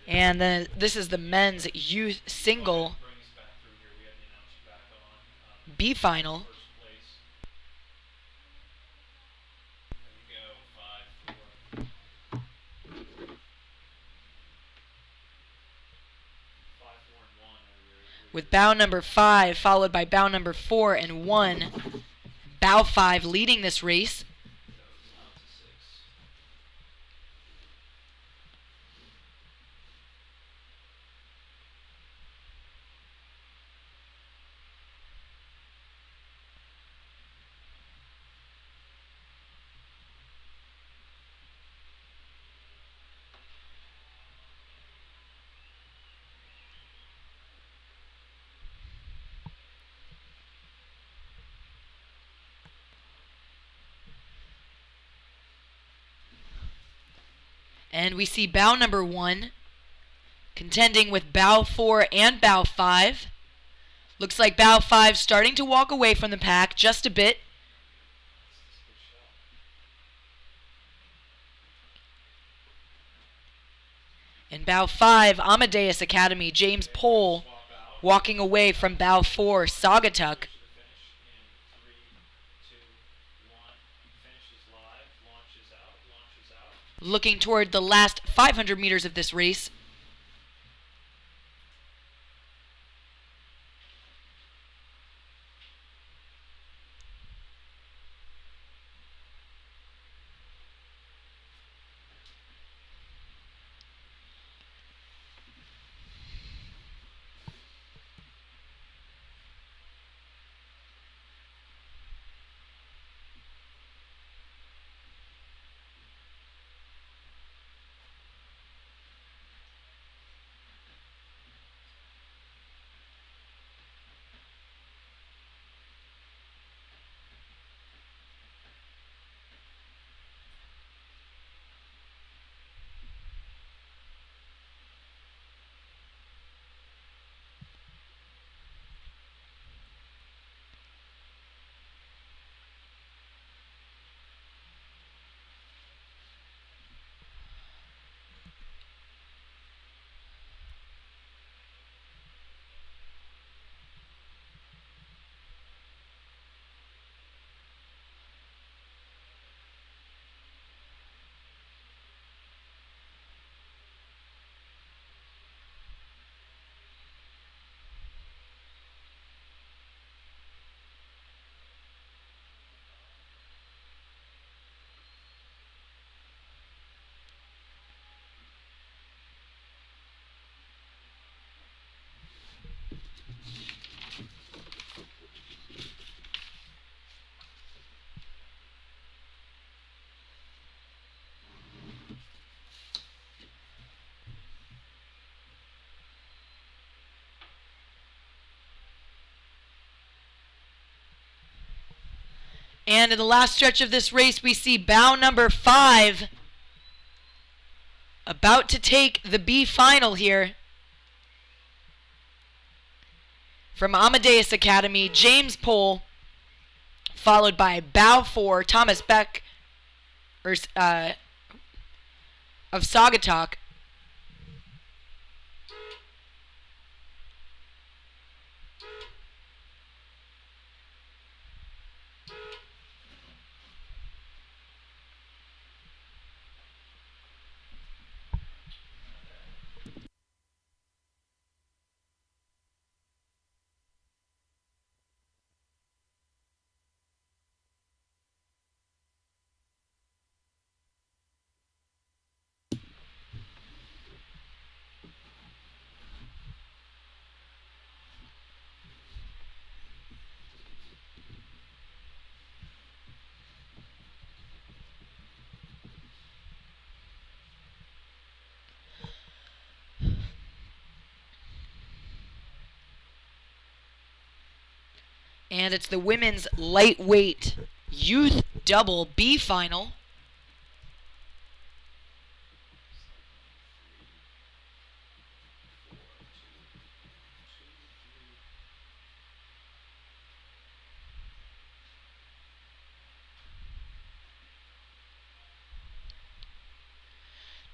And then this is the men's youth single B final. With bow number 5 followed by bow number 4 and 1. Bow 5 leading this race. And we see bow number 1 contending with bow 4 and bow 5. Looks like bow 5 starting to walk away from the pack just a bit. In bow 5, Amadeus Academy, James Pohl walking away from bow 4, Saugatuck. Looking toward the last 500 meters of this race. And in the last stretch of this race, we see bow number 5 about to take the B final here. From Amadeus Academy, James Pohl, followed by bow 4, Thomas Beck of Saugatuck. And it's the women's lightweight youth double B final.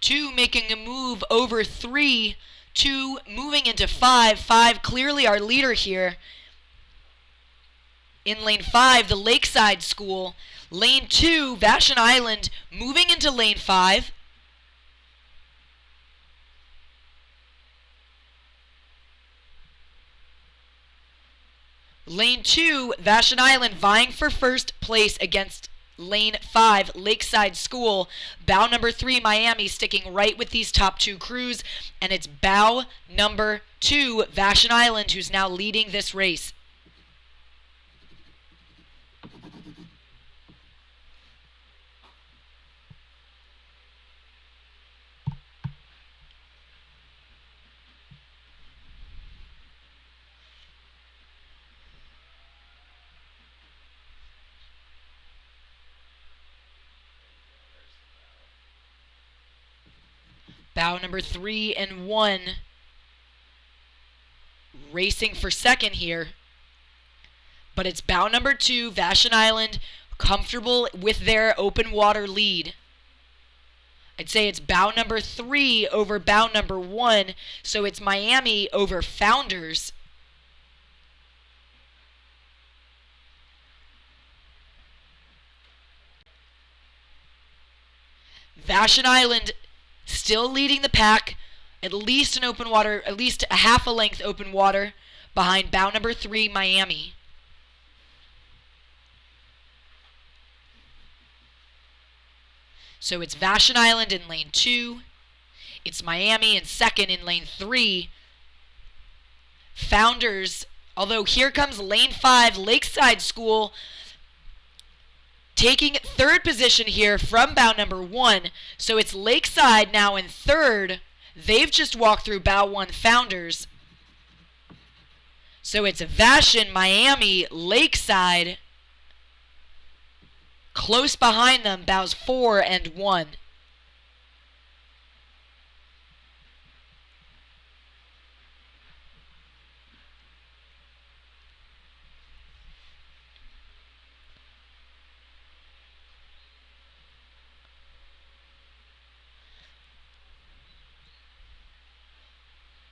2 making a move over 3. 2 moving into 5. 5 clearly our leader here. In lane 5, the Lakeside School. Lane 2, Vashon Island moving into lane 5. Lane 2, Vashon Island vying for first place against lane 5, Lakeside School. Bow number 3, Miami, sticking right with these top 2 crews. And it's bow number 2, Vashon Island, who's now leading this race. Bow number 3 and 1 racing for second here. But it's bow number 2, Vashon Island, comfortable with their open water lead. I'd say it's bow number 3 over bow number 1, so it's Miami over Founders. Vashon Island still leading the pack, at least a half a length open water behind bow number 3, Miami. So it's Vashon Island in lane 2. It's Miami in second in lane 3. Founders, although here comes lane 5, Lakeside School, taking third position here from bow number 1. So it's Lakeside now in third. They've just walked through bow 1, Founders. So it's Vashon, Miami, Lakeside. Close behind them, bows 4 and 1.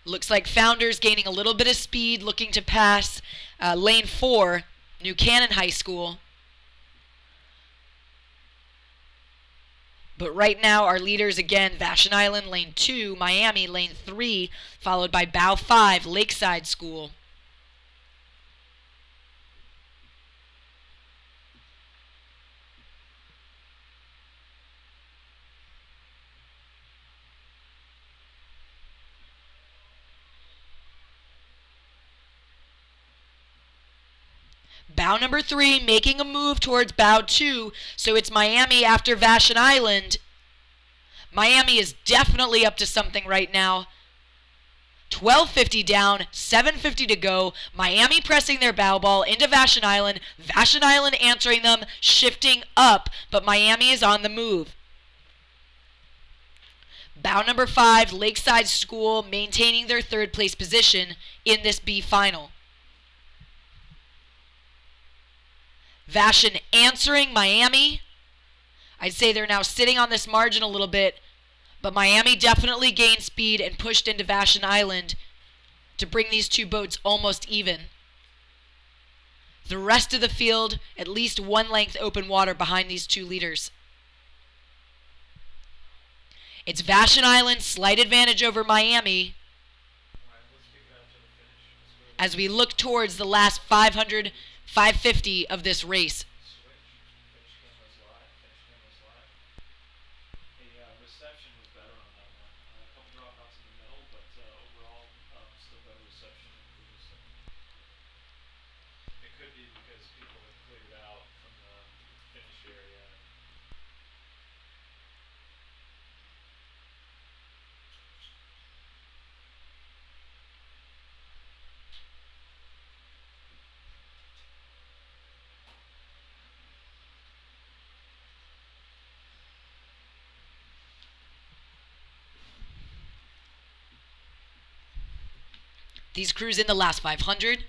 Looks like Founders gaining a little bit of speed, looking to pass lane 4, New Canaan High School. But right now, our leaders again, Vashon Island, lane 2, Miami, lane 3, followed by bow 5, Lakeside School. Bow number 3 making a move towards bow 2, so it's Miami after Vashon Island. Miami is definitely up to something right now. 12:50 down, 7:50 to go. Miami pressing their bow ball into Vashon Island. Vashon Island answering them, shifting up, but Miami is on the move. Bow number 5, Lakeside School, maintaining their third place position in this B final. Vashon answering Miami. I'd say they're now sitting on this margin a little bit, but Miami definitely gained speed and pushed into Vashon Island to bring these two boats almost even. The rest of the field, at least one length open water behind these two leaders. It's Vashon Island, slight advantage over Miami as we look towards the last 500, 550 of this race. Reception was better on that one. A couple dropouts in the middle, but overall still better reception. It could be because people have cleared out from the finish area. These crews in the last 500.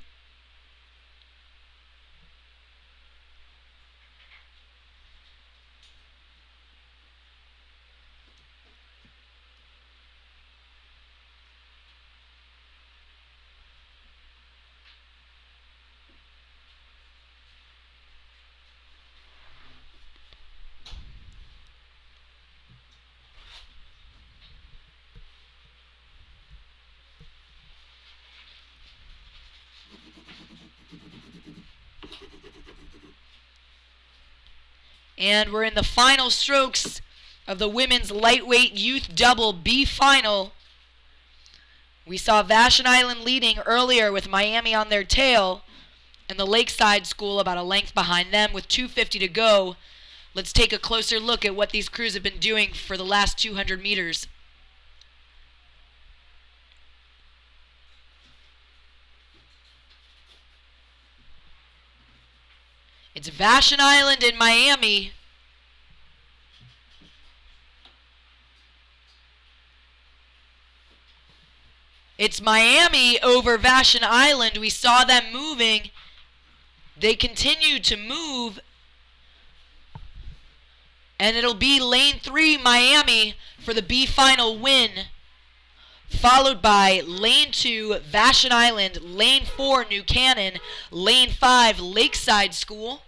And we're in the final strokes of the women's lightweight youth double B final. We saw Vashon Island leading earlier with Miami on their tail, and the Lakeside School about a length behind them with 2:50 to go. Let's take a closer look at what these crews have been doing for the last 200 meters. It's Vashon Island in Miami. It's Miami over Vashon Island. We saw them moving. They continue to move. And it'll be lane 3 Miami for the B final win. Followed by lane 2 Vashon Island, lane 4 New Canaan, lane 5 Lakeside School.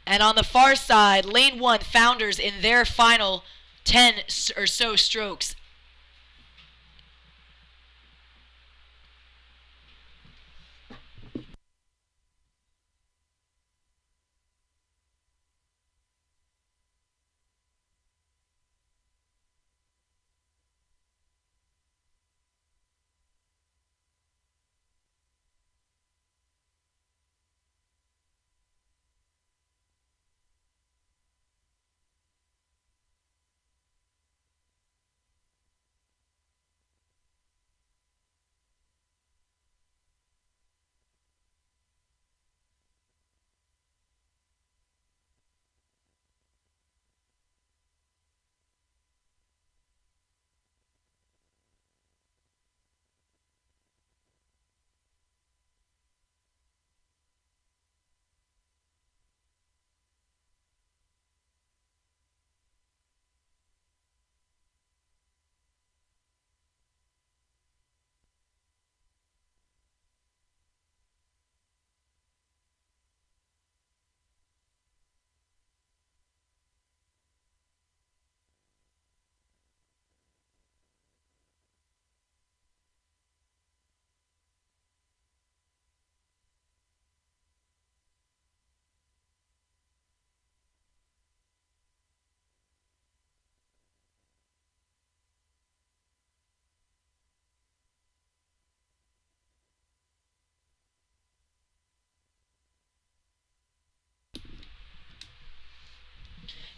And on the far side, lane 1 Founders in their final 10 or so strokes.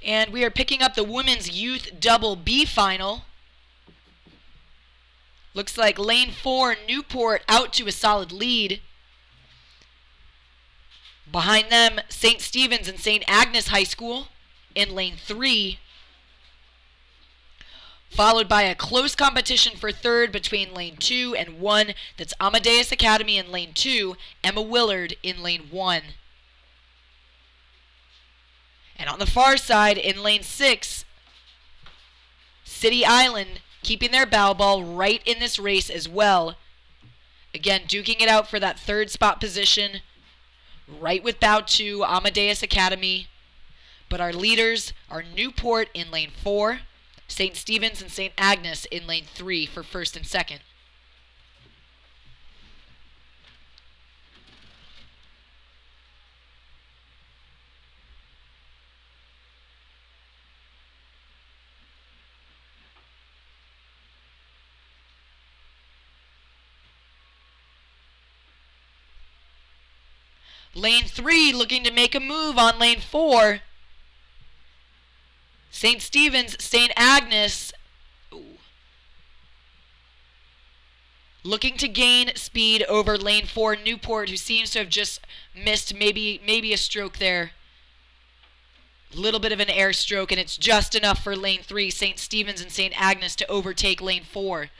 And we are picking up the women's youth double B final. Looks like lane 4 Newport out to a solid lead. Behind them, St. Stephen's and St. Agnes High School in lane 3. Followed by a close competition for third between lane 2 and 1. That's Amadeus Academy in lane 2, Emma Willard in lane 1. And on the far side, in lane 6, City Island keeping their bow ball right in this race as well. Again, duking it out for that third spot position, right with bow 2, Amadeus Academy. But our leaders are Newport in lane 4, St. Stephen's and St. Agnes in lane 3 for first and second. Lane 3 looking to make a move on lane 4. St. Stephen's, St. Agnes looking to gain speed over lane 4 Newport, who seems to have just missed maybe a stroke there. A little bit of an air stroke, and it's just enough for lane 3, St. Stephen's and St. Agnes, to overtake lane 4.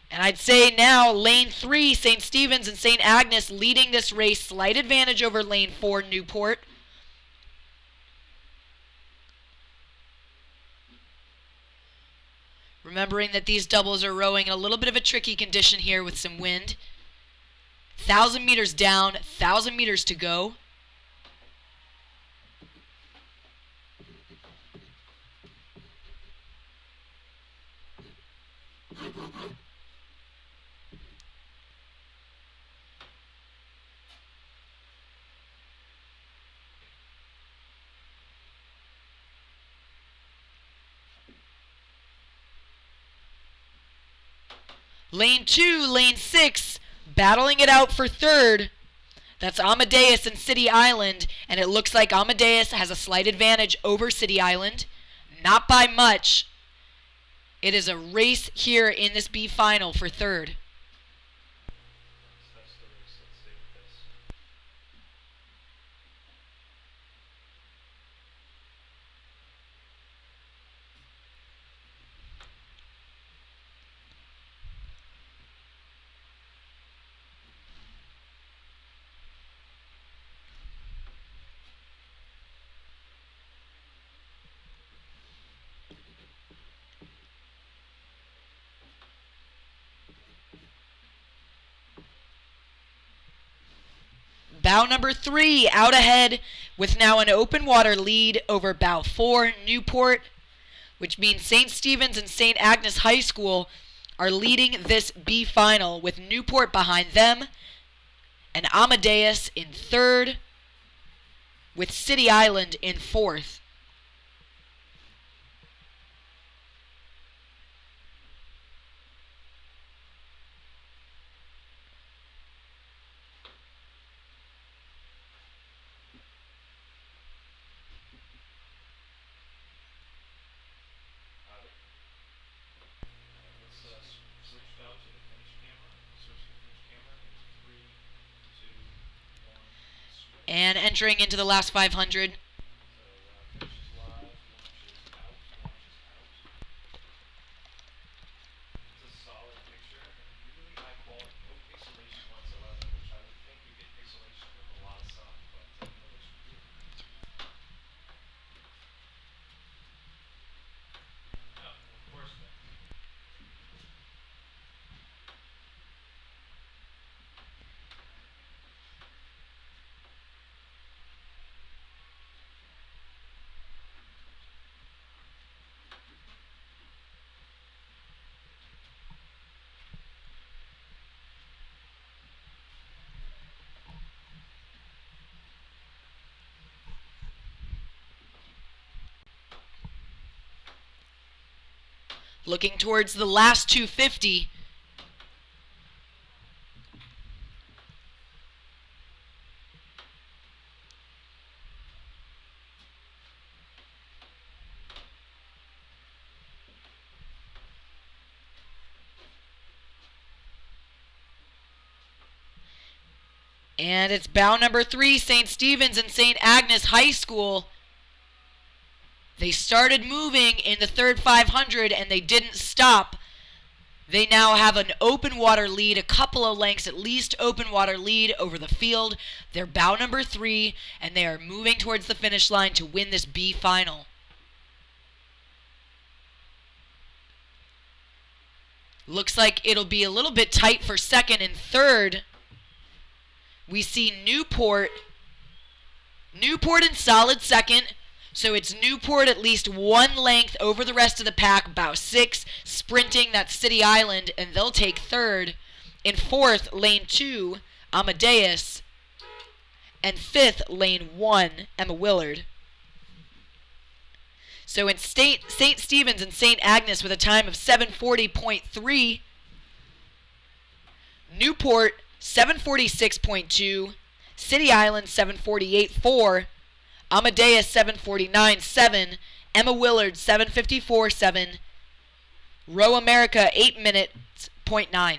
And I'd say now lane 3, St. Stephen's and St. Agnes leading this race, slight advantage over lane 4 Newport. Remembering that these doubles are rowing in a little bit of a tricky condition here with some wind. 1,000 meters down, 1,000 meters to go. Lane 2, lane 6, battling it out for third. That's Amadeus and City Island, and it looks like Amadeus has a slight advantage over City Island. Not by much. It is a race here in this B final for third. That's the race. Let's stay with this. Bow number 3 out ahead with now an open water lead over bow 4, Newport, which means St. Stephen's and St. Agnes High School are leading this B final with Newport behind them and Amadeus in third with City Island in fourth. Let's switch now to the finish camera. Switch to the finish camera in 3, 2, 1, switch. And entering into the last 500, So finish is live, launch is out, launch is out. It's a solid picture and really high quality, no pixelation whatsoever, which I would think you get pixelation with a lot of sun, but it looks really nice. Oh, of course then. looking towards the last 250. And it's bow number 3, St. Stephen's and St. Agnes High School. They started moving in the third 500 and they didn't stop. They now have an open water lead, a couple of lengths at least open water lead over the field. They're bow number 3 and they are moving towards the finish line to win this B final. Looks like it'll be a little bit tight for second and third. We see Newport in solid second. So it's Newport at least one length over the rest of the pack, about 6. Sprinting, that's City Island, and they'll take third. In fourth, lane 2, Amadeus. And fifth, lane 1, Emma Willard. So in St. Stephen's and St. Agnes with a time of 7:40.3. Newport 7:46.2. City Island 7:48.4. Amadeus 7:49.7. Emma Willard 7:54.7. Row America 8 minutes, .9.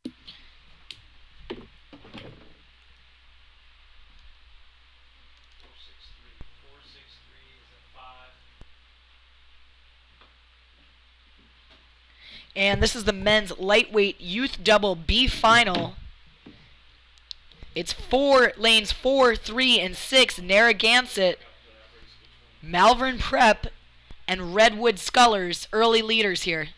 Four, 6, 3 is at 5. And this is the men's lightweight youth double B final. It's lanes 4, 3, and 6, Narragansett, Malvern Prep, and Redwood Scullers, early leaders here.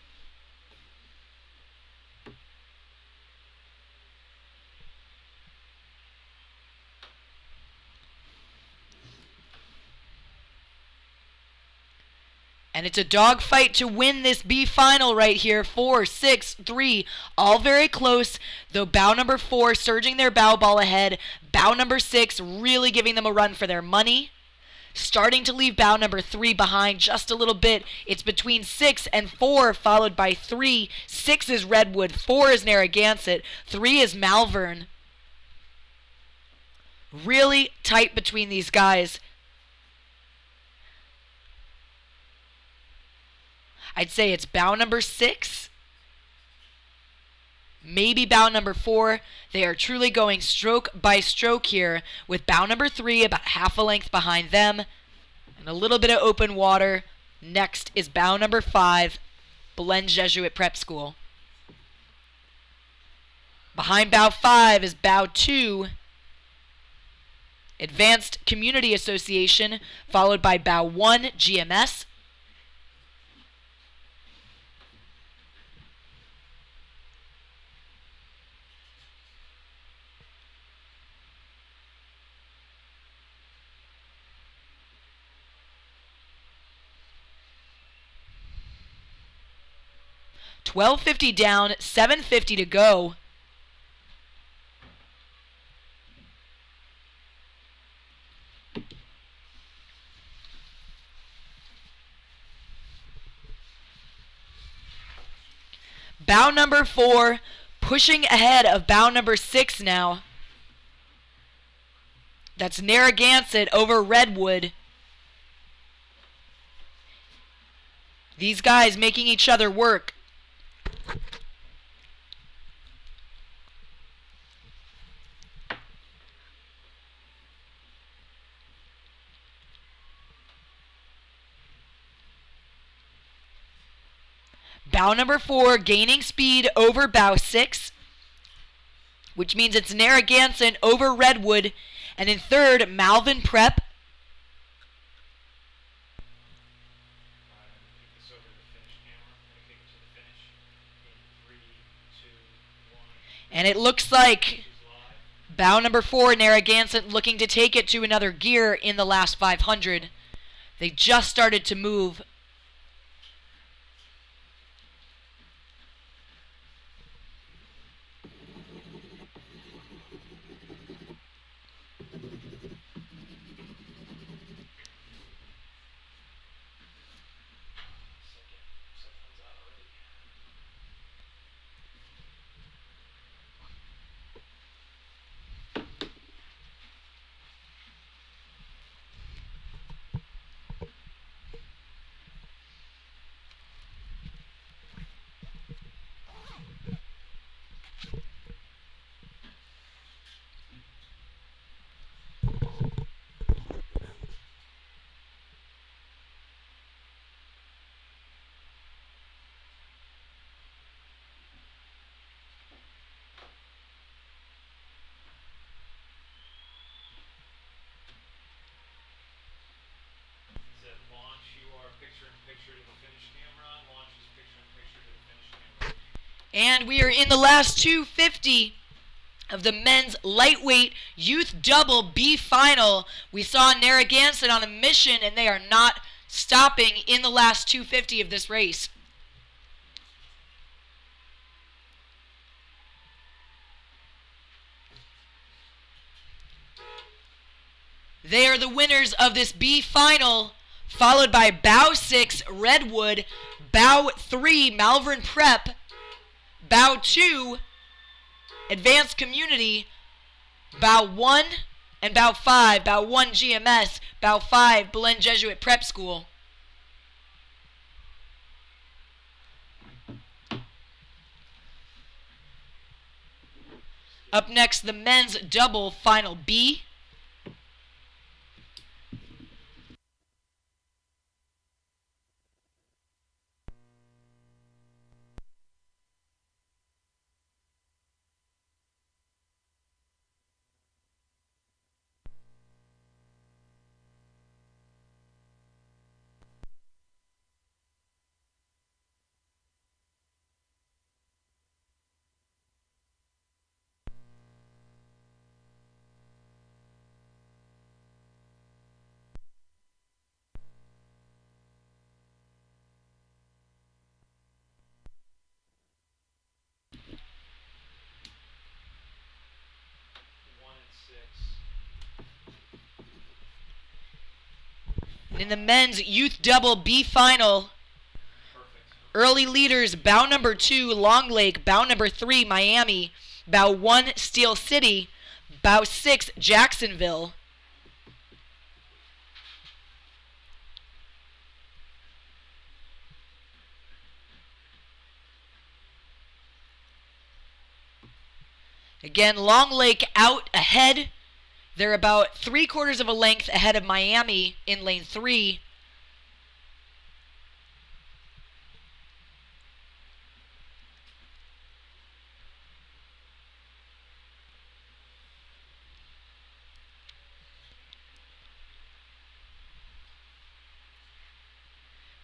And it's a dogfight to win this B final right here. 4, 6, 3, all very close. Though bow number 4 surging their bow ball ahead. Bow number 6 really giving them a run for their money. Starting to leave bow number 3 behind just a little bit. It's between 6 and 4, followed by 3. 6 is Redwood, 4 is Narragansett, 3 is Malvern. Really tight between these guys. I'd say it's bow number 6, maybe bow number 4. They are truly going stroke by stroke here, with bow number 3 about half a length behind them, and a little bit of open water. Next is bow number 5, Belen Jesuit Prep School. Behind bow 5 is bow 2, Advanced Community Association, followed by bow 1, GMS. $12.50 down, $7.50 to go. Bow number 4 pushing ahead of bow number 6 now. That's Narragansett over Redwood. These guys making each other work. Bow number 4 gaining speed over bow 6, which means it's Narragansett over Redwood. And in third, Malvern Prep. And it looks like bow number 4, Narragansett, looking to take it to another gear in the last 500. They just started to move. And we are in the last 250 of the men's lightweight youth double B final. We saw Narragansett on a mission, and they are not stopping in the last 250 of this race. They are the winners of this B final, followed by bow 6, Redwood, bow 3, Malvern Prep, bow 2, Advanced Community, bow 1, and bow 5, bow 1 GMS, bow 5 Belen Jesuit Prep School. Up next, the men's double final B. In the men's youth double B final, early leaders, bow number 2, Long Lake, bow number 3, Miami, bow 1, Steel City, bow 6, Jacksonville. Again, Long Lake out ahead. They're about 3/4 of a length ahead of Miami in lane 3.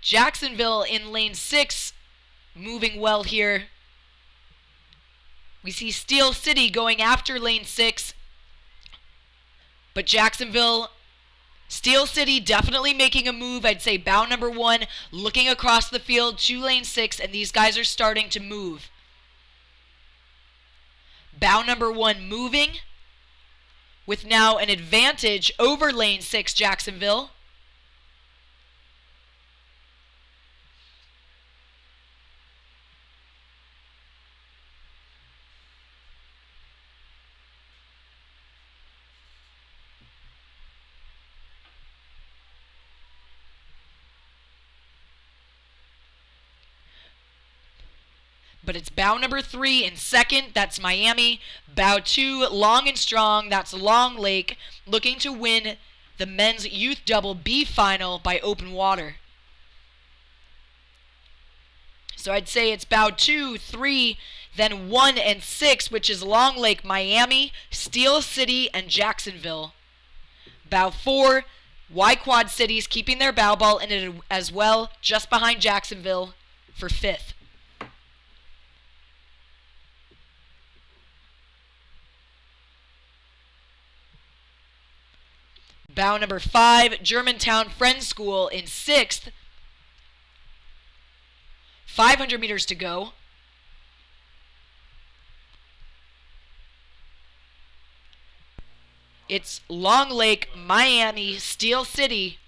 Jacksonville in lane 6, moving well here. We see Steel City going after lane 6. But Jacksonville, Steel City definitely making a move. I'd say bow number 1 looking across the field to lane 6, and these guys are starting to move. Bow number 1 moving with now an advantage over lane 6, Jacksonville. But it's bow number 3 in second. That's Miami. Bow 2, long and strong. That's Long Lake, looking to win the men's youth double B final by open water. So I'd say it's bow 2, 3, then 1 and 6, which is Long Lake, Miami, Steel City, and Jacksonville. Bow 4, Y Quad Cities keeping their bow ball in it as well, just behind Jacksonville for 5th. Bow number 5, Germantown Friends School in 6th. 500 meters to go. It's Long Lake, Miami, Steel City.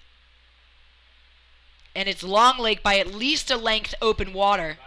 And it's Long Lake by at least a length open water.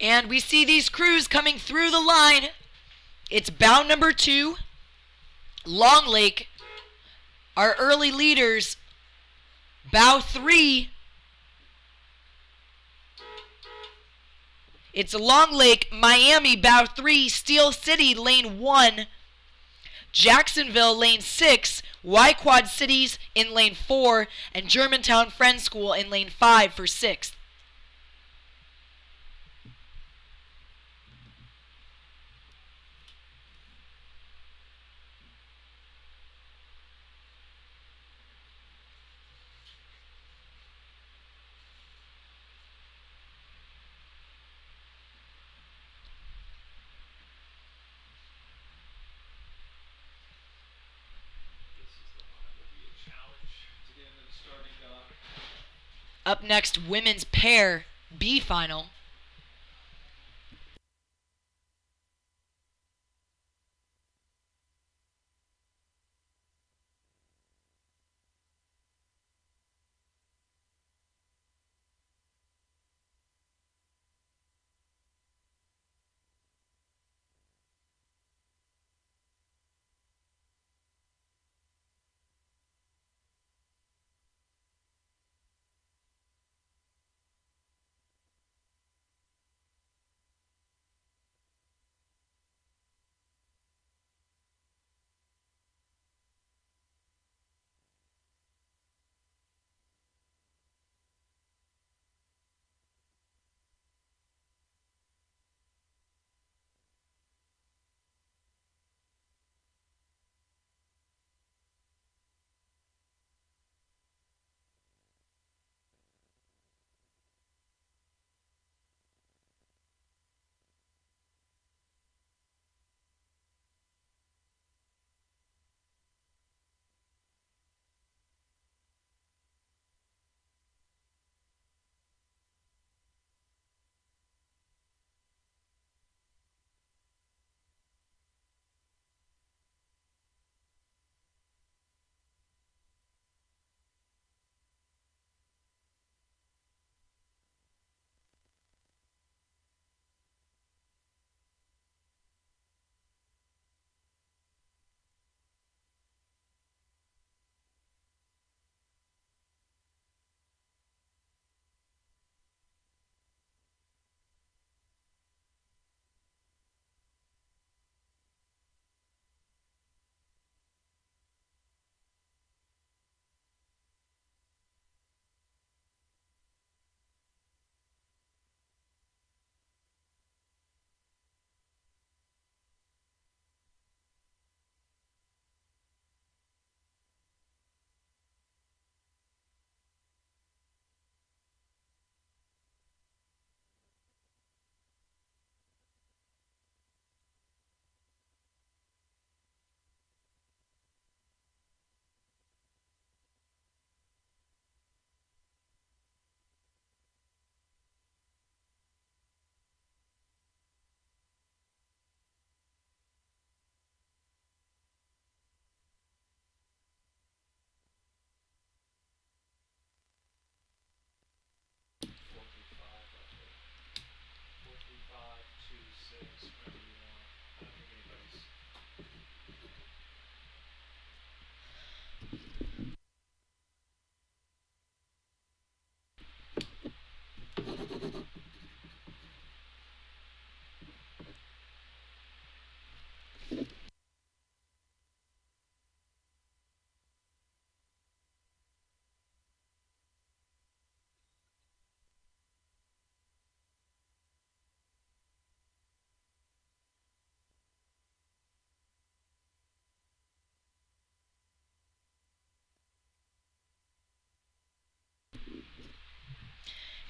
And we see these crews coming through the line. It's bow number 2, Long Lake. Our early leaders, bow 3, It's Long Lake, Miami, bow 3, Steel City, lane 1, Jacksonville, lane 6, Y Quad Cities in lane 4, and Germantown Friends School in lane 5 for 6th. This is the one that will be a challenge to get into the starting dock. Up next, women's pair B final.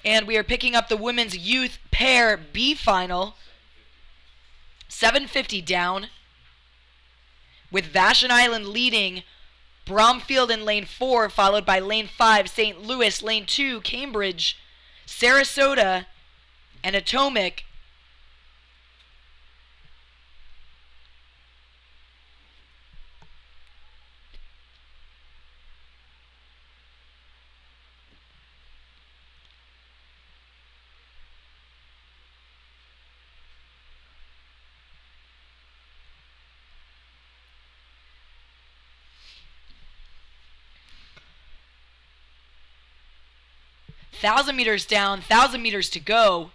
And we are picking up the women's youth pair B final. 750 down. With Vashon Island leading. Bromfield in lane 4, followed by lane 5, St. Louis, lane 2, Cambridge, Sarasota, and Atomic. Thousand meters down, 1,000 meters to go.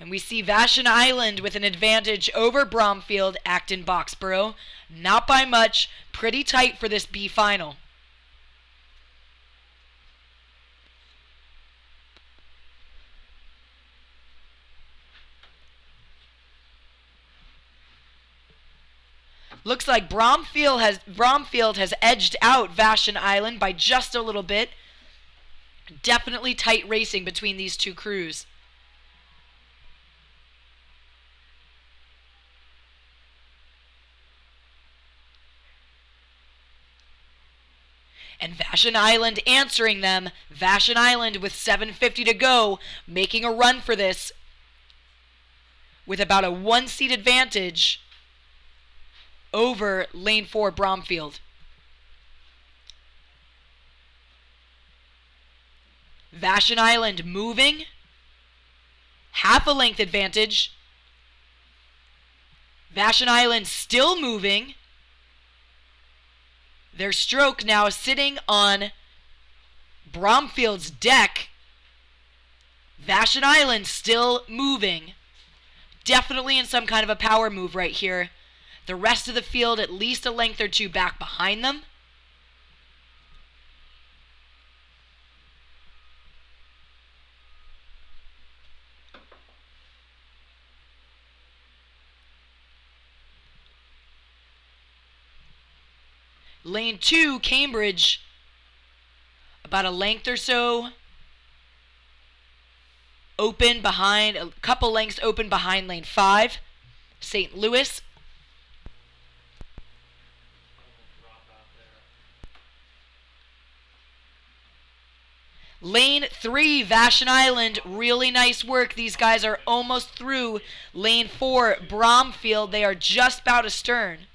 And we see Vashon Island with an advantage over Bromfield, Acton, Boxborough. Not by much, pretty tight for this B final. Looks like Bromfield has edged out Vashon Island by just a little bit. Definitely tight racing between these two crews. And Vashon Island answering them. Vashon Island with 7:50 to go, making a run for this with about a 1-seat advantage over lane 4 Bromfield. Vashon Island moving. Half a length advantage. Vashon Island still moving. Their stroke now sitting on Bromfield's deck. Vashon Island still moving. Definitely in some kind of a power move right here. The rest of the field at least a length or two back behind them. Lane 2, Cambridge, about a length or so open behind, a couple lengths open behind lane 5. St. Louis. Lane 3, Vashon Island, really nice work. These guys are almost through. Lane 4, Bromfield, they are just about astern.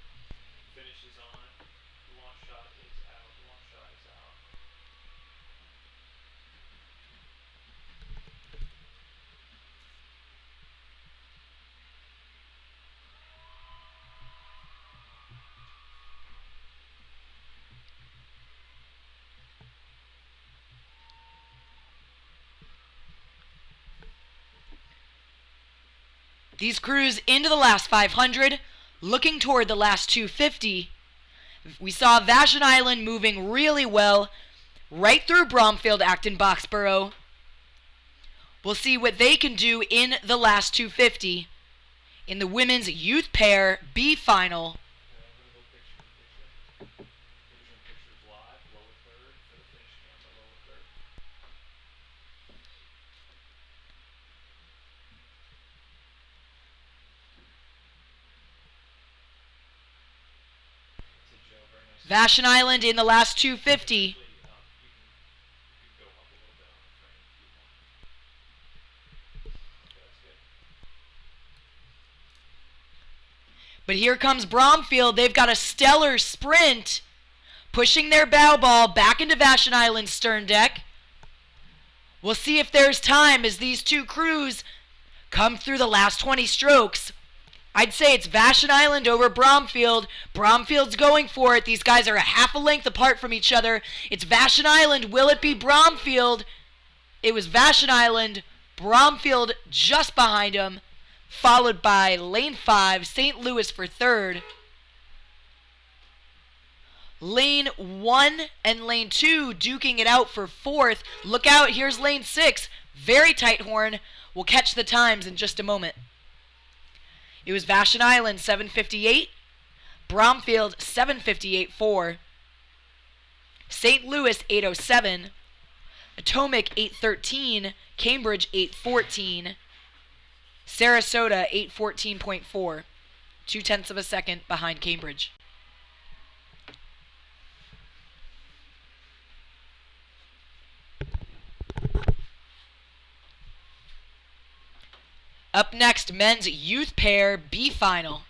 These crews into the last 500, looking toward the last 250. We saw Vashon Island moving really well right through Bromfield, Acton, Boxborough. We'll see what they can do in the last 250 in the women's youth pair B final. Vashon Island in the last 250. But here comes Bromfield. They've got a stellar sprint, pushing their bow ball back into Vashon Island's stern deck. We'll see if there's time as these two crews come through the last 20 strokes. I'd say it's Vashon Island over Bromfield. Bromfield's going for it. These guys are a half a length apart from each other. It's Vashon Island. Will it be Bromfield? It was Vashon Island. Bromfield just behind him, followed by lane 5, St. Louis for third. Lane 1 and lane 2 duking it out for fourth. Look out, here's lane 6. Very tight horn. We'll catch the times in just a moment. It was Vashon Island 7:58, Bromfield 7:58.4, St. Louis 8:07, Atomic 8:13, Cambridge 8:14, Sarasota 8:14.4, 0.2 of a second behind Cambridge. Up next, men's youth pair B final.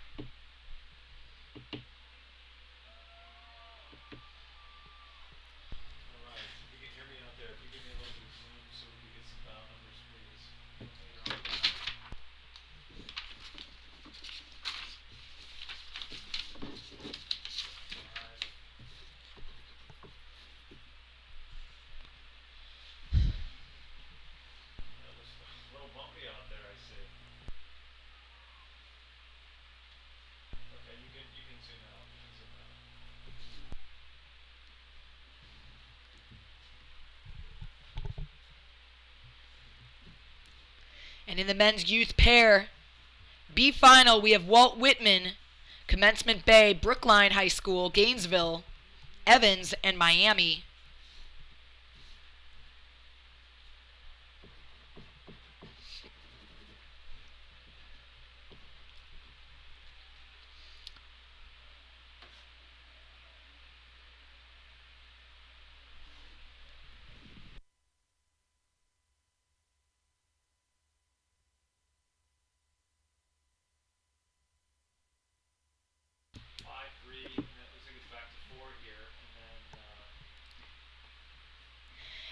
A little bumpy out there, I see. And in the men's youth pair B final, we have Walt Whitman, Commencement Bay, Brookline High School, Gainesville, Evans, and Miami.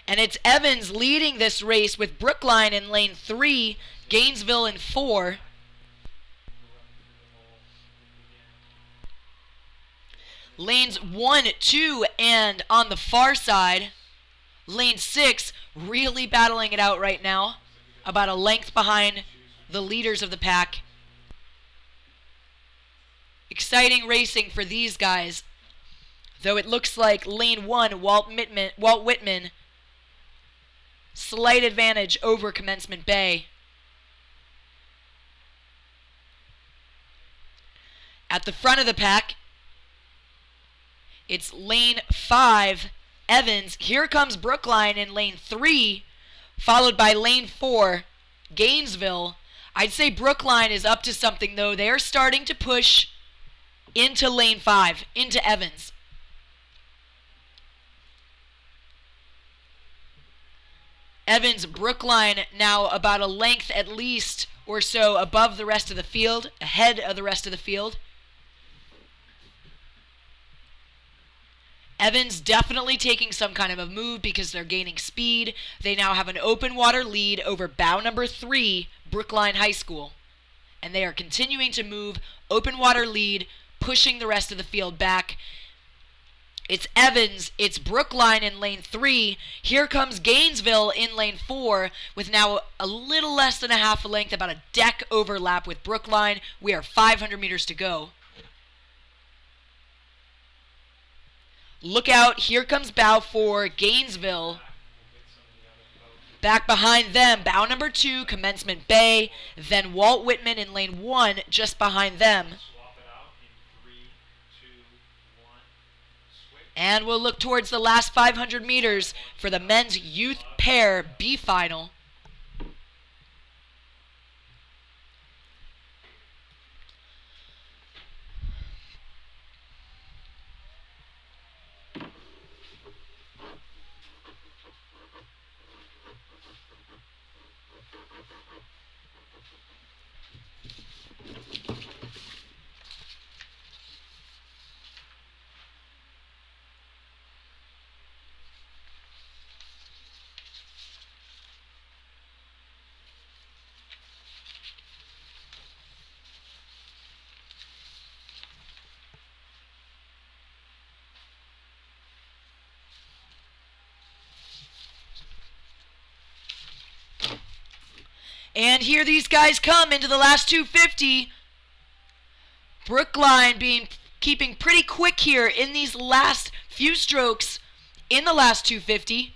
And it's Evans leading this race with Brookline in lane 3, Gainesville in 4. Lanes 1, 2, and on the far side, lane 6 really battling it out right now, about a length behind the leaders of the pack. Exciting racing for these guys, though it looks like lane 1, Walt Whitman, slight advantage over Commencement Bay. At the front of the pack, it's lane 5, Evans. Here comes Brookline in lane 3, followed by lane 4, Gainesville. I'd say Brookline is up to something, though. They're starting to push into lane 5, into Evans. Evans, Brookline now about a length at least or so above the rest of the field, ahead of the rest of the field. Evans definitely taking some kind of a move because they're gaining speed. They now have an open water lead over bow number 3, Brookline High School. And they are continuing to move, open water lead, pushing the rest of the field back. It's Evans, it's Brookline in lane 3. Here comes Gainesville in lane 4 with now a little less than a half a length, about a deck overlap with Brookline. We are 500 meters to go. Look out, here comes bow 4, Gainesville. Back behind them, bow number 2, Commencement Bay, then Walt Whitman in lane 1 just behind them. And we'll look towards the last 500 meters for the men's youth pair B final. And here these guys come into the last 250. Brookline keeping pretty quick here in these last few strokes in the last 250.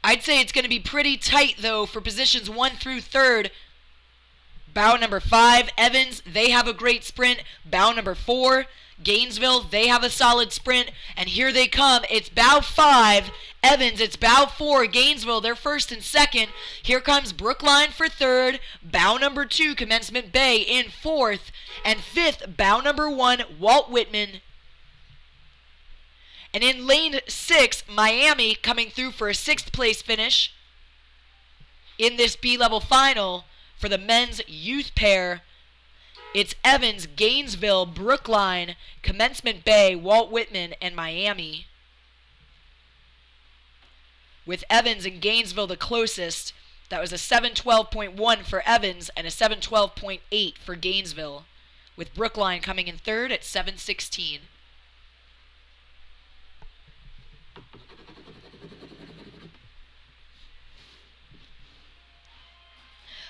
I'd say it's going to be pretty tight, though, for positions 1 through 3rd. Bow number 5, Evans, they have a great sprint. Bow number 4, Gainesville, they have a solid sprint. And here they come. It's bow 5, Evans. It's bow 4, Gainesville. They're first and second. Here comes Brookline for 3rd. Bow number 2, Commencement Bay in 4th. And 5th, bow number 1, Walt Whitman. And in lane 6, Miami coming through for a 6th place finish in this B-level final for the men's youth pair. It's Evans, Gainesville, Brookline, Commencement Bay, Walt Whitman, and Miami. With Evans and Gainesville the closest. That was a 7:12.1 for Evans and a 7:12.8 for Gainesville. With Brookline coming in 3rd at 7:16.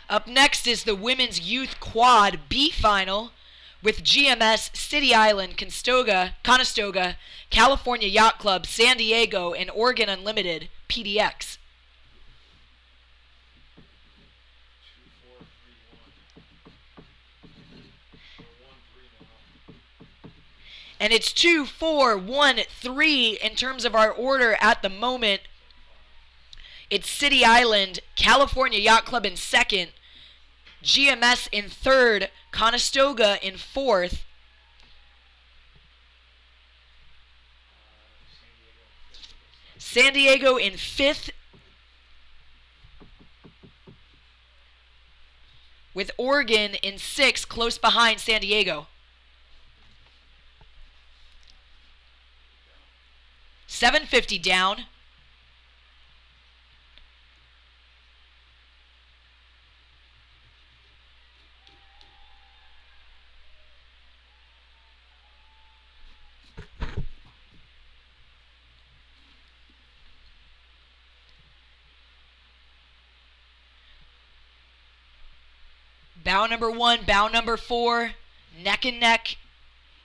Up next is the Women's Youth Quad B Final with GMS, City Island, Conestoga, California Yacht Club, San Diego, and Oregon Unlimited, PDX. 2, 4, 3, 1. And it's 2, 4, 1, 3 in terms of our order at the moment. It's City Island, California Yacht Club in second, GMS in third, Conestoga in fourth, San Diego in fifth, with Oregon in sixth, close behind San Diego. 750 down. Bow number 1, bow number 4, neck and neck.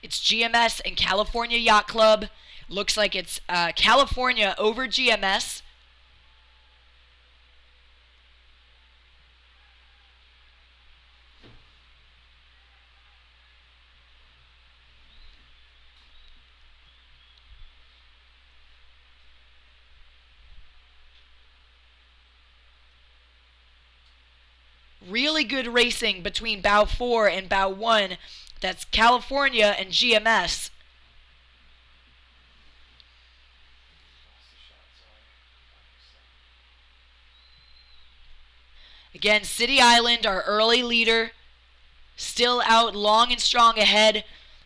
It's GMS and California Yacht Club. Looks like it's California over GMS. Really good racing between bow 4 and bow 1. That's California and GMS. Again, City Island, our early leader, still out long and strong ahead.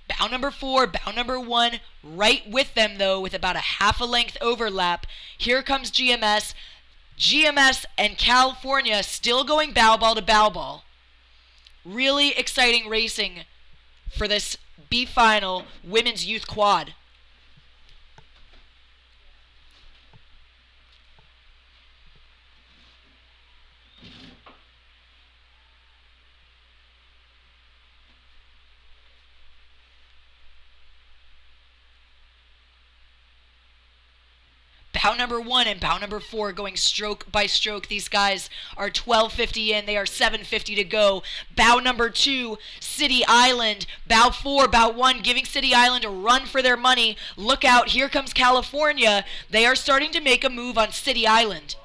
Bow number 4, bow number 1, right with them though, with about a half a length overlap. Here comes GMS. GMS and California still going bow ball to bow ball. Really exciting racing for this B final women's youth quad. Bow number 1 and bow number 4 going stroke by stroke. These guys are 1250 in. They are 750 to go. Bow number 2, City Island. Bow 4, bow 1, giving City Island a run for their money. Look out, here comes California. They are starting to make a move on City Island.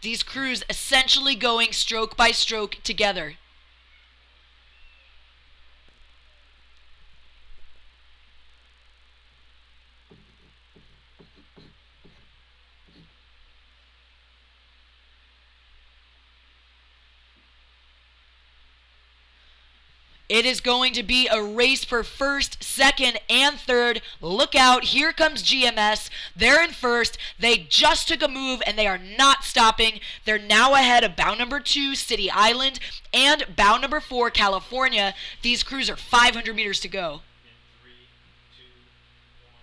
These crews essentially going stroke by stroke together. It is going to be a race for first, second, and third. Look out, here comes GMS. They're in first. They just took a move, and they are not stopping. They're now ahead of bow number 2, City Island, and bow number 4, California. These crews are 500 meters to go. 3, 2, 1,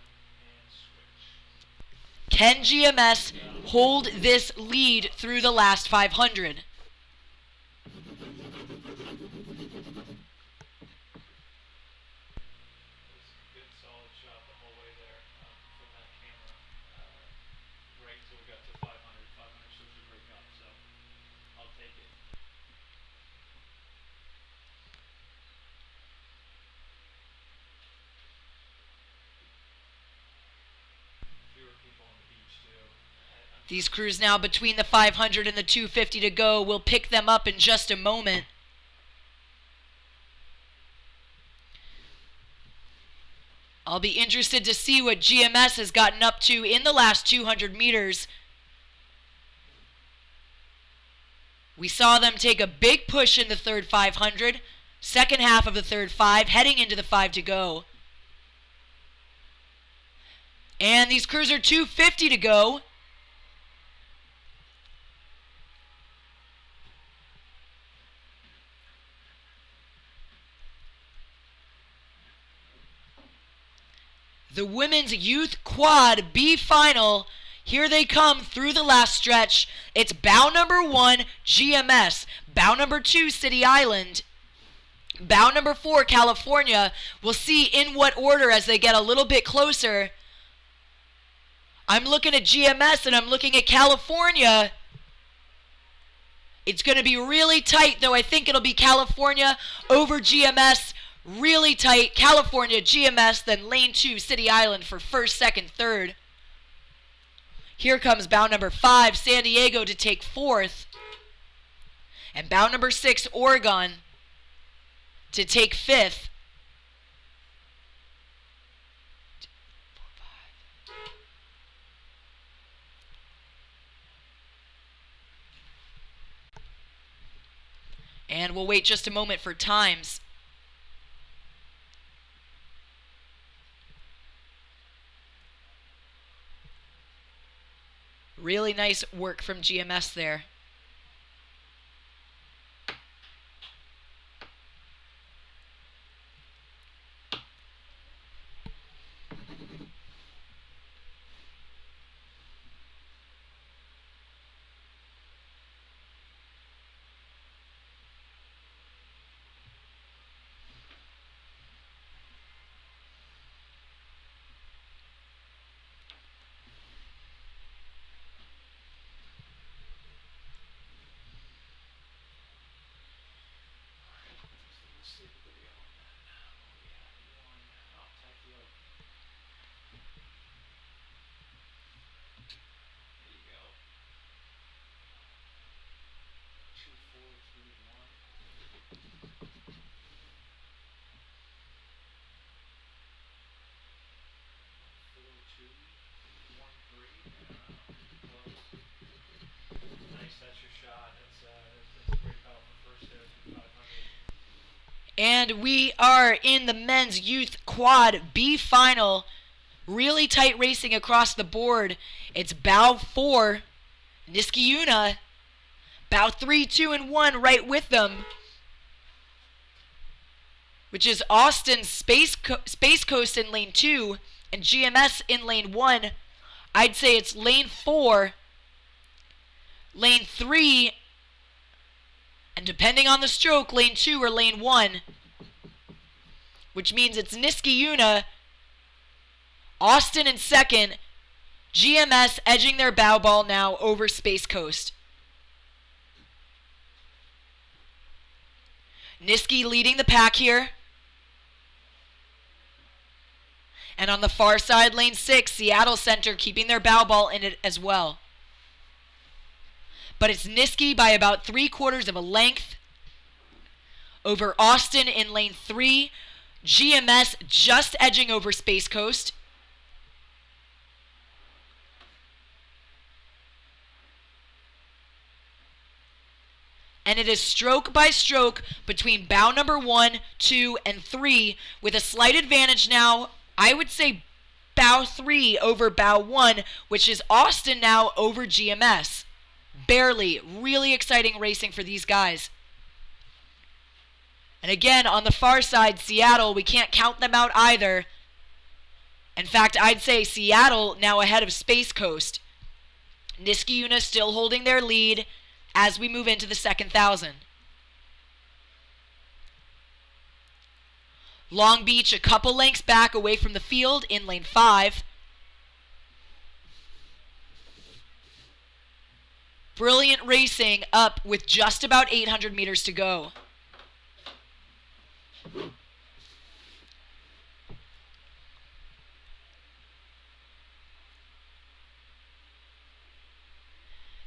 and switch. Can GMS hold this lead through the last 500? These crews now between the 500 and the 250 to go. We'll pick them up in just a moment. I'll be interested to see what GMS has gotten up to in the last 200 meters. We saw them take a big push in the third 500, second half of the third 5, heading into the 5 to go. And these crews are 250 to go. The Women's Youth Quad B Final. Here they come through the last stretch. It's bow number 1, GMS. Bow number 2, City Island. Bow number 4, California. We'll see in what order as they get a little bit closer. I'm looking at GMS and I'm looking at California. It's going to be really tight, though. I think it'll be California over GMS. Really tight. California, GMS, then lane 2, City Island for first, second, third. Here comes bow number 5, San Diego, to take fourth. And bow number 6, Oregon, to take fifth. And we'll wait just a moment for times. Really nice work from GMS there. And we are in the men's youth quad B final. Really tight racing across the board. It's bow 4, Niskayuna. Bow 3, 2, and 1 right with them, which is Austin Space Coast in lane 2 and GMS in lane 1. I'd say it's lane 4, lane 3, and depending on the stroke, lane 2 or lane 1, which means it's Niskayuna, Austin in second, GMS edging their bow ball now over Space Coast. Niski leading the pack here. And on the far side, lane 6, Seattle Center keeping their bow ball in it as well. But it's Niski by about 3/4 of a length over Austin in lane 3. GMS just edging over Space Coast. And it is stroke by stroke between bow number 1, 2, and 3, with a slight advantage now. I would say bow 3 over bow 1, which is Austin now over GMS. Barely. Really exciting racing for these guys. And again, on the far side, Seattle, we can't count them out either. In fact, I'd say Seattle now ahead of Space Coast. Niskayuna still holding their lead as we move into the second 1,000. Long Beach a couple lengths back away from the field in lane 5. Brilliant racing up with just about 800 meters to go.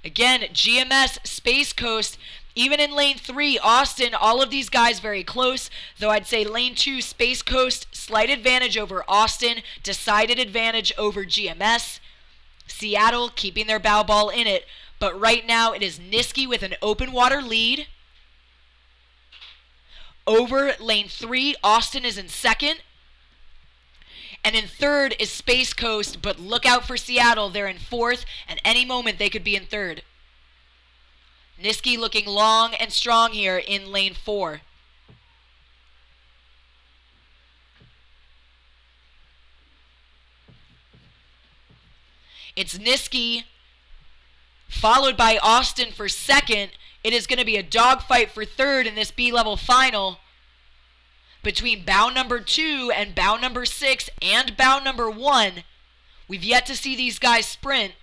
Again, GMS, Space Coast, even in lane 3, Austin, all of these guys very close, though I'd say lane 2, Space Coast, slight advantage over Austin, decided advantage over GMS. Seattle keeping their bow ball in it, but right now it is Niski with an open water lead. Over lane 3, Austin is in second. And in third is Space Coast, but look out for Seattle. They're in fourth, and any moment they could be in third. Niski looking long and strong here in lane 4. It's Niski, followed by Austin for second. It is going to be a dogfight for third in this B-level final between bow number 2 and bow number 6 and bow number 1. We've yet to see these guys sprint.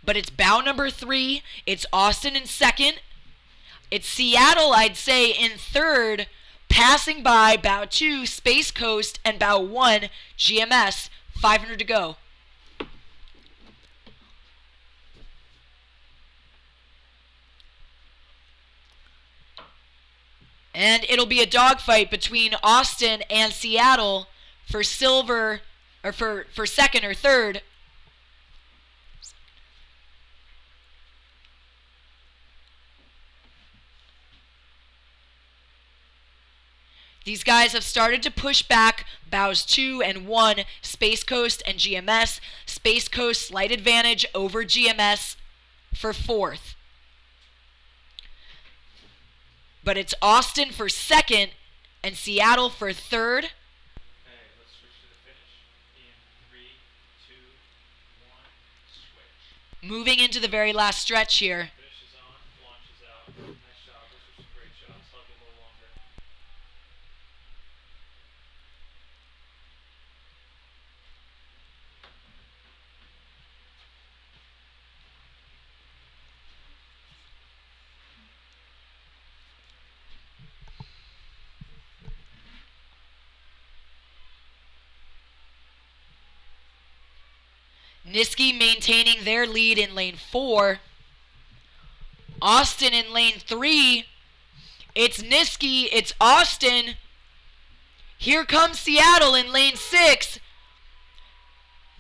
But it's bow number 3. It's Austin in second. It's Seattle, I'd say, in third, passing by bow 2, Space Coast, and bow 1, GMS. 500 to go. And it'll be a dogfight between Austin and Seattle for silver, or for second or third. These guys have started to push back bows 2 and 1, Space Coast and GMS. Space Coast slight advantage over GMS for fourth. But it's Austin for second and Seattle for third. Okay, let's switch to the finish. In 3, 2, 1, switch. Moving into the very last stretch here. Finish is on, launch is out. Nice job. Those were some great shots. Hug it a little longer. Niski maintaining their lead in lane 4. Austin in lane 3. It's Niski, it's Austin. Here comes Seattle in lane 6.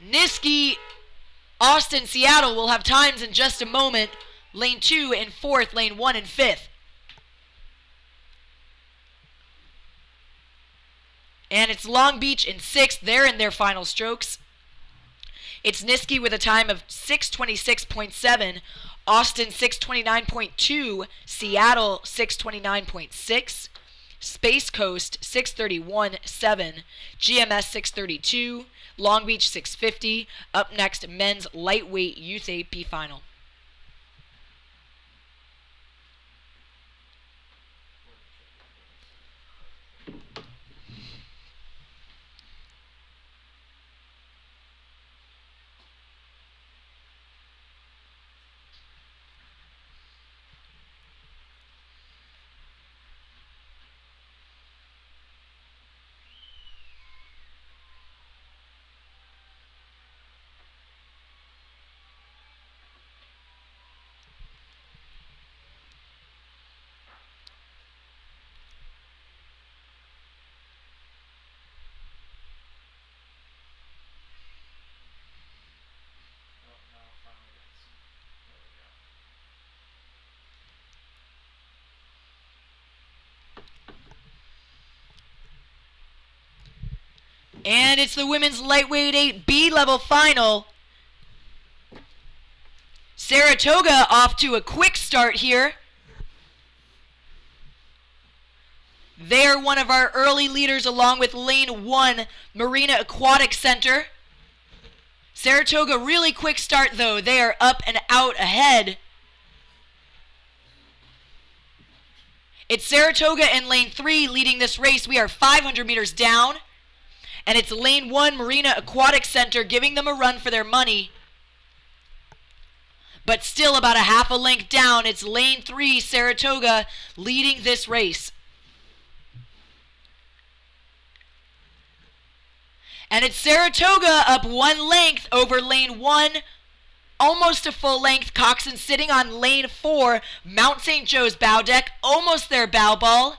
Niski, Austin, Seattle will have times in just a moment. Lane 2 in 4th, lane 1 in 5th. And it's Long Beach in 6th. They're in their final strokes. It's Niski with a time of 6:26.7, Austin 6:29.2, Seattle 6:29.6, Space Coast 6:31.7, GMS 6:32, Long Beach 6:50. Up next, men's lightweight youth AP final. And it's the women's lightweight 8B level final. Saratoga off to a quick start here. They're one of our early leaders along with lane 1, Marina Aquatic Center. Saratoga really quick start though. They are up and out ahead. It's Saratoga in lane 3 leading this race. We are 500 meters down. And it's lane 1, Marina Aquatic Center, giving them a run for their money. But still about a half a length down. It's lane 3, Saratoga, leading this race. And it's Saratoga up 1 length over lane 1. Almost a full length. Coxon sitting on lane 4. Mount St. Joe's bow deck. Almost their bow ball.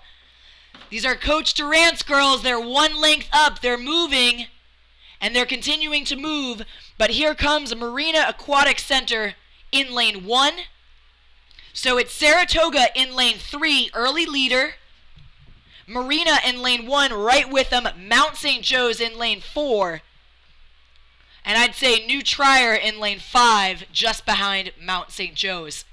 These are Coach Durant's girls. They're 1 length up. They're moving. And they're continuing to move. But here comes Marina Aquatic Center in lane 1. So it's Saratoga in lane 3, early leader. Marina in lane 1, right with them. Mount St. Joe's in lane 4. And I'd say New Trier in lane 5, just behind Mount St. Joe's.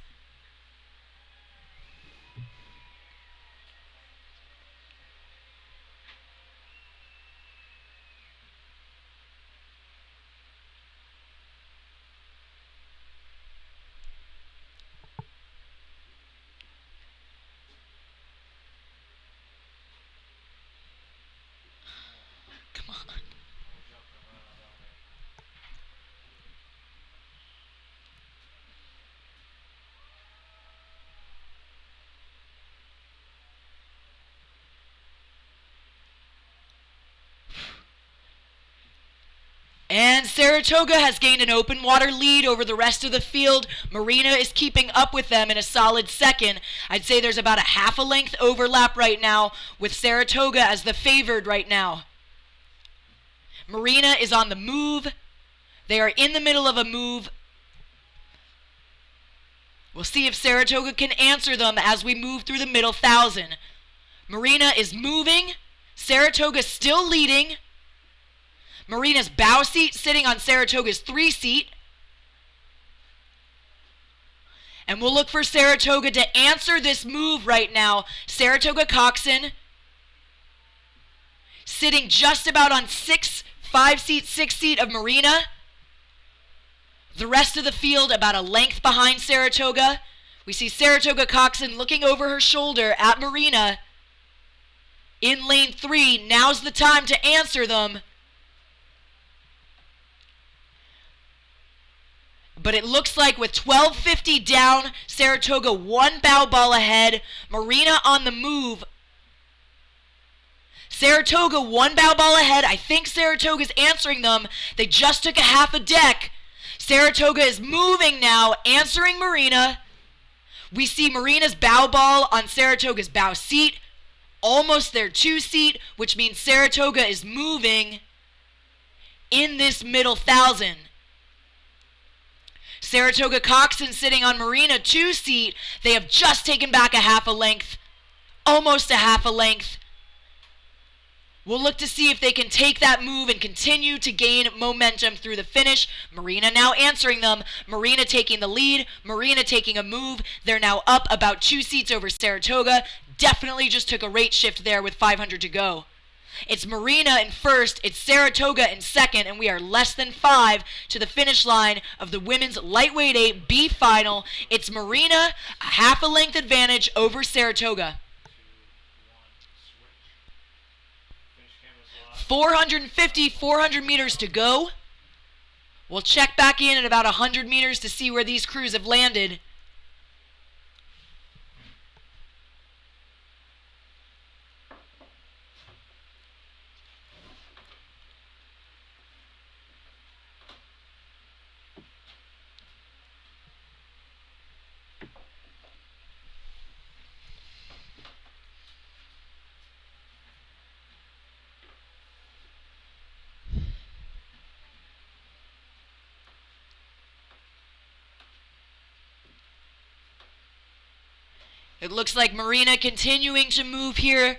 Saratoga has gained an open water lead over the rest of the field. Marina is keeping up with them in a solid second. I'd say there's about a half a length overlap right now, with Saratoga as the favored right now. Marina is on the move. They are in the middle of a move. We'll see if Saratoga can answer them as we move through the middle 1,000. Marina is moving. Saratoga still leading. Marina's bow seat sitting on Saratoga's 3 seat. And we'll look for Saratoga to answer this move right now. Saratoga Coxon sitting just about on 5 seat, 6 seat of Marina. The rest of the field about a length behind Saratoga. We see Saratoga Coxon looking over her shoulder at Marina. In lane 3, now's the time to answer them. But it looks like with 12:50 down, Saratoga 1 bow ball ahead. Marina on the move. Saratoga 1 bow ball ahead. I think Saratoga's answering them. They just took a half a deck. Saratoga is moving now, answering Marina. We see Marina's bow ball on Saratoga's bow seat. Almost their 2 seat, which means Saratoga is moving in this middle 1,000. Saratoga Coxon sitting on Marina 2 seat. They have just taken back a half a length. Almost a half a length. We'll look to see if they can take that move and continue to gain momentum through the finish. Marina now answering them. Marina taking the lead. Marina taking a move. They're now up about 2 seats over Saratoga. Definitely just took a rate shift there with 500 to go. It's Marina in first, it's Saratoga in second, and we are less than 5 to the finish line of the women's lightweight 8 B final. It's Marina, a half a length advantage over Saratoga. 400 meters to go. We'll check back in at about 100 meters to see where these crews have landed. It looks like Marina continuing to move here.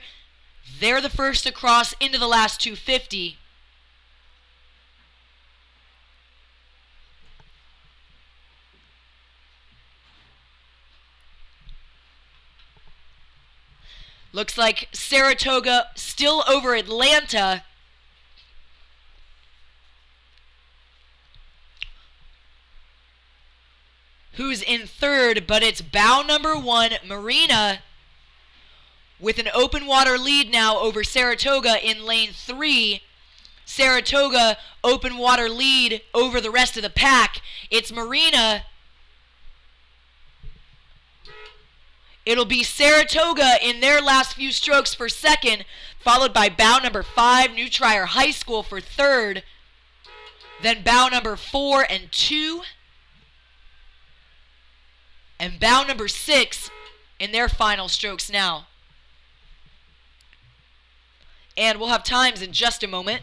They're the first to cross into the last 250. Looks like Saratoga still over Atlanta. Who's in third, but it's bow number 1, Marina, with an open water lead now over Saratoga in lane 3. Saratoga, open water lead over the rest of the pack. It's Marina. It'll be Saratoga in their last few strokes for second, followed by bow number 5, New Trier High School for third. Then bow number 4 and 2. And bow number 6 in their final strokes now. And we'll have times in just a moment.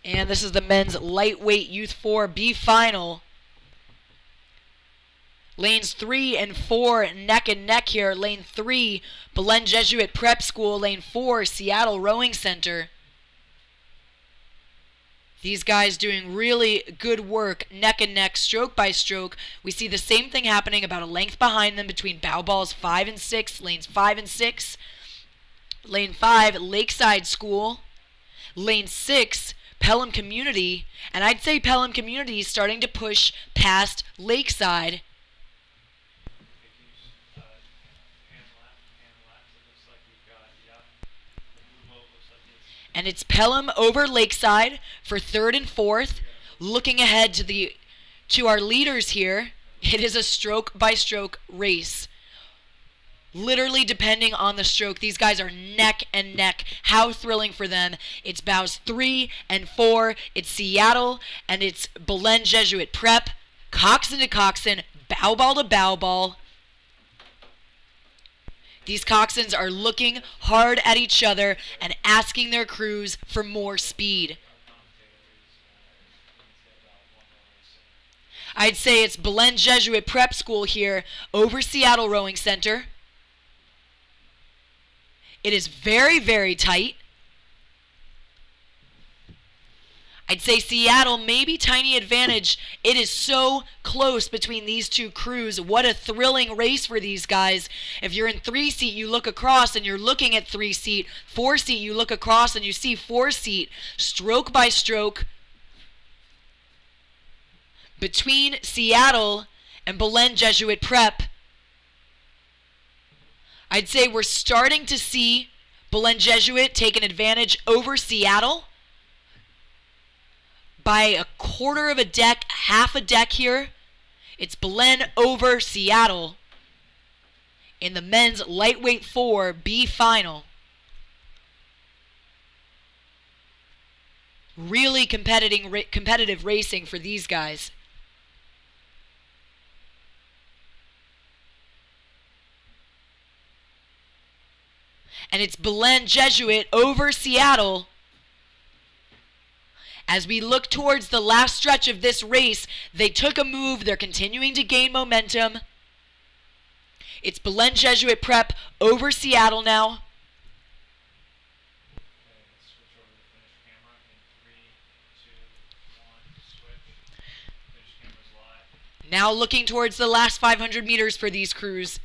And this is the men's lightweight Youth 4B final. Lanes 3 and 4 neck and neck here. Lane 3, Belen Jesuit Prep School. Lane 4, Seattle Rowing Center. These guys doing really good work, neck and neck, stroke by stroke. We see the same thing happening about a length behind them between bow balls 5 and 6, lanes 5 and 6. Lane 5, Lakeside School. Lane 6, Pelham Community. And I'd say Pelham Community is starting to push past Lakeside. And it's Pelham over Lakeside for 3rd and 4th. Looking ahead to our leaders here, it is a stroke by stroke race. Literally depending on the stroke, these guys are neck and neck. How thrilling for them. It's bows 3 and 4. It's Seattle and it's Belen Jesuit Prep. Coxswain to coxswain, bow ball to bow ball. These coxswains are looking hard at each other and asking their crews for more speed. I'd say it's Belen Jesuit Prep School here over Seattle Rowing Center. It is very, very tight. I'd say Seattle, maybe tiny advantage. It is so close between these two crews. What a thrilling race for these guys. If you're in 3 seat, you look across and you're looking at 3 seat. 4 seat, you look across and you see 4 seat. Stroke by stroke. Between Seattle and Belen Jesuit Prep, I'd say we're starting to see Belen Jesuit take an advantage over Seattle. By a quarter of a deck, half a deck here. It's Belen over Seattle in the men's lightweight 4B final. Really competitive racing for these guys. And it's Belen Jesuit over Seattle. As we look towards the last stretch of this race, they took a move. They're continuing to gain momentum. It's Belen Jesuit Prep over Seattle now. Now looking towards the last 500 meters for these crews.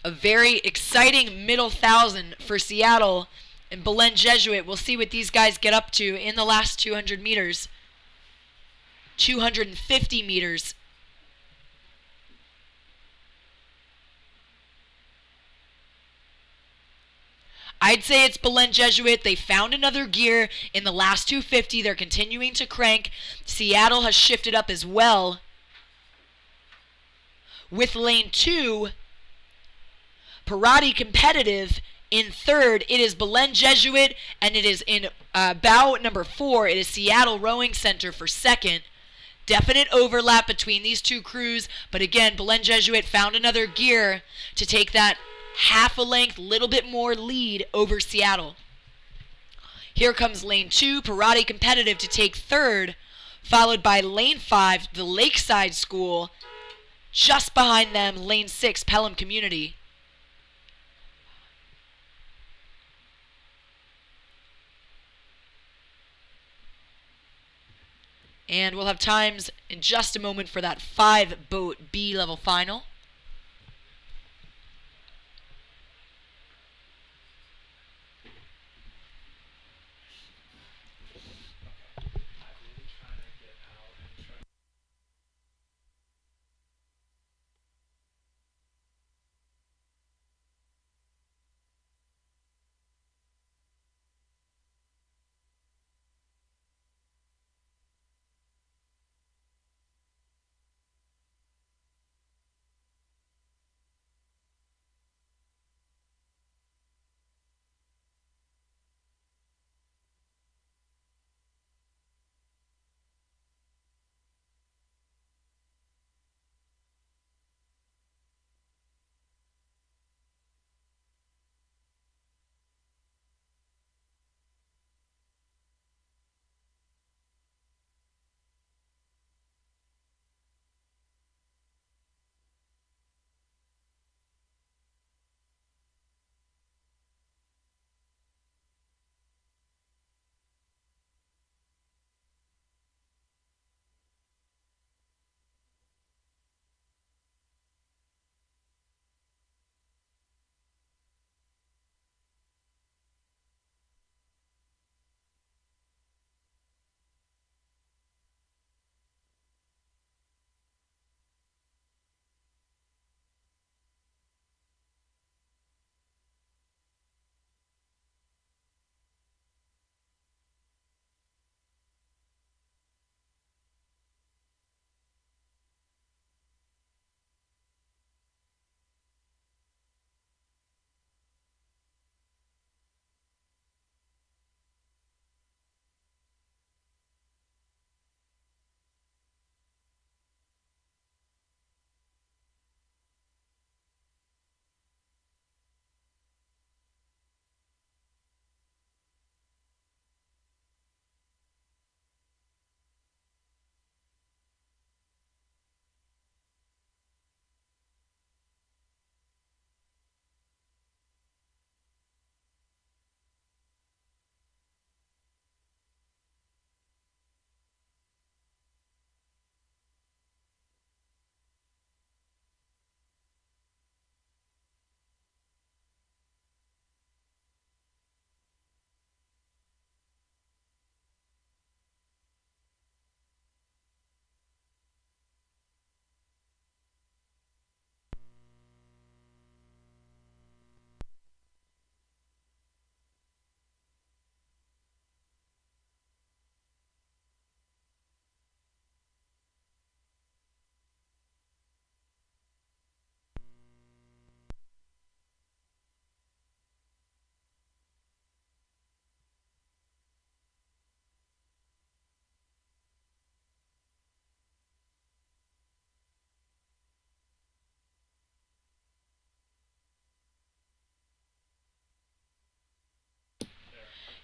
A very exciting middle 1,000 for Seattle and Belen Jesuit. We'll see what these guys get up to in the last 200 meters. 250 meters. I'd say it's Belen Jesuit. They found another gear in the last 250. They're continuing to crank. Seattle has shifted up as well. With lane 2, Parati Competitive in 3rd. It is Belen Jesuit, and it is in bow number 4. It is Seattle Rowing Center for 2nd. Definite overlap between these two crews, but again, Belen Jesuit found another gear to take that half a length, little bit more lead over Seattle. Here comes lane 2, Parati Competitive to take 3rd, followed by lane 5, the Lakeside School. Just behind them, lane 6, Pelham Community. And we'll have times in just a moment for that 5-boat B level final.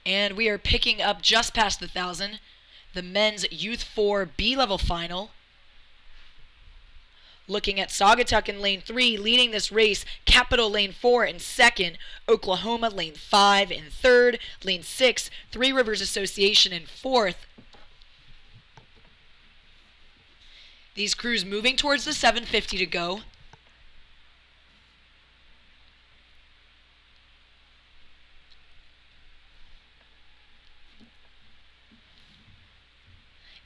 And we are picking up just past the 1,000. The men's Youth 4 B-level final. Looking at Saugatuck in lane 3, leading this race. Capital lane 4 in second. Oklahoma lane 5 in third. Lane 6, Three Rivers Association in fourth. These crews moving towards the 750 to go.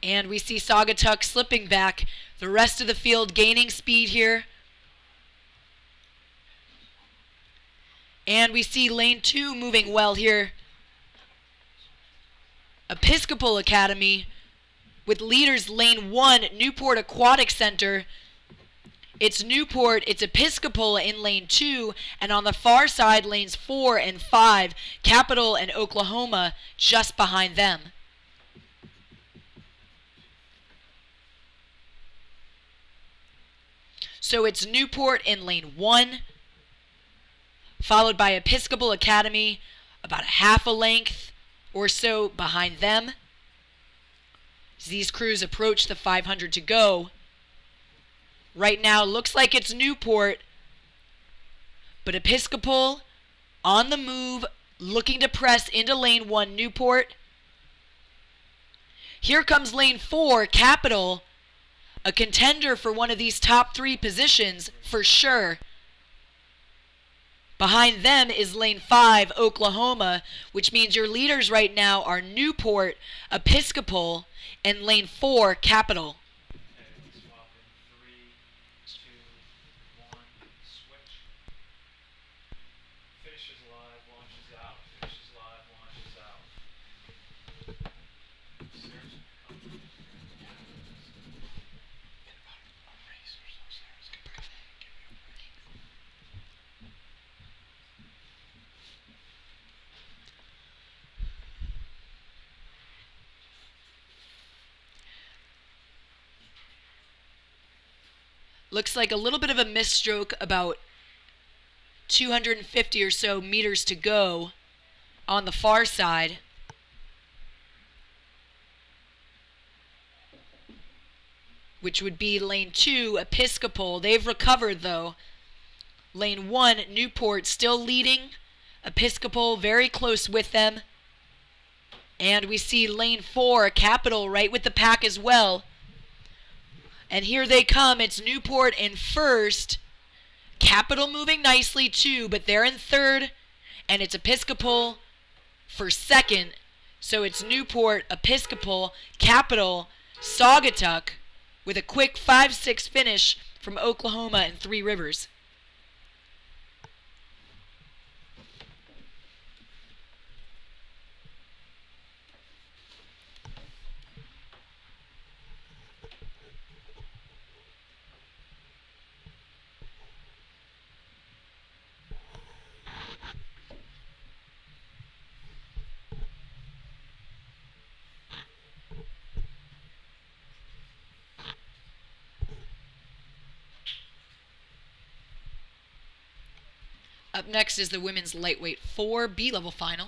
And we see Saugatuck slipping back. The rest of the field gaining speed here. And we see lane 2 moving well here. Episcopal Academy with leaders lane 1, Newport Aquatic Center. It's Newport, it's Episcopal in lane 2, and on the far side, lanes 4 and 5, Capital and Oklahoma just behind them. So it's Newport in lane 1, followed by Episcopal Academy, about a half a length or so behind them. As these crews approach the 500 to go. Right now, looks like it's Newport, but Episcopal on the move, looking to press into lane 1, Newport. Here comes lane 4, Capital, a contender for one of these top 3 positions for sure. Behind them is lane 5, Oklahoma, which means your leaders right now are Newport, Episcopal, and lane 4, Capital. Looks like a little bit of a misstroke, about 250 or so meters to go on the far side. Which would be lane 2, Episcopal. They've recovered though. Lane 1, Newport still leading. Episcopal very close with them. And we see lane 4, Capital, right with the pack as well. And here they come. It's Newport in first. Capital moving nicely too, but they're in third. And it's Episcopal for second. So it's Newport, Episcopal, Capital, Saugatuck with a quick 5-6 finish from Oklahoma and Three Rivers. Up next is the women's lightweight 4 B-level final.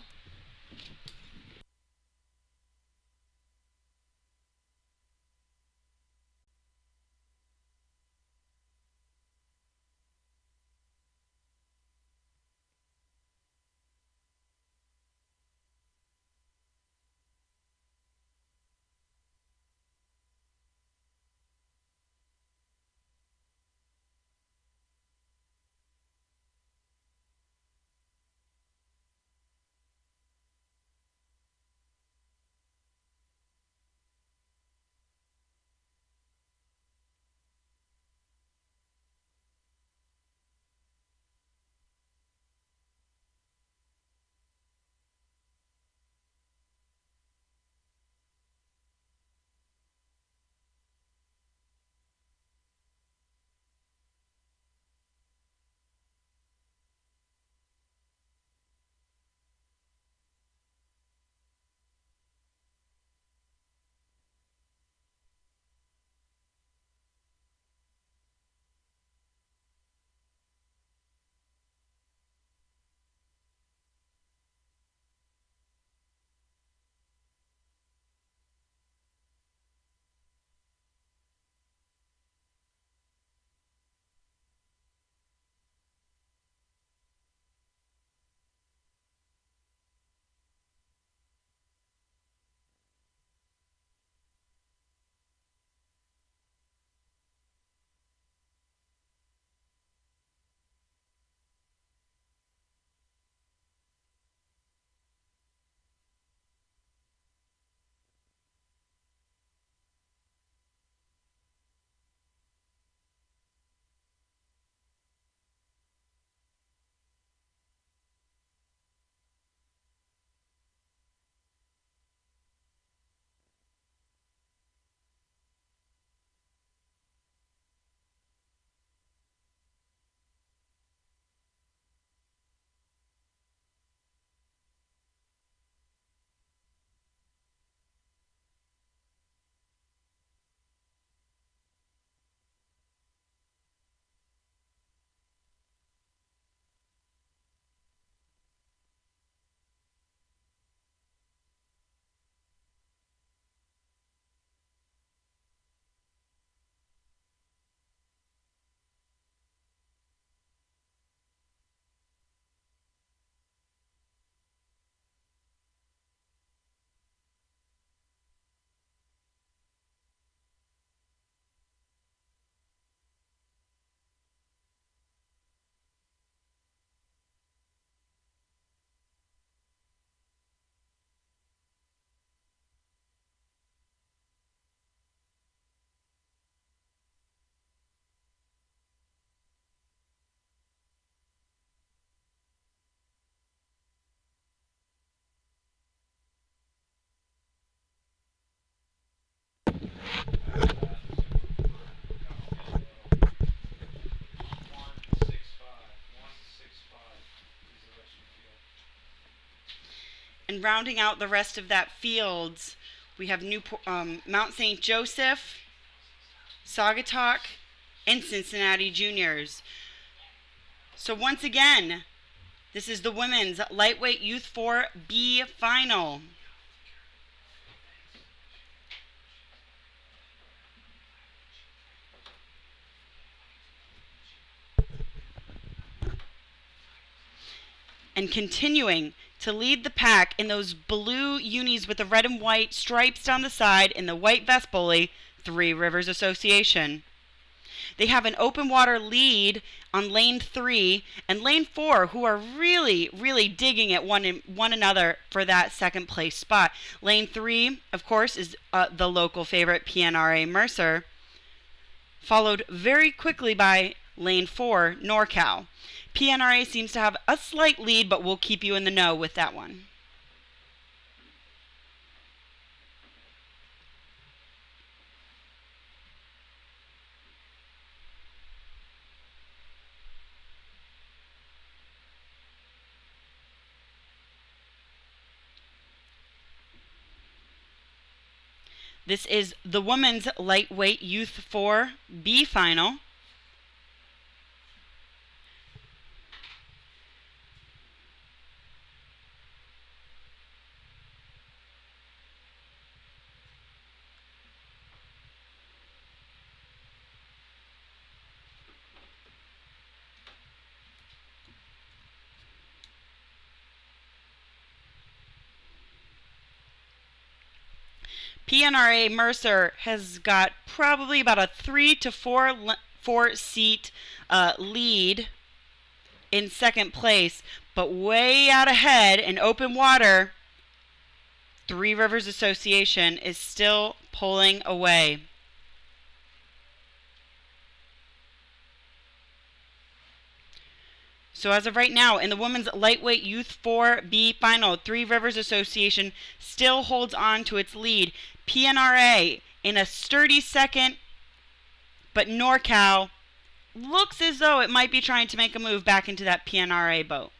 And rounding out the rest of that field, we have Mount St. Joseph, Saugatuck, and Cincinnati Juniors. So once again, this is the women's lightweight Youth 4B final. And continuing to lead the pack in those blue unis with the red and white stripes down the side in the white vest bully, Three Rivers Association. They have an open water lead on lane 3 and lane 4, who are really, really digging at one another for that second place spot. Lane 3, of course, is the local favorite PNRA Mercer, followed very quickly by lane 4, NorCal. PNRA seems to have a slight lead, but we'll keep you in the know with that one. This is the women's lightweight Youth 4B final. PNRA Mercer has got probably about a 3 to 4 seat lead in second place, but way out ahead in open water, Three Rivers Association is still pulling away. So as of right now, in the women's lightweight Youth 4B final, Three Rivers Association still holds on to its lead. PNRA in a sturdy second, but NorCal looks as though it might be trying to make a move back into that PNRA boat.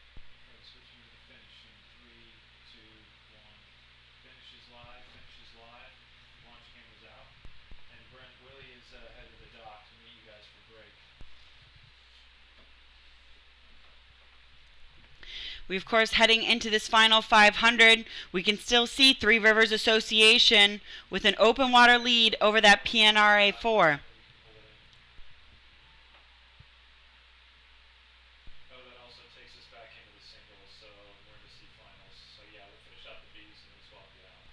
We, of course, heading into this final 500, we can still see Three Rivers Association with an open water lead over that PNRA 4. Oh, that also takes us back into the singles, so we're in the C finals. So yeah, we'll finish out the Bs and then swap it out.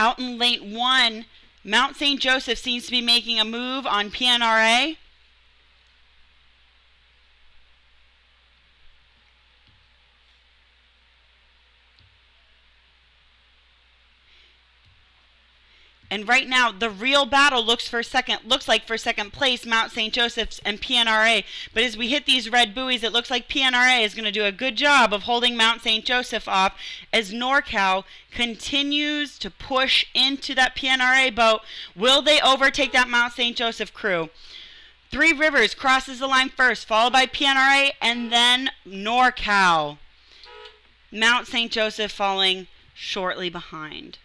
Out in lane 1, Mount St. Joseph seems to be making a move on PNRA. And right now, the real battle looks like for second place, Mount St. Joseph's and PNRA. But as we hit these red buoys, it looks like PNRA is going to do a good job of holding Mount St. Joseph off as NorCal continues to push into that PNRA boat. Will they overtake that Mount St. Joseph crew? Three Rivers crosses the line first, followed by PNRA, and then NorCal. Mount St. Joseph falling shortly behind.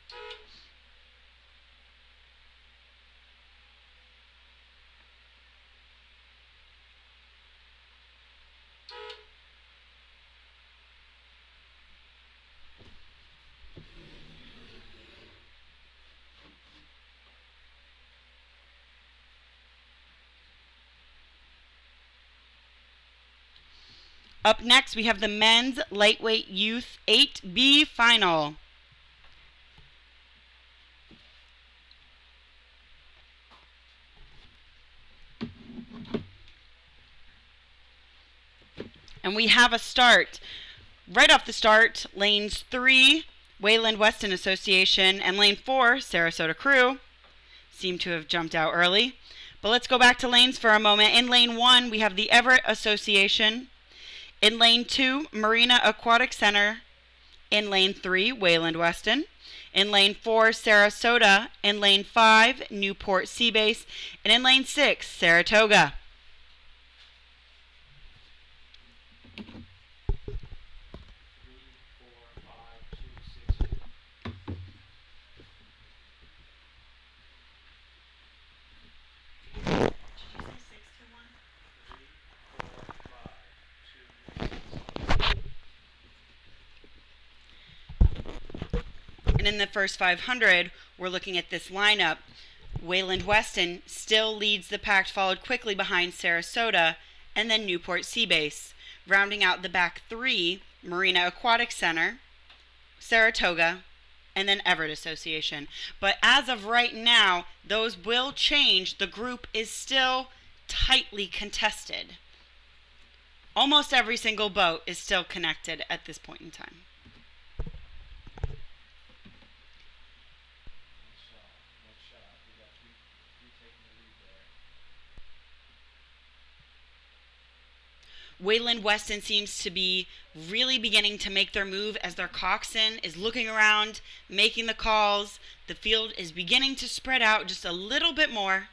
Up next, we have the men's lightweight Youth 8B final. And we have a start. Right off the start, lanes 3, Wayland Weston Association, and lane 4, Sarasota Crew, seem to have jumped out early. But let's go back to lanes for a moment. In lane 1, we have the Everett Association. In lane 2, Marina Aquatic Center. In lane 3, Wayland Weston. In lane 4, Sarasota. In lane 5, Newport Seabase. And in lane 6, Saratoga. 3, 4, 5, 2, 6. And in the first 500, we're looking at this lineup. Wayland Weston still leads the pack, followed quickly behind Sarasota and then Newport Seabase. Rounding out the back 3, Marina Aquatic Center, Saratoga, and then Everett Association. But as of right now, those will change. The group is still tightly contested. Almost every single boat is still connected at this point in time. Nice shot. We got three taking the lead there. Wayland Weston seems to be really beginning to make their move as their coxswain is looking around, making the calls. The field is beginning to spread out just a little bit more.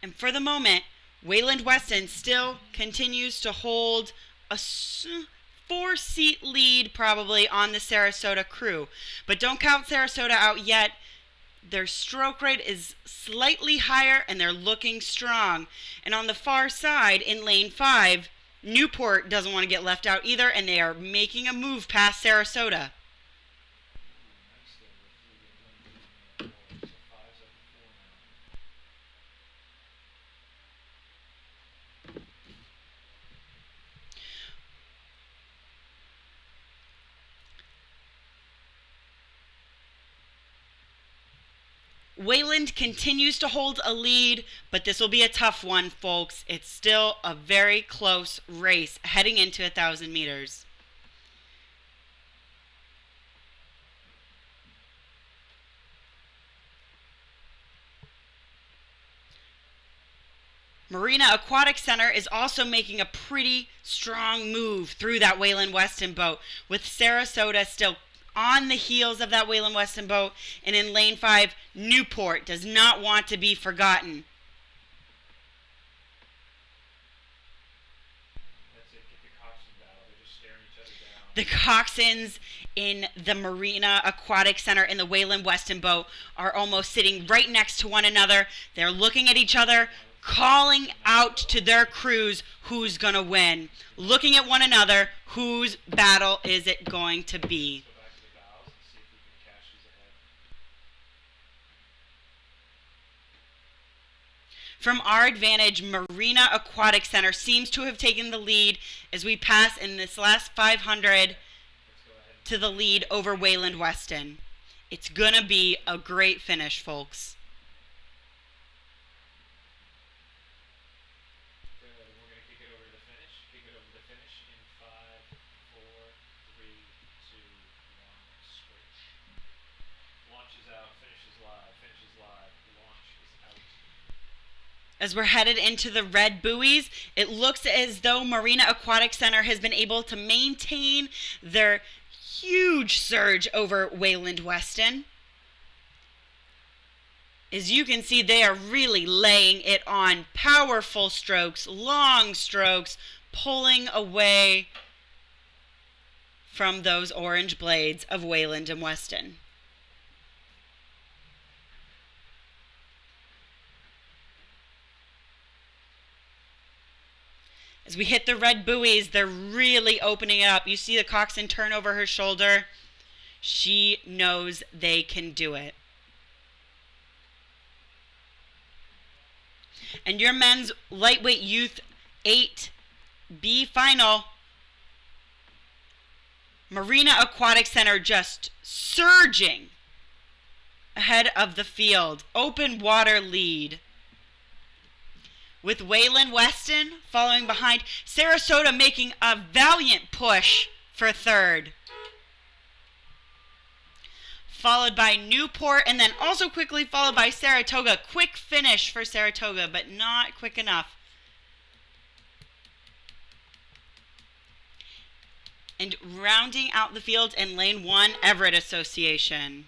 And for the moment, Wayland Weston still continues to hold a 4-seat lead probably on the Sarasota crew. But don't count Sarasota out yet. Their stroke rate is slightly higher and they're looking strong. And on the far side in lane 5, Newport doesn't want to get left out either, and they are making a move past Sarasota. Nice there with 3 and 1 leading there. So 5's up to 4 now. Wayland continues to hold a lead, but this will be a tough one, folks. It's still a very close race heading into 1,000 meters. Marina Aquatic Center is also making a pretty strong move through that Wayland Weston boat, with Sarasota still on the heels of that Wayland Weston boat. And in lane 5, Newport does not want to be forgotten. That's it. Get the coxswain battle. They're just staring each other down. The coxswains in the Marina Aquatic Center in the Wayland Weston boat are almost sitting right next to one another. They're looking at each other, calling out to their crews who's going to win. Looking at one another, whose battle is it going to be? Go back to the bows and see if we can cash these ahead. From our advantage, Marina Aquatic Center seems to have taken the lead as we pass in this last 500 Let's go ahead. to the lead over Wayland Weston. It's going to be a great finish, folks. Good. We're going to kick it over to the finish. Kick it over to the finish in 5, 4, 3, 2, 1. Switch. Launch is out. Finish is live. Finish is live. Launch is out. As we're headed into the red buoys, it looks as though Marina Aquatic Center has been able to maintain their huge surge over Wayland Weston. As you can see, they are really laying it on. Powerful strokes, long strokes, pulling away from those orange blades of Wayland and Weston. As we hit the red buoys, they're really opening it up. You see the coxswain turn over her shoulder. She knows they can do it. And your men's lightweight youth 8B final, Marina Aquatic Center just surging ahead of the field. Open water lead. With Wayland Weston following behind, Sarasota making a valiant push for third. followed by Newport, and then also quickly followed by Saratoga. Quick finish for Saratoga, but not quick enough. And rounding out the field in lane 1, Everett Association.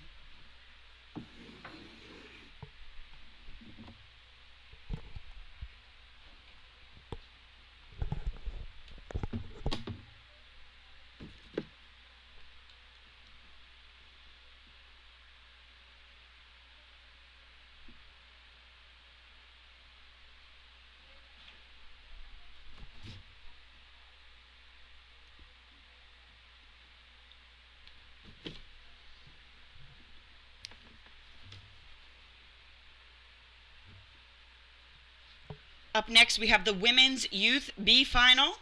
Up next, we have the Women's Youth B Final.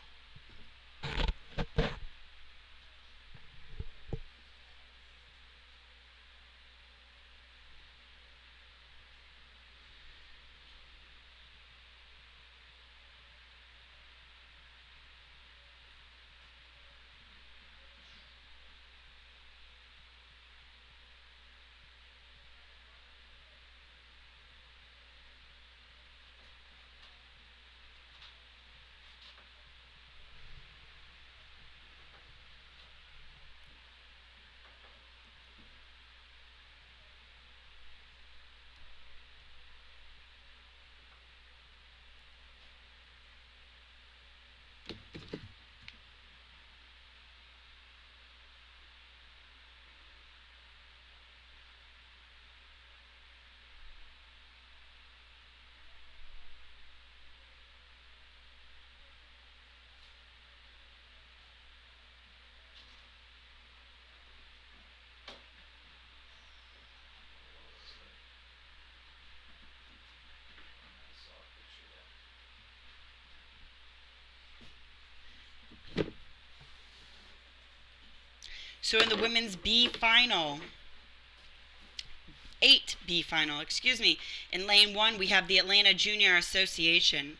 So in the Women's B Final, 8B Final, in lane 1, we have the Atlanta Junior Association.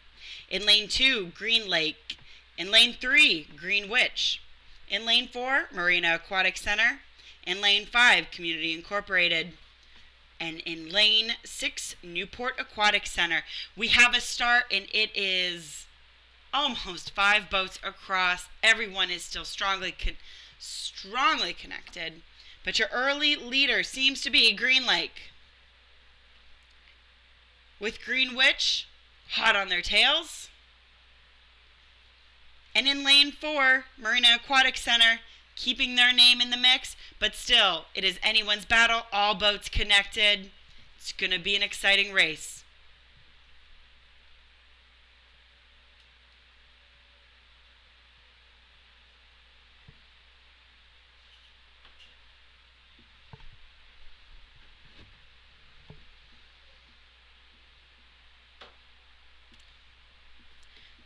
In lane 2, Green Lake. In lane 3, Green Witch. In lane 4, Marina Aquatic Center. In lane 5, Community Incorporated. And in lane 6, Newport Aquatic Center. We have a start, and it is almost 5 boats across. Everyone is still strongly connected. But your early leader seems to be Green Lake, with Green Witch hot on their tails. And in lane 4, Marina Aquatic Center keeping their name in the mix, but still, it is anyone's battle, all boats connected. It's going to be an exciting race.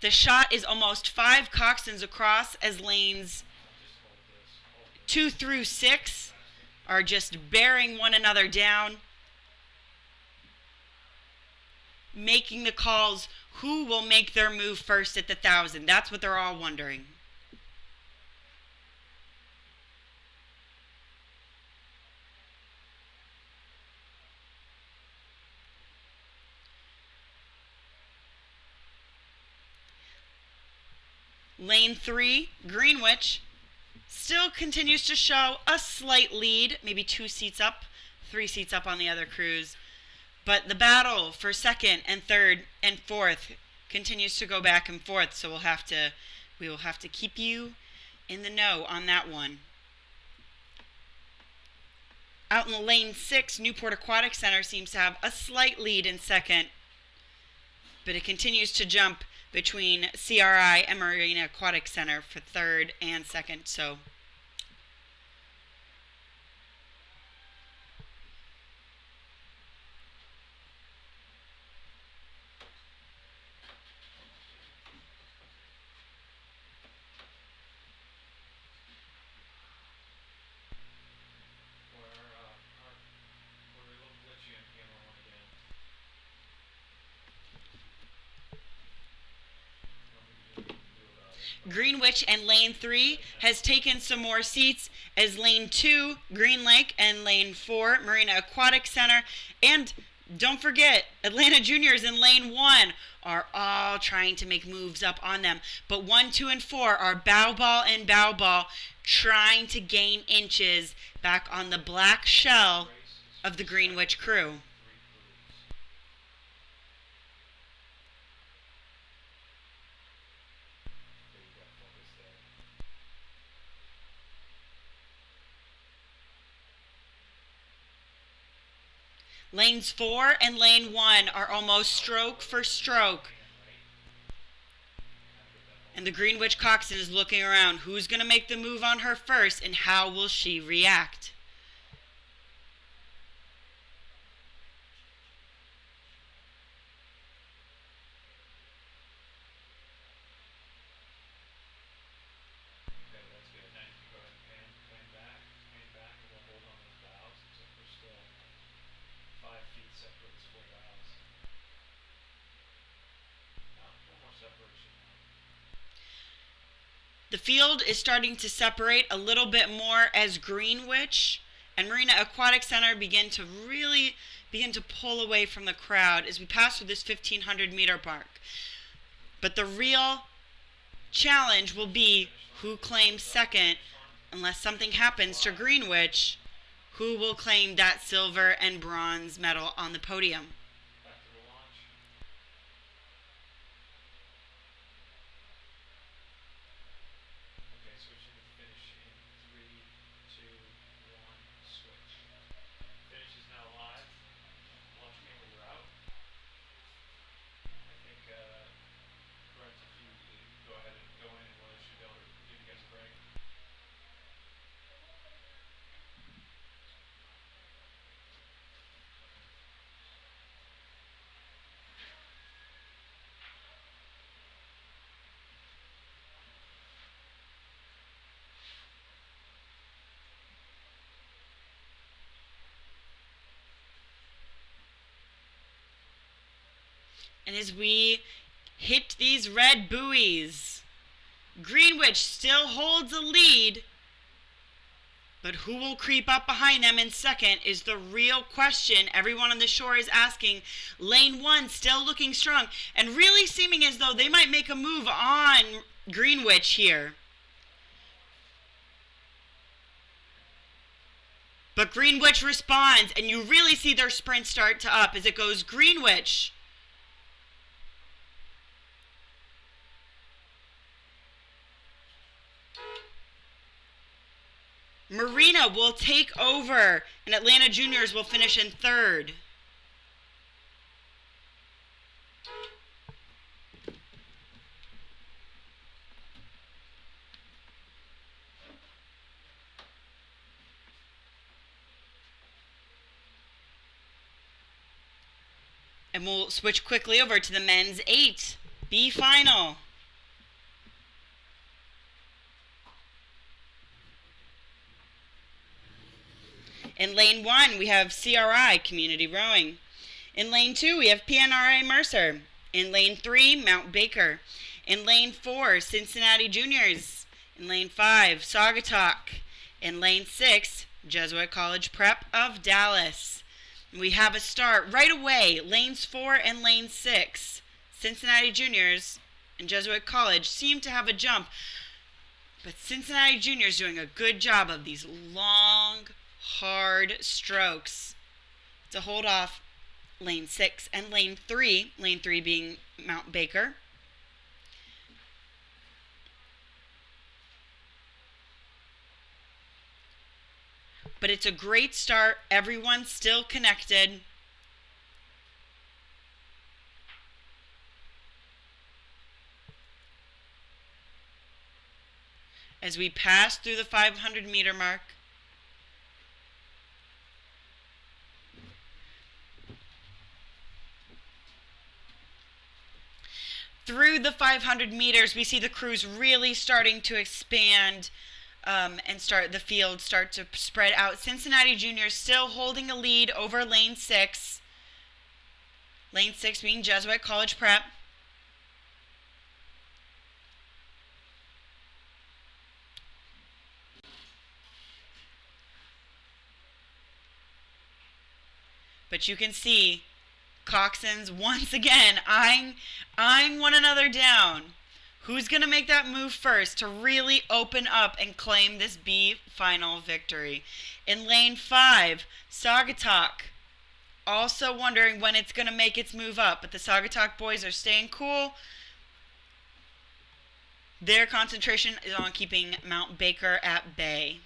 The shot is almost 5 coxswains across, as lanes 2 through 6 are just bearing one another down, making the calls who will make their move first at the 1,000. That's what they're all wondering. Lane 3, Greenwich, still continues to show a slight lead, maybe 2 seats up, 3 seats up on the other crews. But the battle for second and third and fourth continues to go back and forth, so we will have to keep you in the know on that one. Out in lane 6, Newport Aquatic Center seems to have a slight lead in second, but it continues to jump between CRI and Marina Aquatic Center for third and second. So Greenwich and lane 3 has taken some more seats as lane 2, Green Lake, and lane 4, Marina Aquatic Center. And don't forget, Atlanta Juniors in lane 1 are all trying to make moves up on them. But 1, 2, and 4 are bow ball and bow ball trying to gain inches back on the black shell of the Greenwich crew. Lanes 4 and lane 1 are almost stroke for stroke. And the Greenwich coxswain is looking around. Who's going to make the move on her first, and how will she react? Okay, that's good. Now you can go ahead and pan back, and we'll hold on those bows. So we're still 5 feet separates 4 bows. Now, one more separation now. The field is starting to separate a little bit more as Greenwich and Marina Aquatic Center begin to pull away from the crowd as we pass through this 1,500 meter mark. But the real challenge will be who claims second, unless something happens to Greenwich, who will claim that silver and bronze medal on the podium. Back to the launch. Okay, switching to finish in 3, 2, 1, switch. Finish is now live. Launch camera, you're out. I think, Brent, if you go ahead and go in, and we should be able to give you guys a break. And as we hit these red buoys, Greenwich still holds a lead, but who will creep up behind them in second is the real question everyone on the shore is asking. Lane 1 still looking strong and really seeming as though they might make a move on Greenwich here. But Greenwich responds, and you really see their sprint start to up as it goes Greenwich. Marina will take over, and Atlanta Juniors will finish in third. And we'll switch quickly over to the men's 8B final. In lane 1, we have CRI, Community Rowing. In lane 2, we have PNRA Mercer. In lane 3, Mount Baker. In lane 4, Cincinnati Juniors. In lane 5, Saugatuck. In lane 6, Jesuit College Prep of Dallas. We have a start right away, lanes 4 and lane 6. Cincinnati Juniors and Jesuit College seem to have a jump, but Cincinnati Juniors doing a good job of these long, hard strokes to hold off lane 6 and lane 3 being Mount Baker. But it's a great start. Everyone's still connected. As we pass through the 500 meter mark, through the 500 meters, we see the crews really starting to expand and the field start to spread out. Cincinnati Juniors still holding a lead over lane 6. Lane 6 being Jesuit College Prep. But you can see coxswains once again eyeing one another down. Who's going to make that move first to really open up and claim this B final victory? In lane 5, Saugatuck also wondering when it's going to make its move up, but the Saugatuck boys are staying cool. Their concentration is on keeping Mount Baker at bay.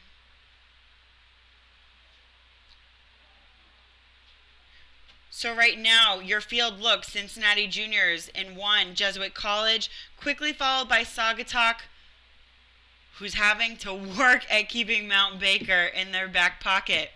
So right now, your field looks Cincinnati Juniors in 1, Jesuit College, quickly followed by Saugatuck, who's having to work at keeping Mount Baker in their back pocket.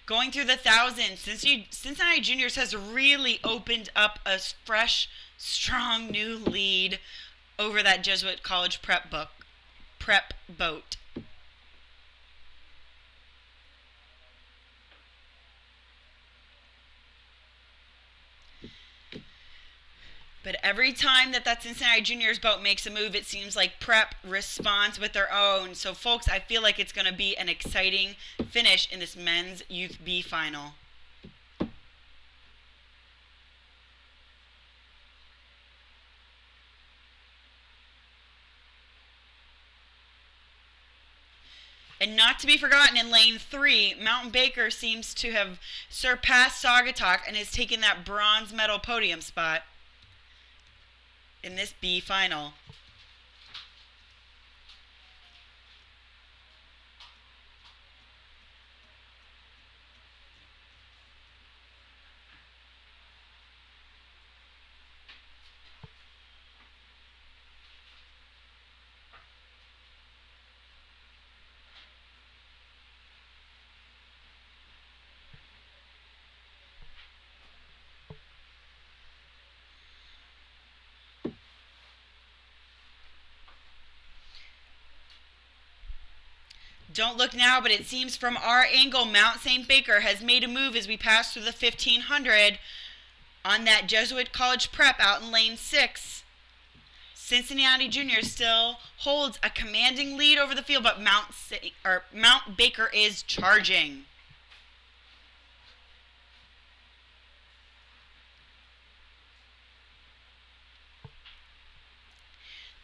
Going through the thousands, Cincinnati Juniors has really opened up a fresh, strong new lead over that Jesuit College prep boat. But every time that Cincinnati Juniors boat makes a move, it seems like Prep responds with their own. So, folks, I feel like it's going to be an exciting finish in this men's Youth B final. And not to be forgotten, in lane 3, Mountain Baker seems to have surpassed Saugatuck and has taken that bronze medal podium spot in this B final. Don't look now, but it seems from our angle, Mount St. Baker has made a move as we pass through the 1500 on that Jesuit College prep out in lane 6. Cincinnati Juniors still holds a commanding lead over the field, but Mount Baker is charging.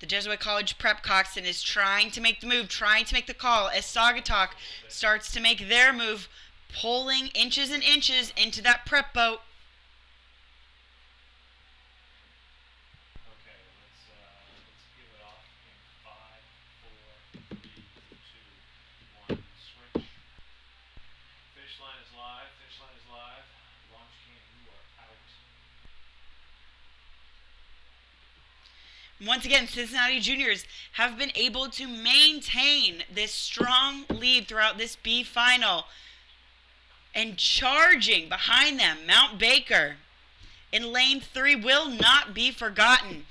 The Jesuit College prep coxswain is trying to make the move, trying to make the call as Saugatuck starts to make their move, pulling inches and inches into that prep boat. Okay, let's give it off in 5, 4, 3, 2, 1, switch. Finish line is live. Finish line is live. Launch cam, you are out. Once again, Cincinnati Juniors have been able to maintain this strong lead throughout this B final. And charging behind them, Mount Baker in lane 3 will not be forgotten.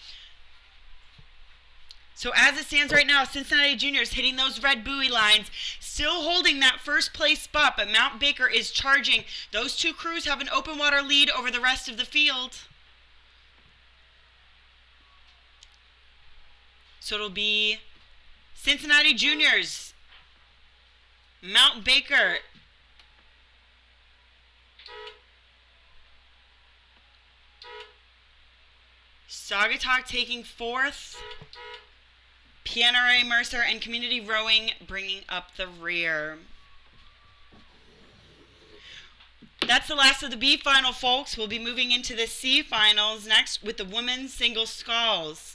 So as it stands right now, Cincinnati Juniors hitting those red buoy lines, still holding that first place spot, but Mount Baker is charging. Those two crews have an open water lead over the rest of the field. So it'll be Cincinnati Juniors, Mount Baker, Saugatuck taking 4th, PNRA, Mercer, and Community Rowing bringing up the rear. That's the last of the B final, folks. We'll be moving into the C finals next with the women's single sculls.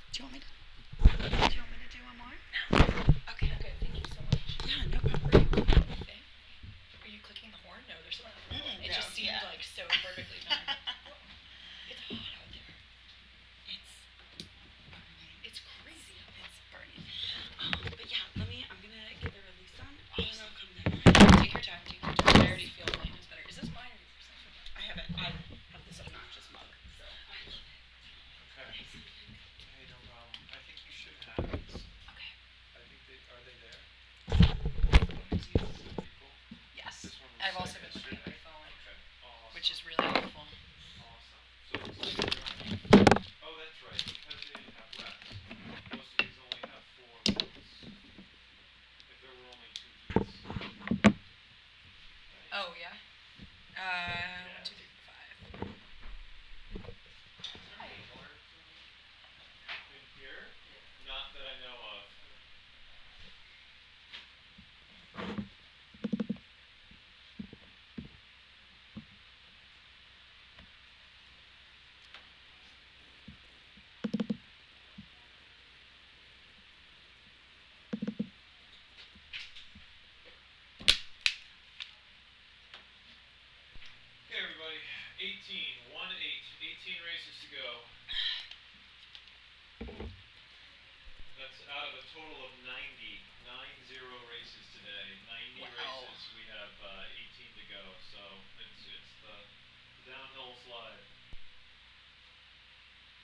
Do you want me to do one more? No. Okay, good. Thank you so much. Yeah, no problem. Are you clicking the horn? No, there's someone on the horn. It just seemed like so perfectly timed. It's hot out there. It's crazy. It's burning. But yeah, I'm gonna get the release on. And then I'll come down. Take your time. I already feel mine is better. Is this mine or yours? I have this obnoxious mug. So I love it. Okay. Hey, no problem. I think you should have out of a total of 90, 9-0 races today, 90 Wow. races, we have 18 to go. So it's the downhill slide.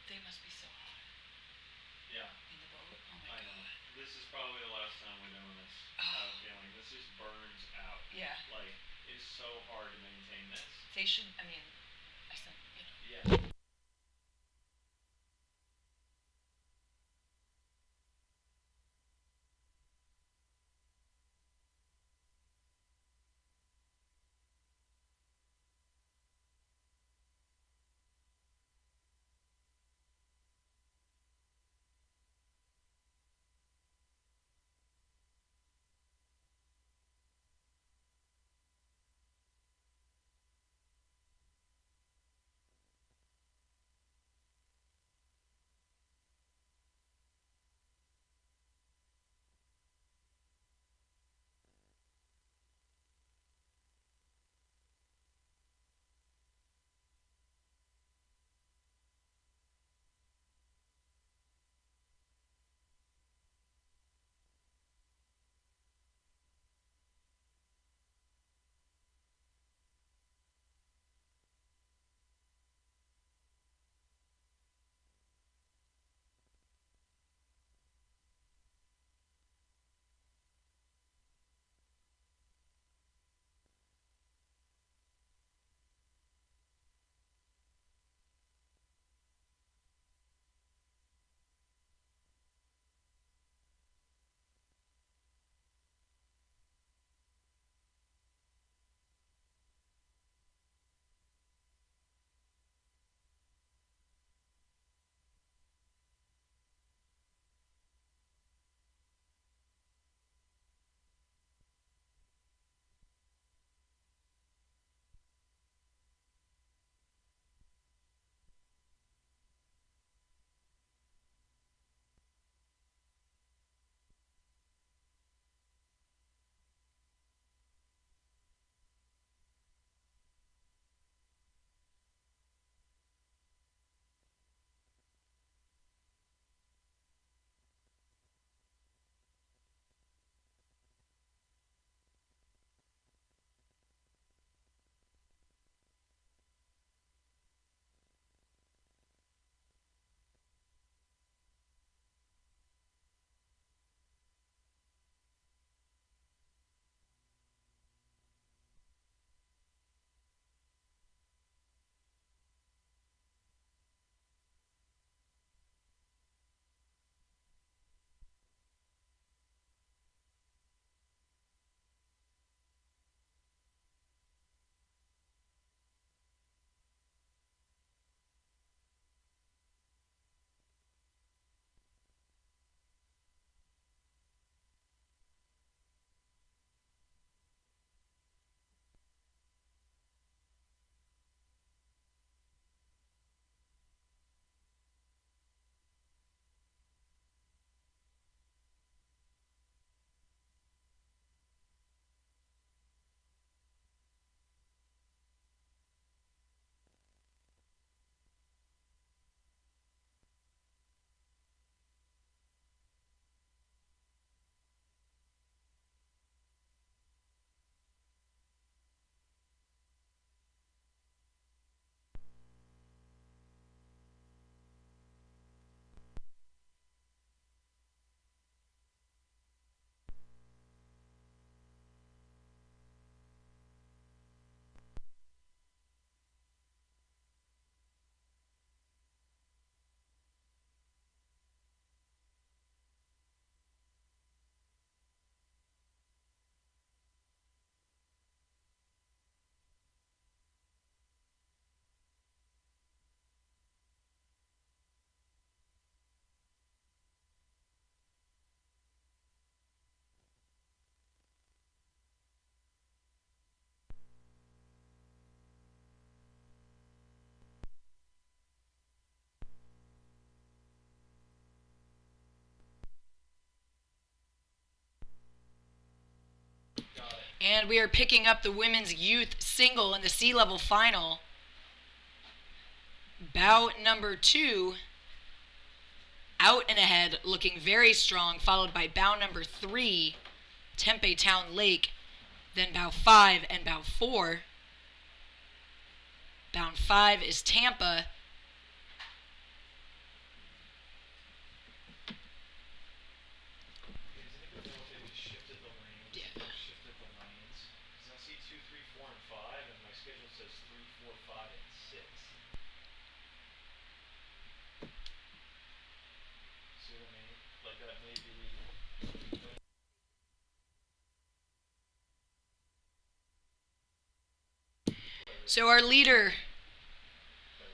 They must be so hot Yeah, in the boat. Oh my I know. god. This is probably the last time we're doing this. I have a feeling this just burns out. Yeah. Like, it's so hard to maintain this. They should, I mean, I said, you know. Yeah. And we are picking up the women's youth single in the sea level final. Bout number 2, out and ahead, looking very strong, followed by bow number 3, Tempe Town Lake, then bow 5 and bow 4. Bow 5 is Tampa. Shifted the lanes. Yeah. Shifted the lanes. Because I see 2, 3, 4, and 5, and my schedule says 3, 4, 5, and 6. See what I mean? Like that may be. So our leader,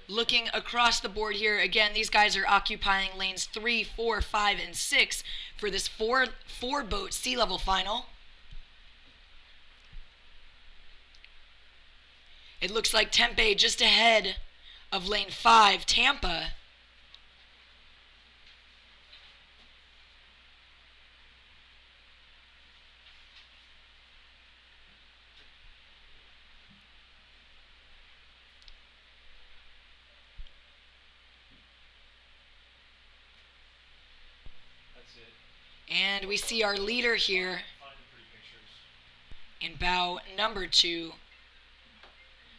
looking across the board here, again, these guys are occupying lanes 3, 4, 5, and 6 for this four-boat sea level final. It looks like Tempe just ahead of lane 5, Tampa. That's it. And we see our leader here Find the pretty pictures. in bow number 2.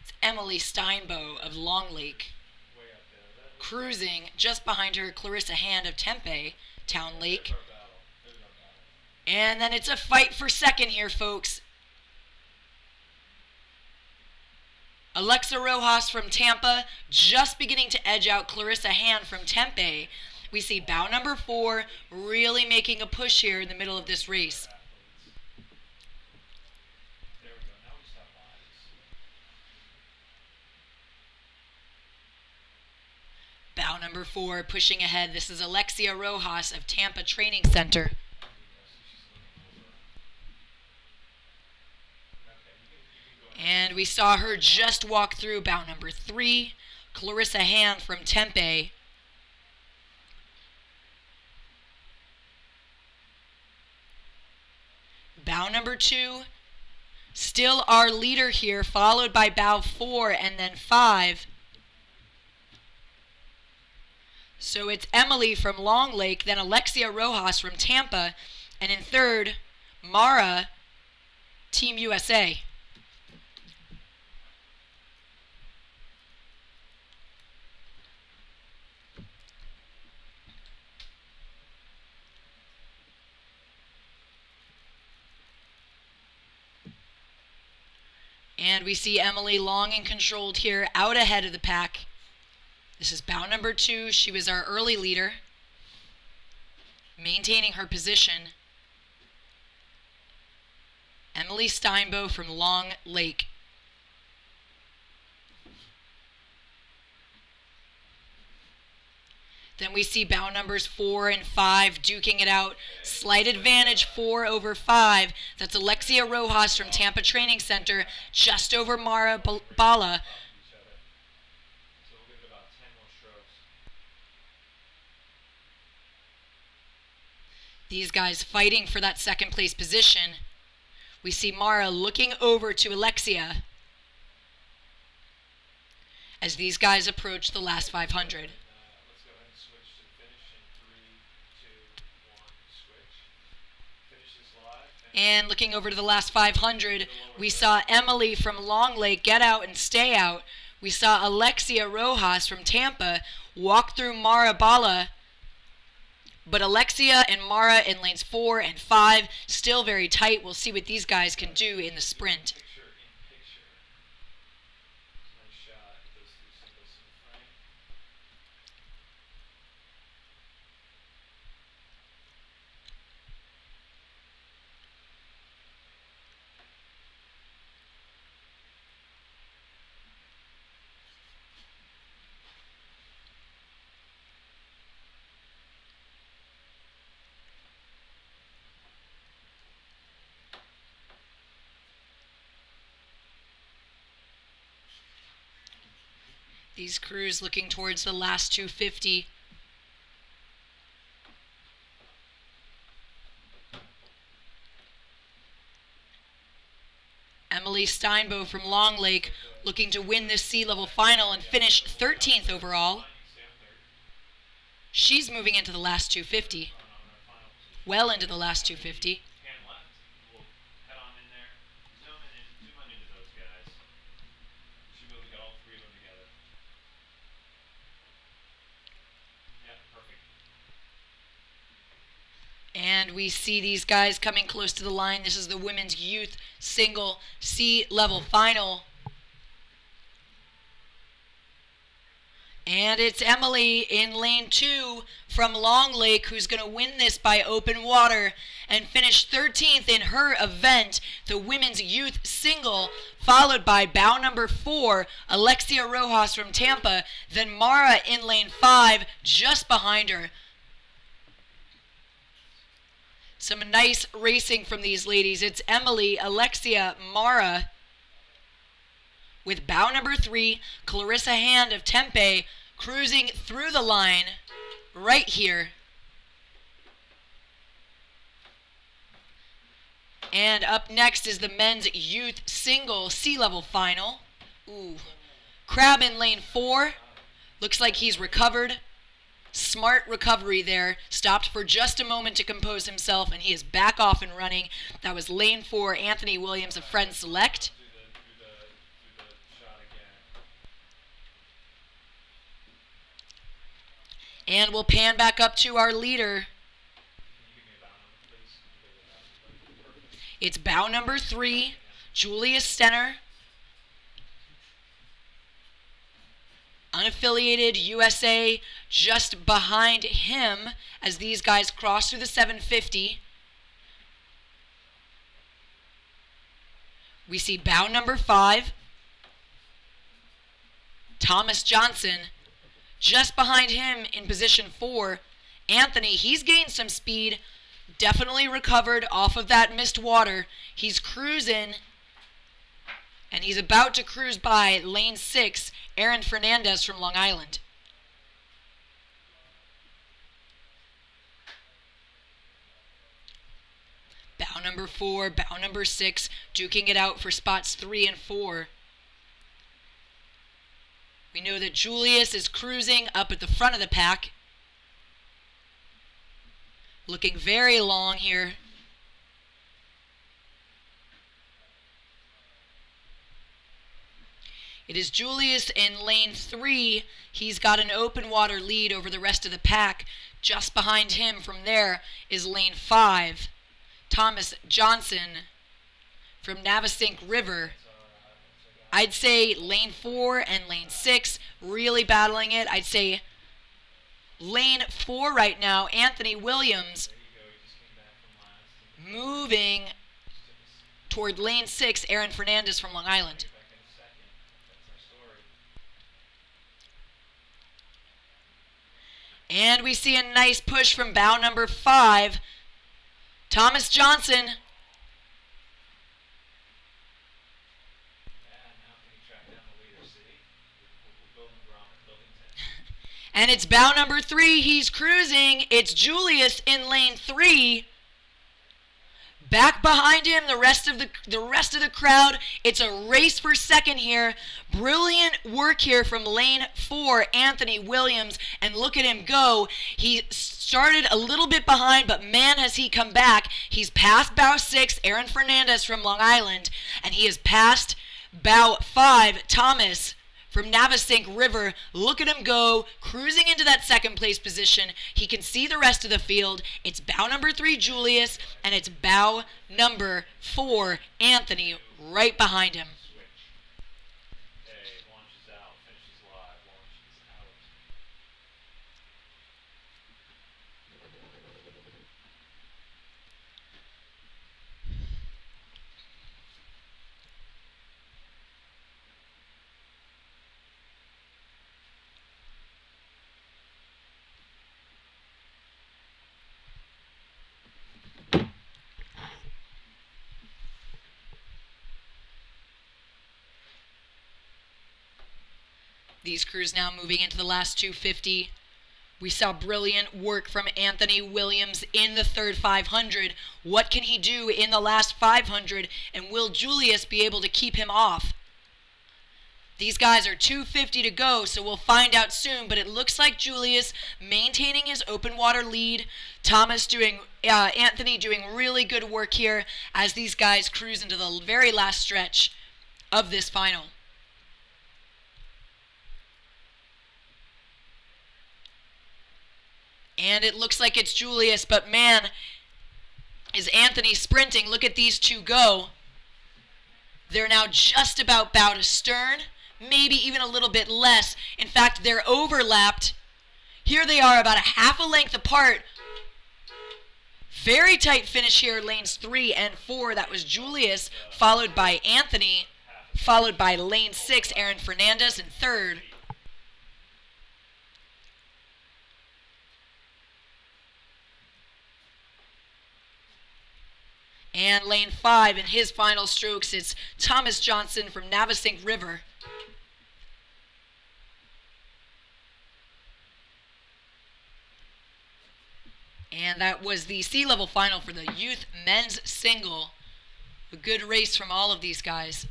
It's Emily Steinbow of Long Lake. Way up there. That looks Cruising just behind her, Clarissa Hand of Tempe Town Lake. There's our battle. There's our battle. And then it's a fight for second here, folks. Alexa Rojas from Tampa just beginning to edge out Clarissa Hand from Tempe. We see bow number 4 really making a push here in the middle of this race. Athletes. There we go. Now we stop bodies. Bow number 4 pushing ahead. This is Alexia Rojas of Tampa Training Center. Okay, you can go ahead. And we saw her just walk through bow number 3, Clarissa Hand from Tempe. Bow number 2, still our leader here, followed by bow 4 and then 5. So it's Emily from Long Lake, then Alexia Rojas from Tampa, and in third, Mara, Team USA. And we see Emily long and controlled here, out ahead of the pack. This is bow number 2. She was our early leader, maintaining her position. Emily Steinbow from Long Lake. Then we see bow numbers 4 and 5 duking it out. Slight advantage 4 over 5. That's Alexia Rojas from Tampa Training Center, just over Mara Bala. Each other. So we'll give it about 10 more strokes. These guys fighting for that second place position. We see Mara looking over to Alexia as these guys approach the last 500. Let's go ahead and switch to the finish in 3, 2, 1, switch. Finish this live. And looking over to the last 500, we saw Emily from Long Lake get out and stay out. We saw Alexia Rojas from Tampa walk through Mara Bala. But Alexia and Mara in lanes 4 and 5, still very tight. We'll see what these guys can do in the sprint. Picture in picture. Nice shot. Those two singles in the frame. These crews looking towards the last 250. Emily Steinbow from Long Lake looking to win this sea level final and finish 13th overall. She's moving into the last 250. Well into the last 250. Hand left. We'll head on in there. Zoom in into those guys. We should be able to get all three of them together. Yeah, perfect. And we see these guys coming close to the line. This is the women's youth single C-level final. And it's Emily in lane 2 from Long Lake who's going to win this by open water and finish 13th in her event, the women's youth single, followed by bow number 4, Alexia Rojas from Tampa, then Mara in lane 5 just behind her. Some nice racing from these ladies. It's Emily, Alexia, Mara, with bow number 3, Clarissa Hand of Tempe, cruising through the line right here. And up next is the men's youth single C-level final. Ooh. Crab in lane 4. Looks like he's recovered. Smart recovery there. Stopped for just a moment to compose himself, and he is back off and running. That was lane 4, Anthony Williams of Friends Select. Do the shot again. And we'll pan back up to our leader. Can you give me a bow number, please? Perfect. It's bow number 3, Julius Stenner. Unaffiliated USA just behind him as these guys cross through the 750. We see bow number 5, Thomas Johnson. Just behind him in position 4, Anthony. He's gained some speed, definitely recovered off of that missed water. He's cruising, and he's about to cruise by lane 6, Aaron Fernandez from Long Island. Bow number 4, bow number 6, duking it out for spots 3 and 4. We know that Julius is cruising up at the front of the pack. Looking very long here. It is Julius in lane 3. He's got an open water lead over the rest of the pack. Just behind him from there is lane 5, Thomas Johnson from Navesink River. I'd say lane 4 and lane 6 really battling it. I'd say lane 4 right now, Anthony Williams moving toward lane 6, Aaron Fernandez from Long Island. And we see a nice push from bow number 5, Thomas Johnson. And it's bow number 3. He's cruising. It's Julius in lane 3. Back behind him, the rest of the crowd. It's a race for second here. Brilliant work here from lane 4, Anthony Williams. And look at him go. He started a little bit behind, but man, has he come back. He's past bow 6, Aaron Fernandez from Long Island. And he is past bow 5, Thomas from Navesink River. Look at him go, cruising into that second place position. He can see the rest of the field. It's bow number 3, Julius, and it's bow number 4, Anthony, right behind him. Launches out, finishes live, launches out. These crews now moving into the last 250. We saw brilliant work from Anthony Williams in the third 500. What can he do in the last 500? And will Julius be able to keep him off? These guys are 2:50 to go, so we'll find out soon, but it looks like Julius maintaining his open water lead. Anthony doing really good work here as these guys cruise into the very last stretch of this final. And it looks like it's Julius, but man, is Anthony sprinting. Look at these two go. They're now just about bow to stern, maybe even a little bit less. In fact, they're overlapped. Here they are about a half a length apart. Very tight finish here, lanes 3 and 4. That was Julius, followed by Anthony, followed by lane 6, Aaron Fernandez in third. And lane 5 in his final strokes, it's Thomas Johnson from Navesink River. And that was the C-level final for the youth men's single. A good race from all of these guys.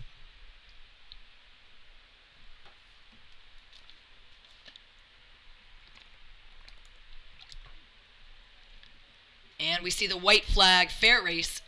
And we see the white flag fair race.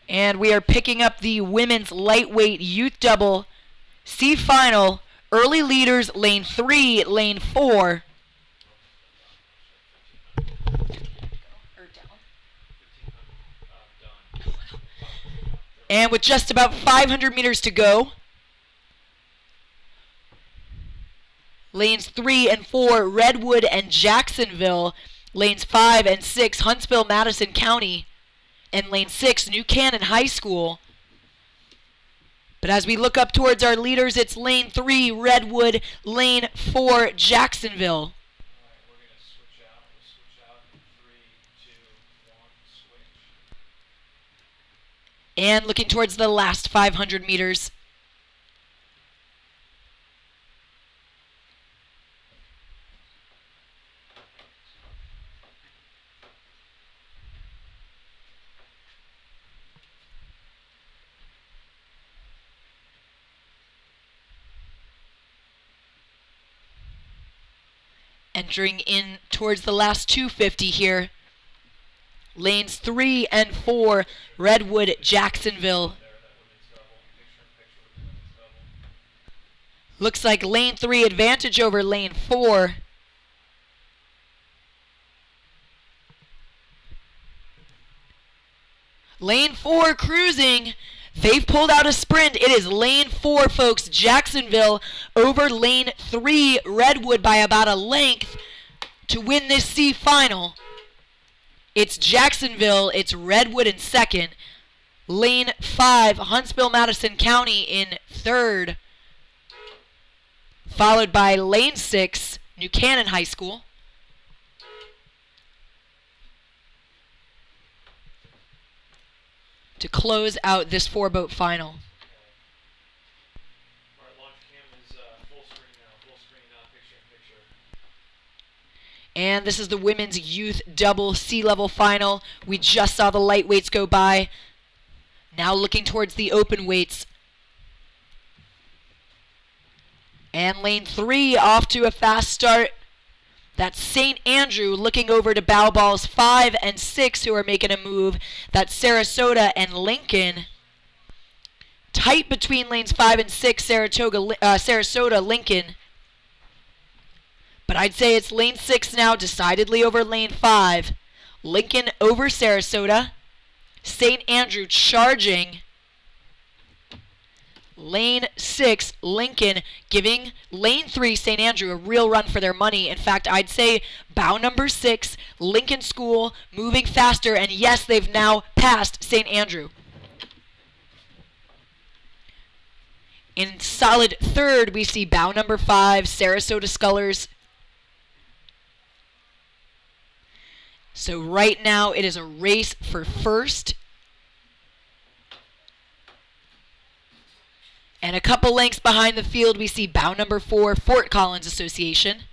And we are picking up the women's lightweight youth double C final. Early leaders, lane 3, lane 4. And with just about 500 meters to go, lanes 3 and 4, Redwood and Jacksonville. Lanes 5 and 6, Huntsville, Madison County. And lane 6, New Canaan High School. But as we look up towards our leaders, it's lane 3, Redwood, lane 4, Jacksonville. All right, we're going to switch out. We'll switch out in 3, 2, 1, switch. And looking towards the last 500 meters. Entering in towards the last 250 here. Lanes 3 and 4, Redwood, Jacksonville. Looks like lane 3 advantage over lane 4. Lane 4 cruising. They've pulled out a sprint. It is lane 4, folks. Jacksonville over lane 3, Redwood, by about a length to win this C final. It's Jacksonville. It's Redwood in second. Lane 5, Huntsville, Madison County in third. Followed by lane 6, New Canaan High School. To close out this 4-boat final. All right, launch cam is full screen now. Full screen, picture in picture. And this is the women's youth double C-level final. We just saw the lightweights go by. Now looking towards the open weights. And lane 3 off to a fast start. That's St. Andrew looking over to bow balls 5 and 6 who are making a move. That's Sarasota and Lincoln. Tight between lanes 5 and 6, Sarasota, Lincoln. But I'd say it's lane 6 now, decidedly over lane 5. Lincoln over Sarasota. St. Andrew charging. Lane 6, Lincoln, giving lane 3, St. Andrew, a real run for their money. In fact, I'd say bow number 6, Lincoln School, moving faster. And yes, they've now passed St. Andrew. In solid third, we see bow number 5, Sarasota Scullers. So right now, it is a race for first. And a couple lengths behind the field, we see bow number 4, Fort Collins Association.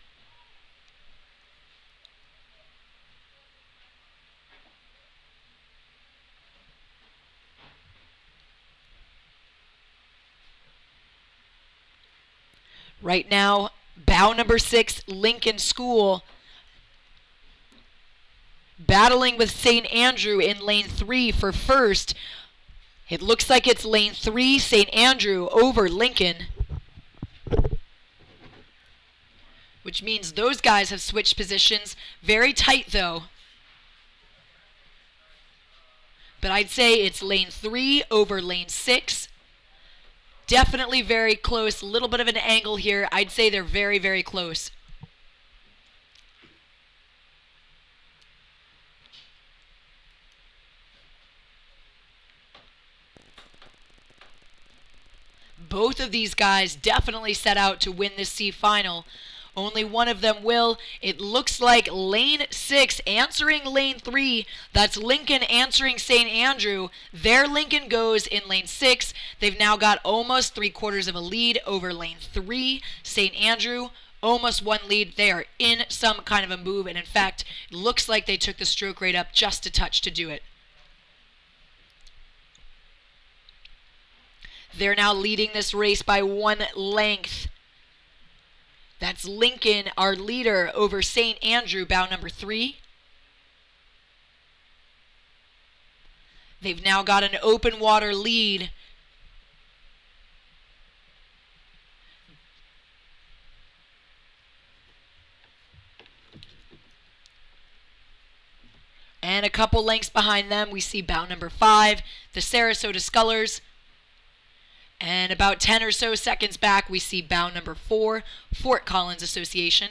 Right now, bow number 6, Lincoln School, battling with St. Andrew in lane 3 for first. It looks like it's lane 3, St. Andrew over Lincoln. Which means those guys have switched positions. Very tight, though. But I'd say it's lane 3 over lane 6. Definitely very close. A little bit of an angle here. I'd say they're very, very close. Both of these guys definitely set out to win this C final. Only one of them will. It looks like lane 6 answering lane 3. That's Lincoln answering St. Andrew. Their Lincoln goes in lane 6. They've now got almost 3/4 of a lead over lane 3. St. Andrew, almost one lead. They are in some kind of a move. And in fact, it looks like they took the stroke rate up just a touch to do it. They're now leading this race by 1 length. That's Lincoln, our leader, over St. Andrew, bow number 3. They've now got an open water lead. And a couple lengths behind them, we see bow number 5, the Sarasota Scullers. And about 10 or so seconds back, we see bow number 4, Fort Collins Association.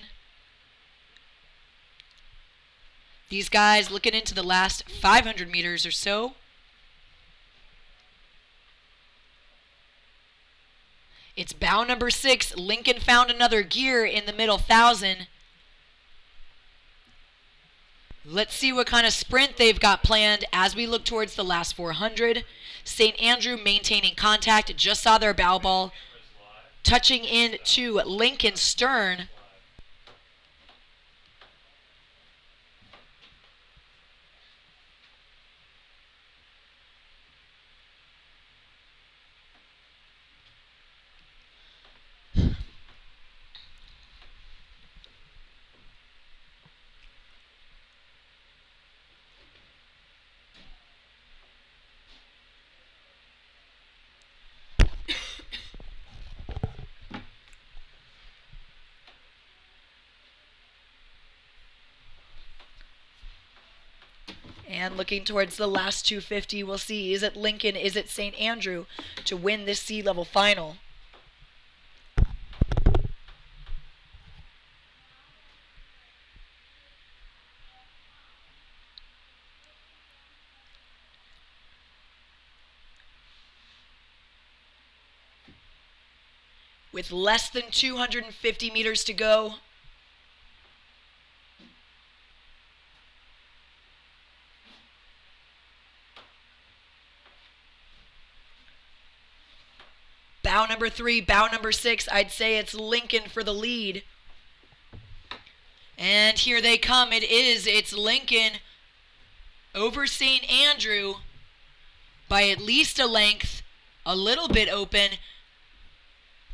These guys looking into the last 500 meters or so. It's bow number 6. Lincoln found another gear in the middle 1,000. Let's see what kind of sprint they've got planned as we look towards the last 400. St. Andrew maintaining contact. Just saw their bow ball touching into Lincoln's stern. And looking towards the last 250, we'll see, is it Lincoln, is it St. Andrew to win this sea level final? With less than 250 meters to go, bow number 3, bow number 6, I'd say it's Lincoln for the lead. And here they come. It's Lincoln over St. Andrew by at least a length, a little bit open,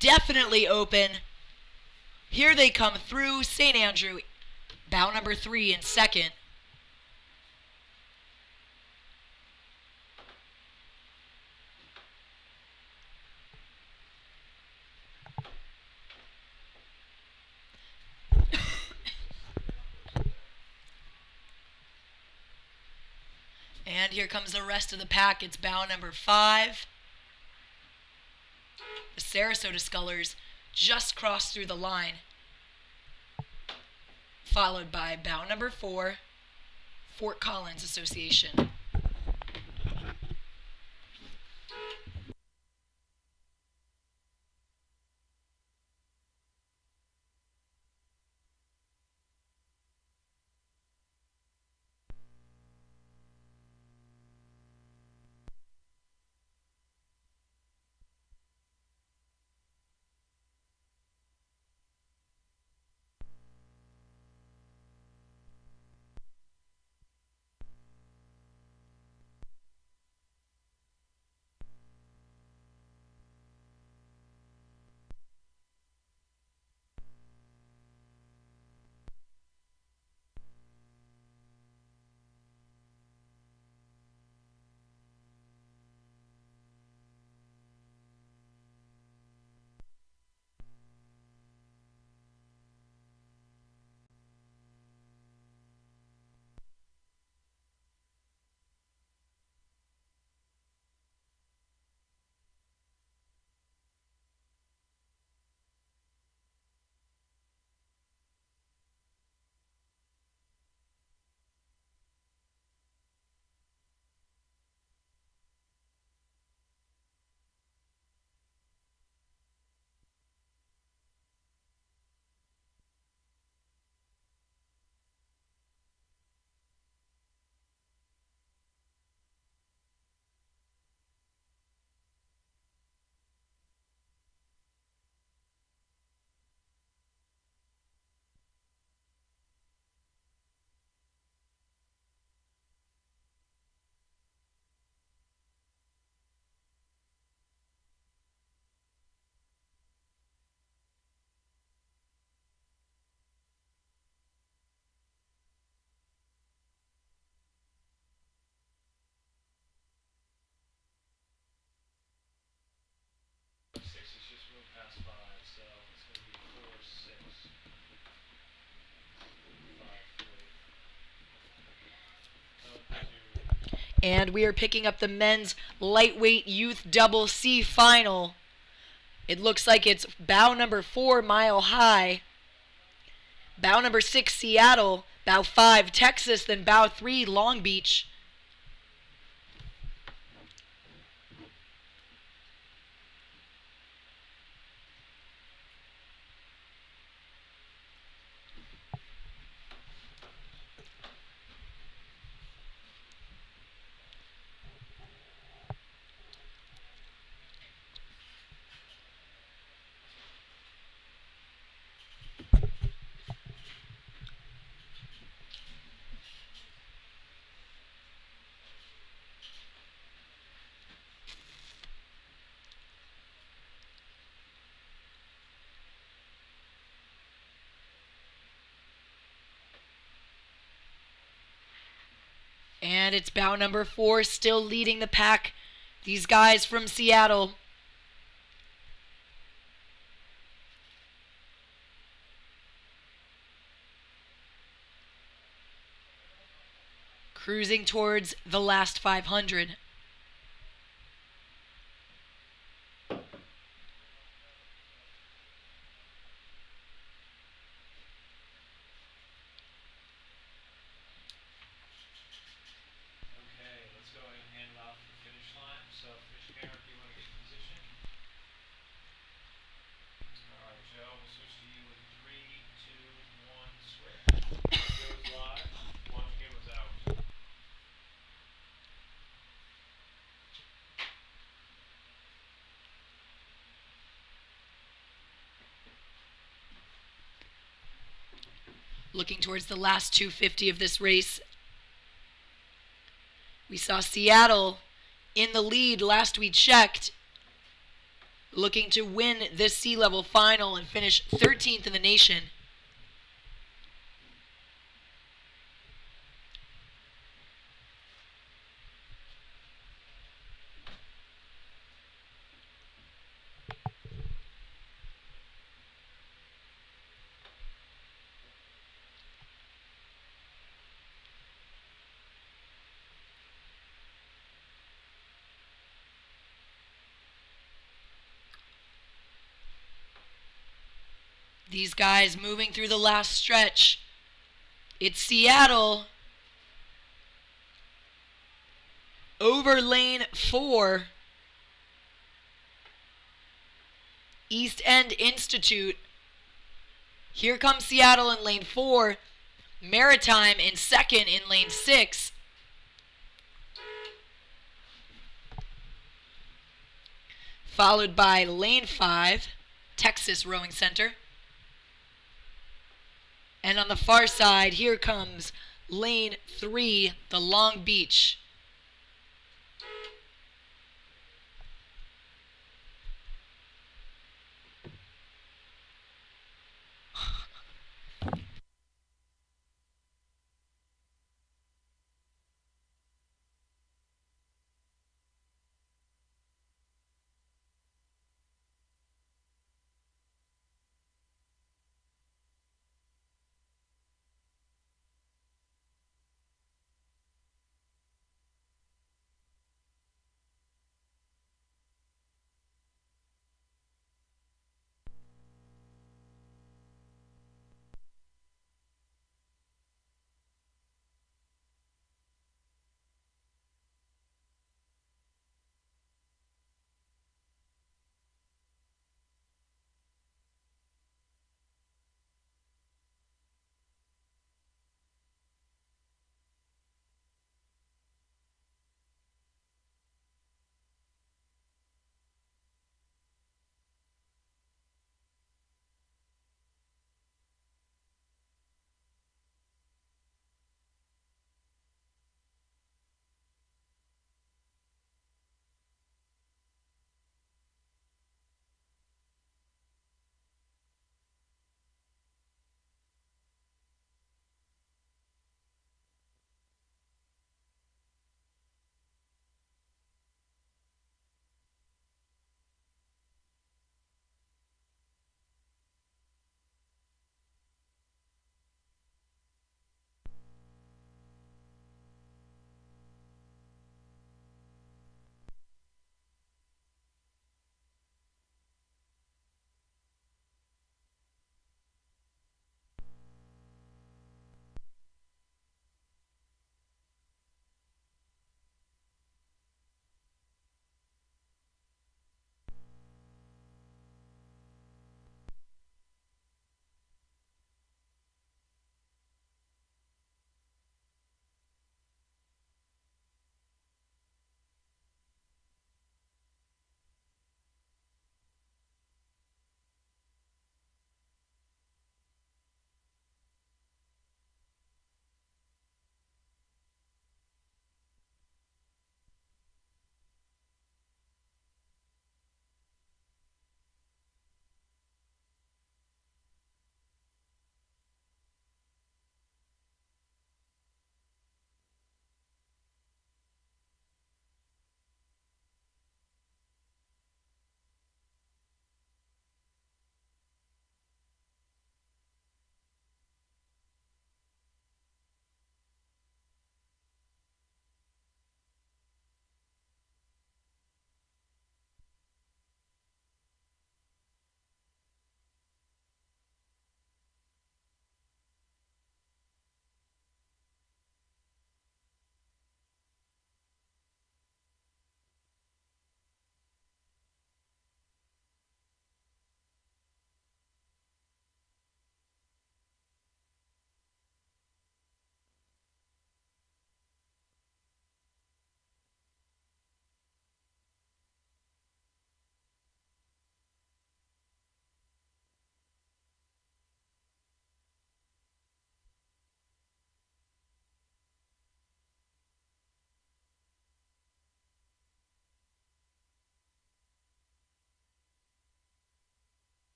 definitely open. Here they come through St. Andrew, bow number 3 in second. And here comes the rest of the pack. It's bow number 5. The Sarasota Scullers just crossed through the line. Followed by bow number 4, Fort Collins Association. And we are picking up the men's lightweight youth double C final. It looks like it's bow number 4, Mile High. Bow number 6, Seattle. Bow 5, Texas. Then bow 3, Long Beach. And it's bow number 4 still leading the pack. These guys from Seattle. Cruising towards the last 500. Okay, let's go ahead and hand it off to the finish line. So, finish camera, if you want to get in position. Alright, Joe, we'll switch to you in 3, 2, 1, switch. Goes live. Launch gear was out. Looking towards the last 250 of this race. We saw Seattle in the lead last we checked, looking to win this sea level final and finish 13th in the nation. These guys moving through the last stretch. It's Seattle over lane 4. East End Institute. Here comes Seattle in lane 4. Maritime in second in lane 6. Followed by lane 5, Texas Rowing Center. And on the far side, here comes lane 3, the Long Beach.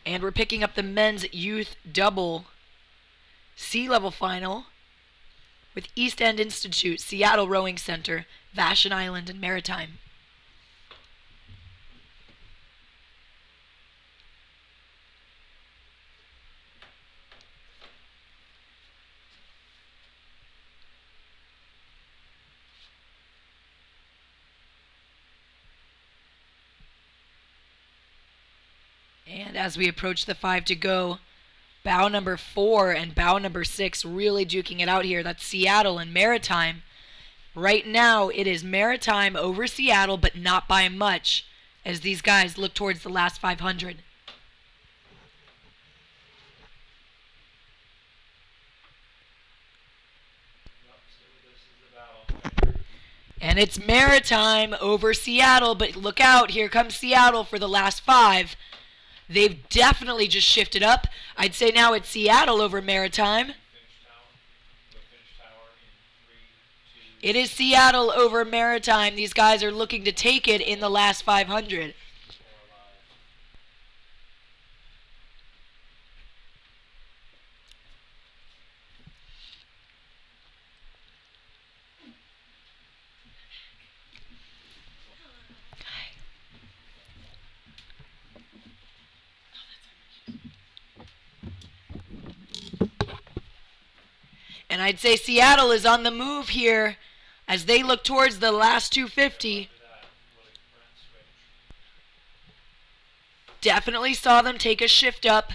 And we're picking up the men's youth double sea level final with East End Institute, Seattle Rowing Center, Vashon Island, and Maritime. And as we approach the 5 to go, bow number 4 and bow number 6 really duking it out here. That's Seattle and Maritime. Right now, it is Maritime over Seattle, but not by much, as these guys look towards the last 500. And it's Maritime over Seattle, but look out, here comes Seattle for the last 5. They've definitely just shifted up. I'd say now it's Seattle over Maritime. It is Seattle over Maritime. These guys are looking to take it in the last 500. And I'd say Seattle is on the move here as they look towards the last 250. Definitely saw them take a shift up.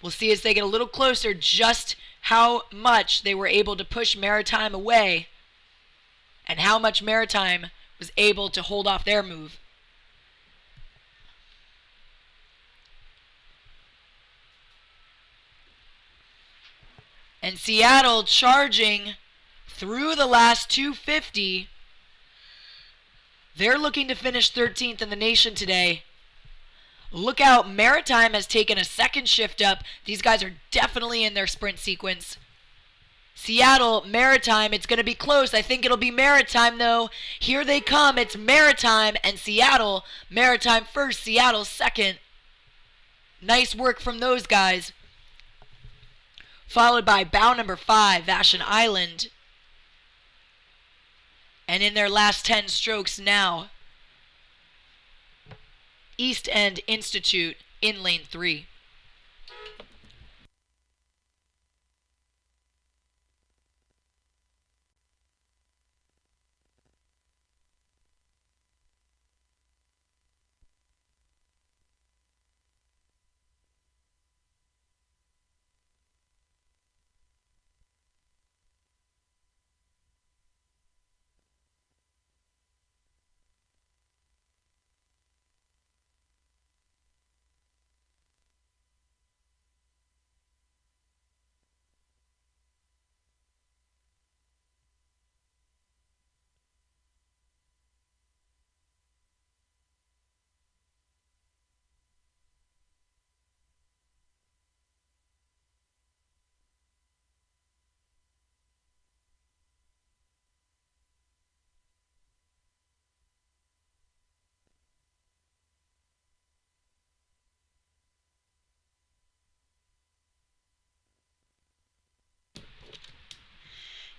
We'll see as they get a little closer just how much they were able to push Maritime away and how much Maritime was able to hold off their move. And Seattle charging through the last 250. They're looking to finish 13th in the nation today. Look out, Maritime has taken a second shift up. These guys are definitely in their sprint sequence. Seattle, Maritime, it's going to be close. I think it'll be Maritime though. Here they come. It's Maritime and Seattle. Maritime first, Seattle second. Nice work from those guys. Followed by bow number 5, Vashon Island. And in their last 10 strokes now, East End Institute in lane 3.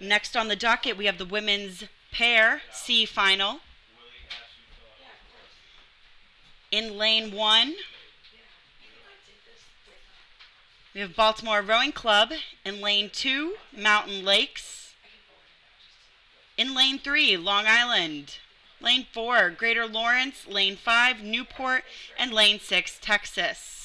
Next on the docket, we have the women's pair C final. In lane 1, we have Baltimore Rowing Club. In lane 2, Mountain Lakes. In lane 3, Long Island. Lane 4, Greater Lawrence. Lane 5, Newport. And lane 6, Texas.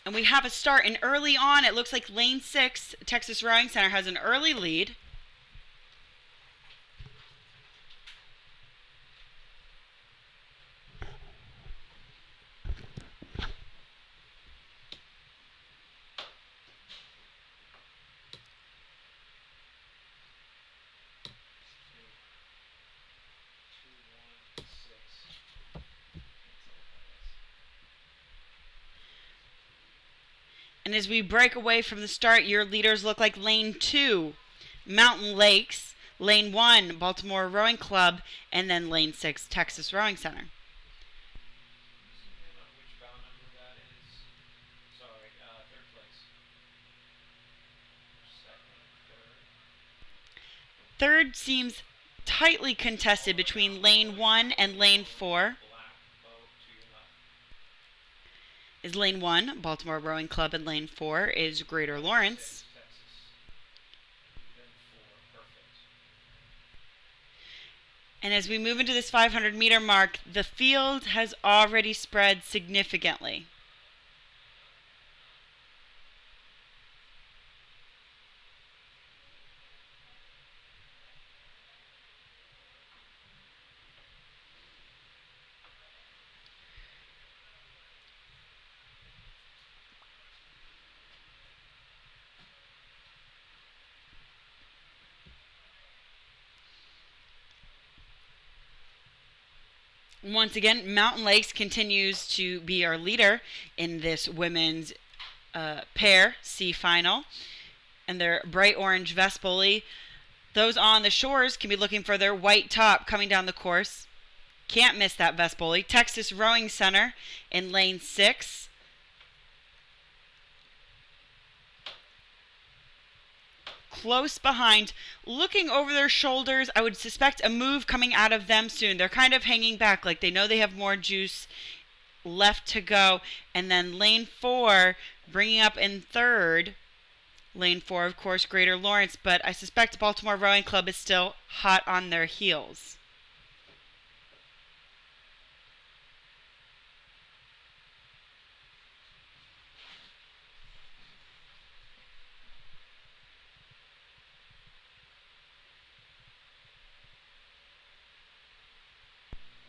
And we have a start, and early on, it looks like lane 6, Texas Rowing Center, has an early lead. And And as we break away from the start, your leaders look like Lane 2, Mountain Lakes, Lane 1, Baltimore Rowing Club, and then Lane 6, Texas Rowing Center. Which bow number that is? Sorry, third place. Second, third. Third seems tightly contested between Lane 1 and Lane 4. Black boat to your left. Is Lane 1, Baltimore Rowing Club, and Lane 4 is Greater Lawrence. Texas. Then 4, perfect. And as we move into this 500-meter mark, the field has already spread significantly. Once again, Mountain Lakes continues to be our leader in this women's pair C final. And their bright orange Vespoli. Those on the shores can be looking for their white top coming down the course. Can't miss that Vespoli. Texas Rowing Center in Lane 6. Close behind, looking over their shoulders. I would suspect a move coming out of them soon. They're kind of hanging back like they know they have more juice left to go. And then Lane 4 bringing up in third. Lane 4, of course, Greater Lawrence, but I suspect Baltimore Rowing Club is still hot on their heels.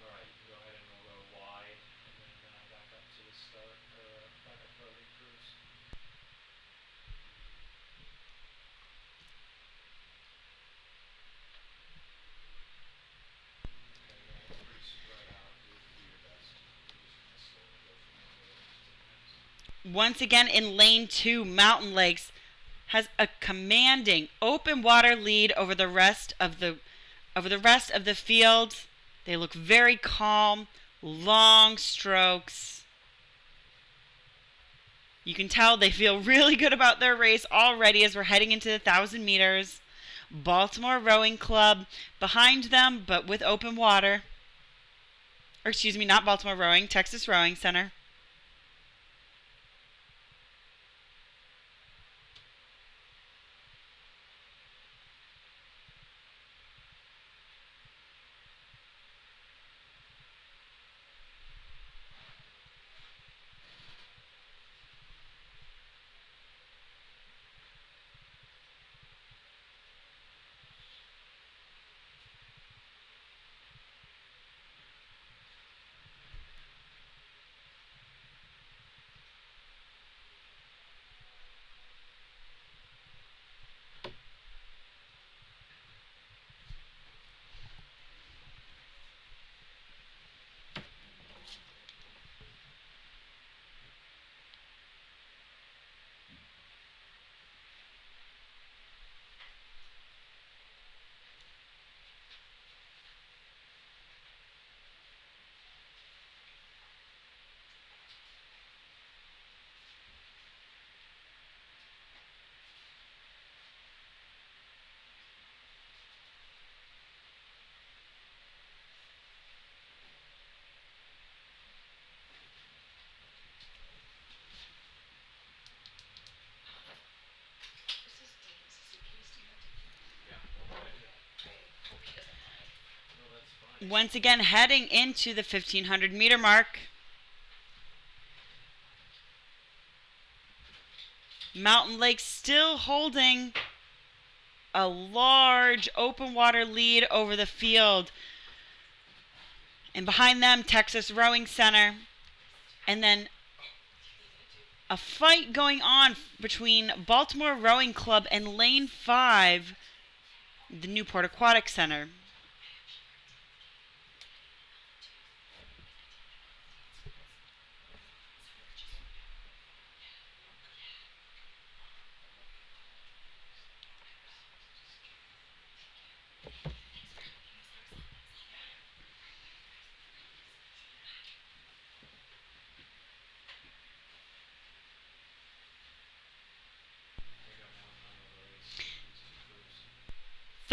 Alright, you can go ahead and we'll go wide and then back up to the start, or back up to the cruise. Okay, yeah, it's pretty spread out. Do your best. You're just gonna slowly go from one release to the next. Once again in Lane 2, Mountain Lakes has a commanding open water lead over the rest of the field. They look very calm, long strokes. You can tell they feel really good about their race already as we're heading into the 1,000 meters. Baltimore Rowing Club behind them, but with open water. Or excuse me, not Baltimore Rowing, Texas Rowing Center. Once again, heading into the 1,500-meter mark. Mountain Lake still holding a large open water lead over the field. And behind them, Texas Rowing Center. And then a fight going on between Baltimore Rowing Club and Lane 5, the Newport Aquatic Center.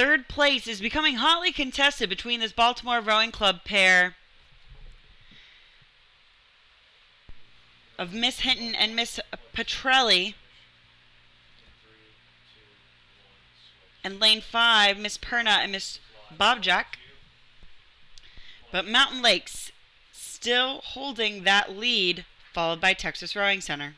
Third place is becoming hotly contested between this Baltimore Rowing Club pair of Miss Hinton and Miss Petrelli. And lane 5, Miss Perna and Miss Bobjack. But Mountain Lakes still holding that lead, followed by Texas Rowing Center.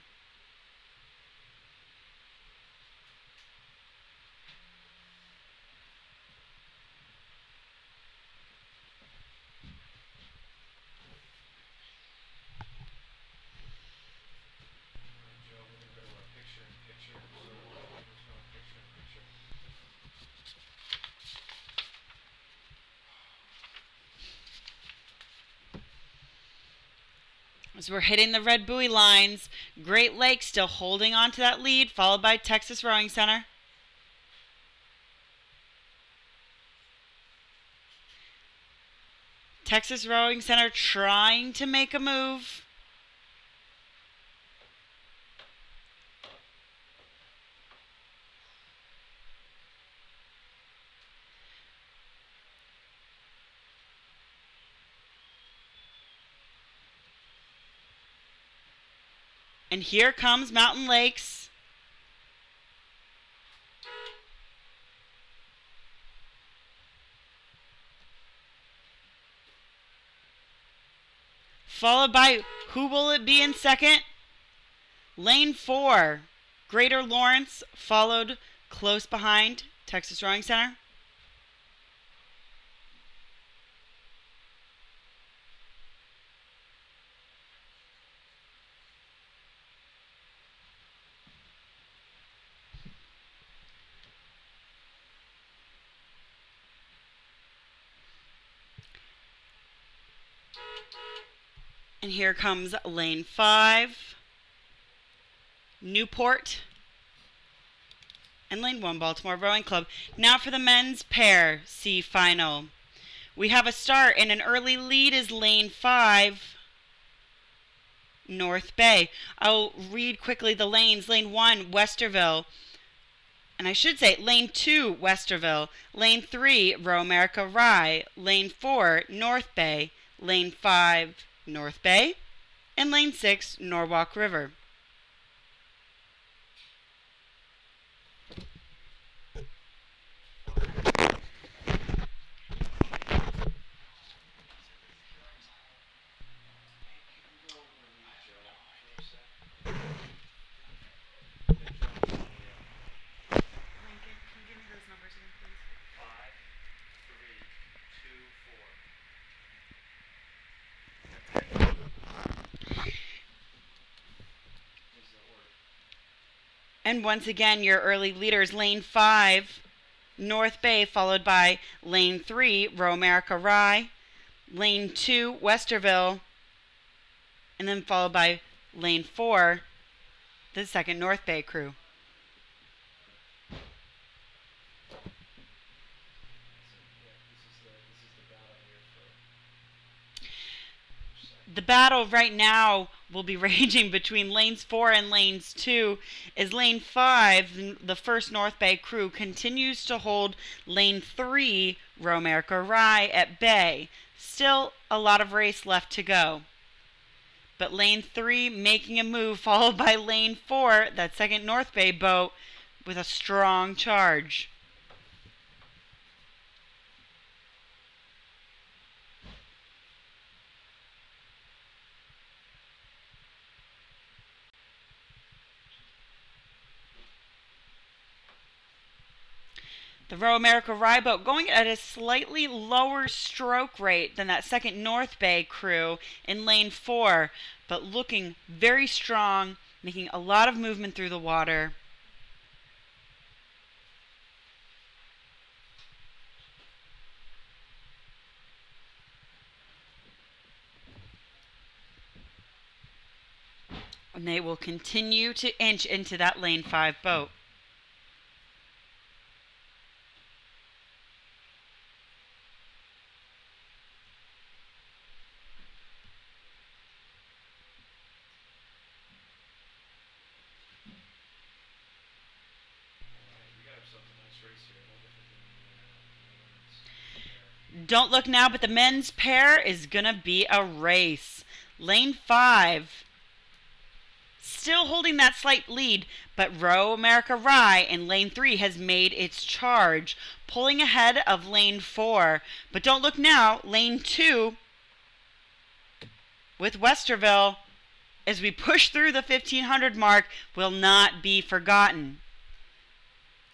As we're hitting the red buoy lines, Great Lakes still holding on to that lead, followed by Texas Rowing Center. Texas Rowing Center trying to make a move. And here comes Mountain Lakes. Followed by, who will it be in second? Lane 4, Greater Lawrence, followed close behind Texas Rowing Center. And here comes lane 5, Newport, and lane 1, Baltimore Rowing Club. Now for the men's pair C final. We have a start, and an early lead is lane 5, North Bay. I'll read quickly the lanes. Lane 1, Westerville. And I should say lane 2, Westerville. Lane 3, Row America Rye. Lane 4, North Bay. Lane 5, North Bay, and lane 6, Norwalk River. And once again, your early leaders, lane 5, North Bay, followed by lane 3, Row America Rye, lane 2, Westerville, and then followed by lane 4, the second North Bay crew. The battle right now will be raging between lanes 4 and lanes 2 as lane 5, the first North Bay crew, continues to hold lane 3, Row America Rye, at bay. Still a lot of race left to go. But lane 3 making a move, followed by lane 4, that second North Bay boat, with a strong charge. The Row America Rye boat going at a slightly lower stroke rate than that second North Bay crew in lane 4, but looking very strong, making a lot of movement through the water. And they will continue to inch into that lane 5 boat. Don't look now, but the men's pair is going to be a race. Lane 5, still holding that slight lead, but Row America Rye in lane 3 has made its charge, pulling ahead of lane 4. But don't look now, lane 2 with Westerville, as we push through the 1500 mark, will not be forgotten.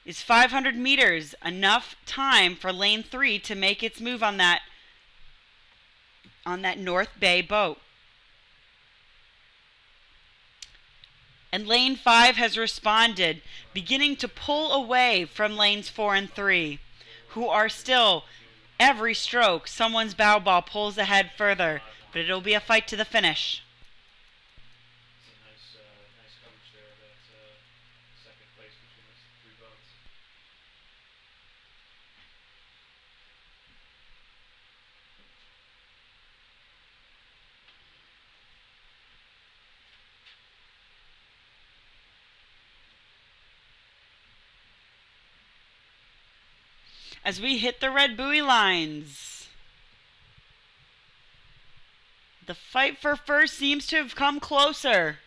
Is 500 meters enough time for lane 3 to make its move on that North Bay boat? And lane 5 has responded, beginning to pull away from lanes 4 and 3, who are still, every stroke, someone's bow ball pulls ahead further, but it'll be a fight to the finish. It's a nice coverage there. That second place between those three boats. As we hit the red buoy lines, the fight for first seems to have come closer.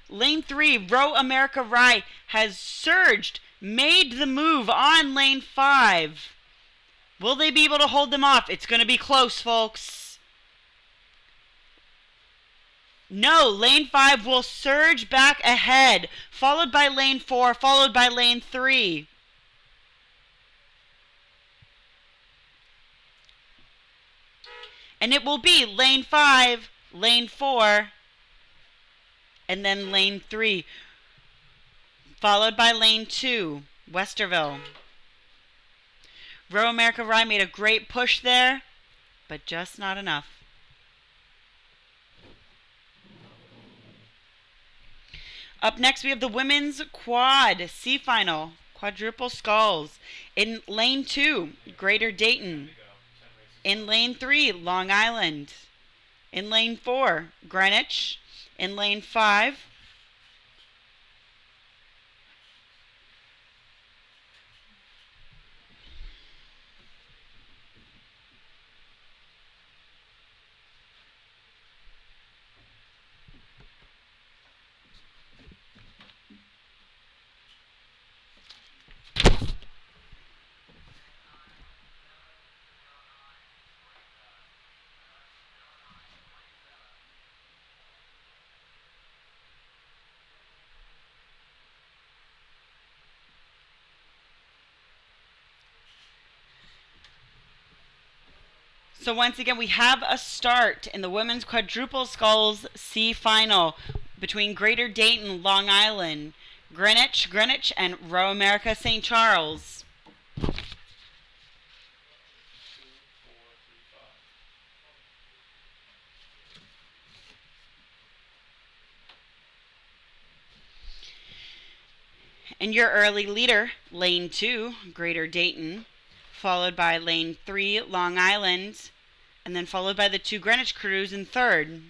Lane 3, Row America Rye, has surged, made the move on lane 5. Will they be able to hold them off? It's going to be close, folks. No, lane 5 will surge back ahead, followed by lane 4, followed by lane 3. And it will be lane 5, lane 4, and then lane 3, followed by lane 2, Westerville. Row America Rye made a great push there, but just not enough. Up next, we have the women's quad C final, quadruple sculls. In lane 2, Greater Dayton. In lane 3, Long Island. In lane 4, Greenwich. In lane 5, so once again, we have a start in the women's quadruple sculls C final between Greater Dayton, Long Island, Greenwich, and Row America St. Charles. And your early leader, lane 2, Greater Dayton, followed by lane 3, Long Island, and then followed by the 2 Greenwich crews in third.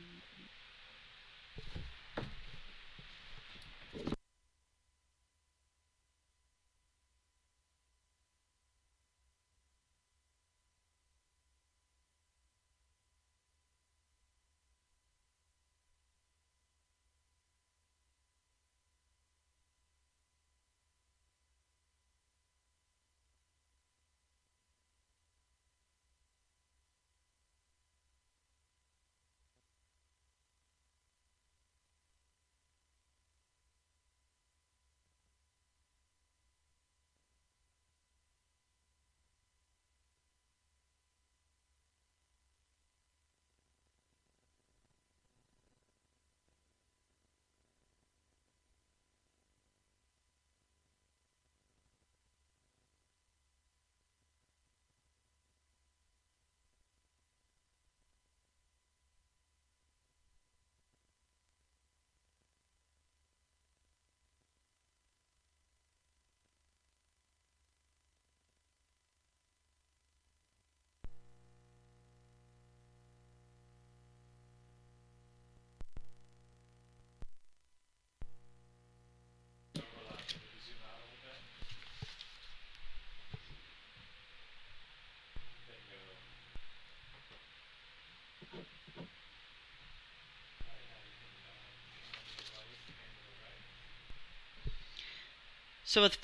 So with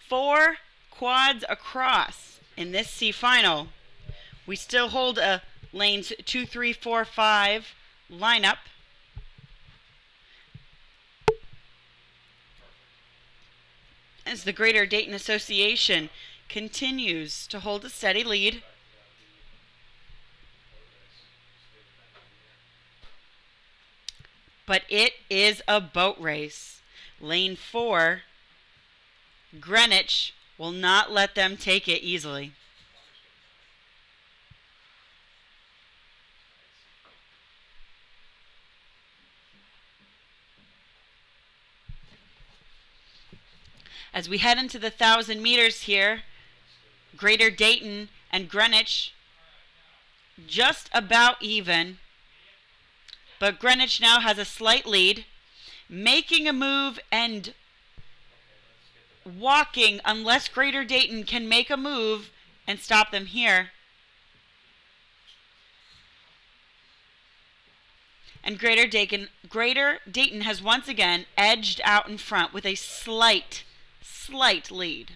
four quads across in this C final, we still hold a lanes 2, 3, 4, 5 lineup. As the Greater Dayton Association continues to hold a steady lead. But it is a boat race. Lane 4, Greenwich, will not let them take it easily. As we head into the 1,000 meters here, Greater Dayton and Greenwich just about even. But Greenwich now has a slight lead, making a move and walking unless Greater Dayton can make a move and stop them here. And Greater Dayton has once again edged out in front with a slight lead.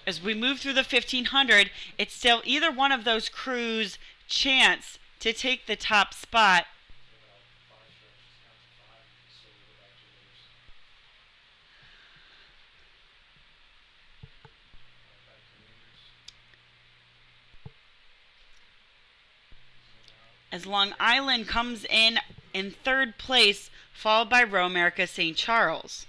As we move through the 1,500, it's still either one of those crews' chance to take the top spot. As Long Island comes in third place, followed by Row America St. Charles.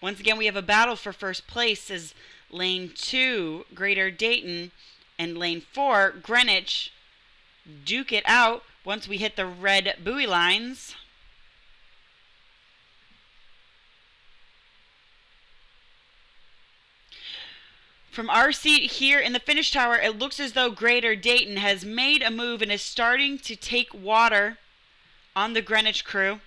Once again, we have a battle for first place as Lane 2, Greater Dayton, and Lane 4, Greenwich, duke it out once we hit the red buoy lines. From our seat here in the finish tower, it looks as though Greater Dayton has made a move and is starting to take water on the Greenwich crew.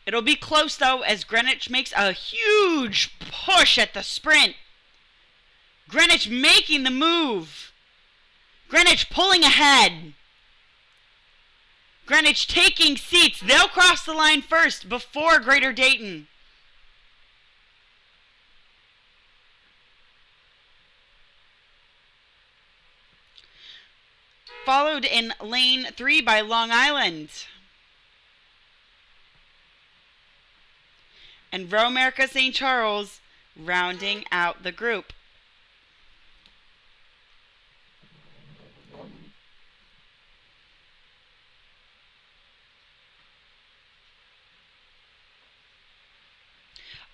It'll be close, though, as Greenwich makes a huge push at the sprint. Greenwich making the move. Greenwich pulling ahead. Greenwich taking seats. They'll cross the line first before Greater Dayton. Followed in lane 3 by Long Island. And Row America St. Charles rounding out the group.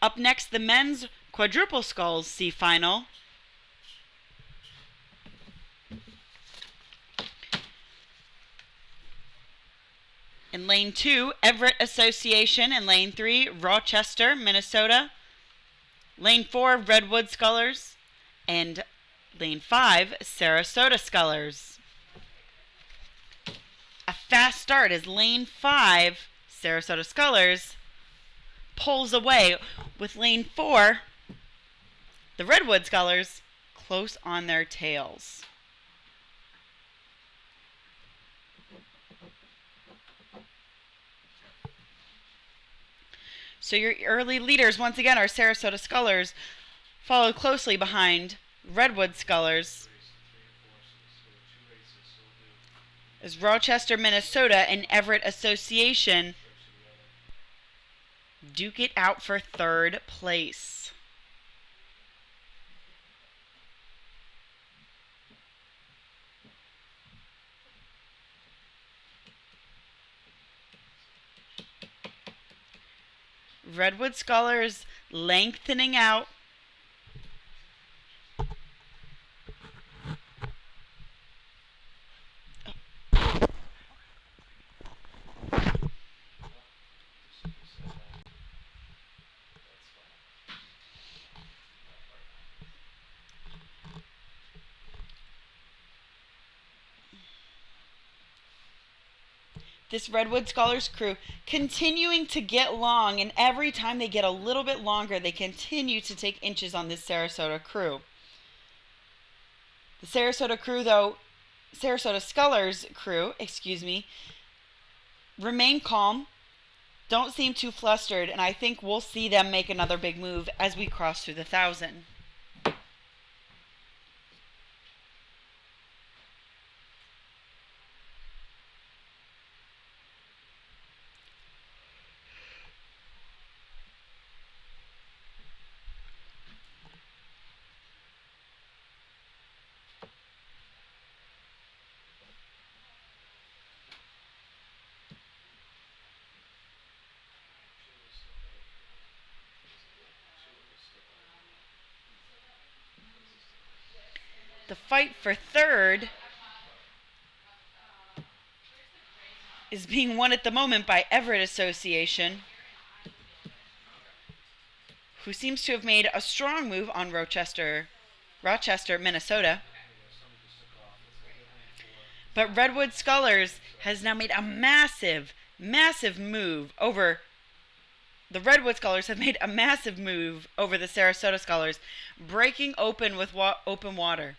Up next, the men's quadruple sculls C final. In lane 2, Everett Association. In lane 3, Rochester, Minnesota. Lane 4, Redwood Scullers. And lane 5, Sarasota Scullers. A fast start as lane 5, Sarasota Scullers, pulls away with lane 4, the Redwood Scullers, close on their tails. So your early leaders, once again, are Sarasota Scullers, followed closely behind Redwood Scullers. As Rochester, Minnesota, and Everett Association duke it out for third place. Redwood Scholars lengthening out. This Redwood Scholars crew continuing to get long, and every time they get a little bit longer, they continue to take inches on this Sarasota crew. The Sarasota Scholars crew, remain calm, don't seem too flustered, and I think we'll see them make another big move as we cross through the 1,000. The fight for third is being won at the moment by Everett Association, who seems to have made a strong move on Rochester, Minnesota. But Redwood Scholars has now made a massive move over. The Redwood Scholars have made a massive move over the Sarasota Scholars, breaking open with open water.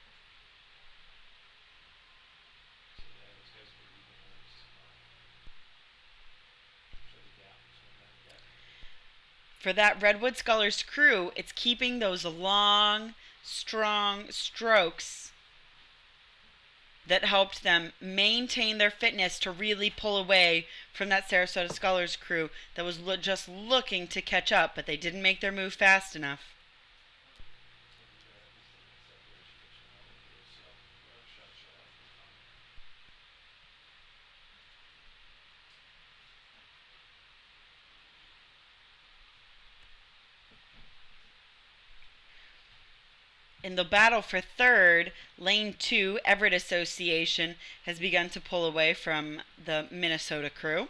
For that Redwood Scholars crew, it's keeping those long, strong strokes that helped them maintain their fitness to really pull away from that Sarasota Scholars crew that was just looking to catch up, but they didn't make their move fast enough. In the battle for third, Lane 2, Everett Association, has begun to pull away from the Minnesota crew.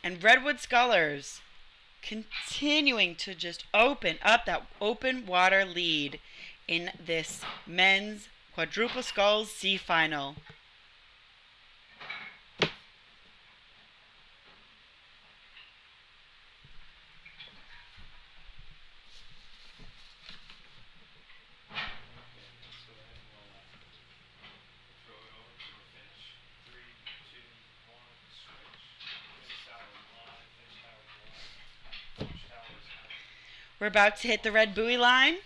And Redwood Scholars continuing to just open up that open water lead in this men's quadruple sculls C final. We're about to hit the red buoy line.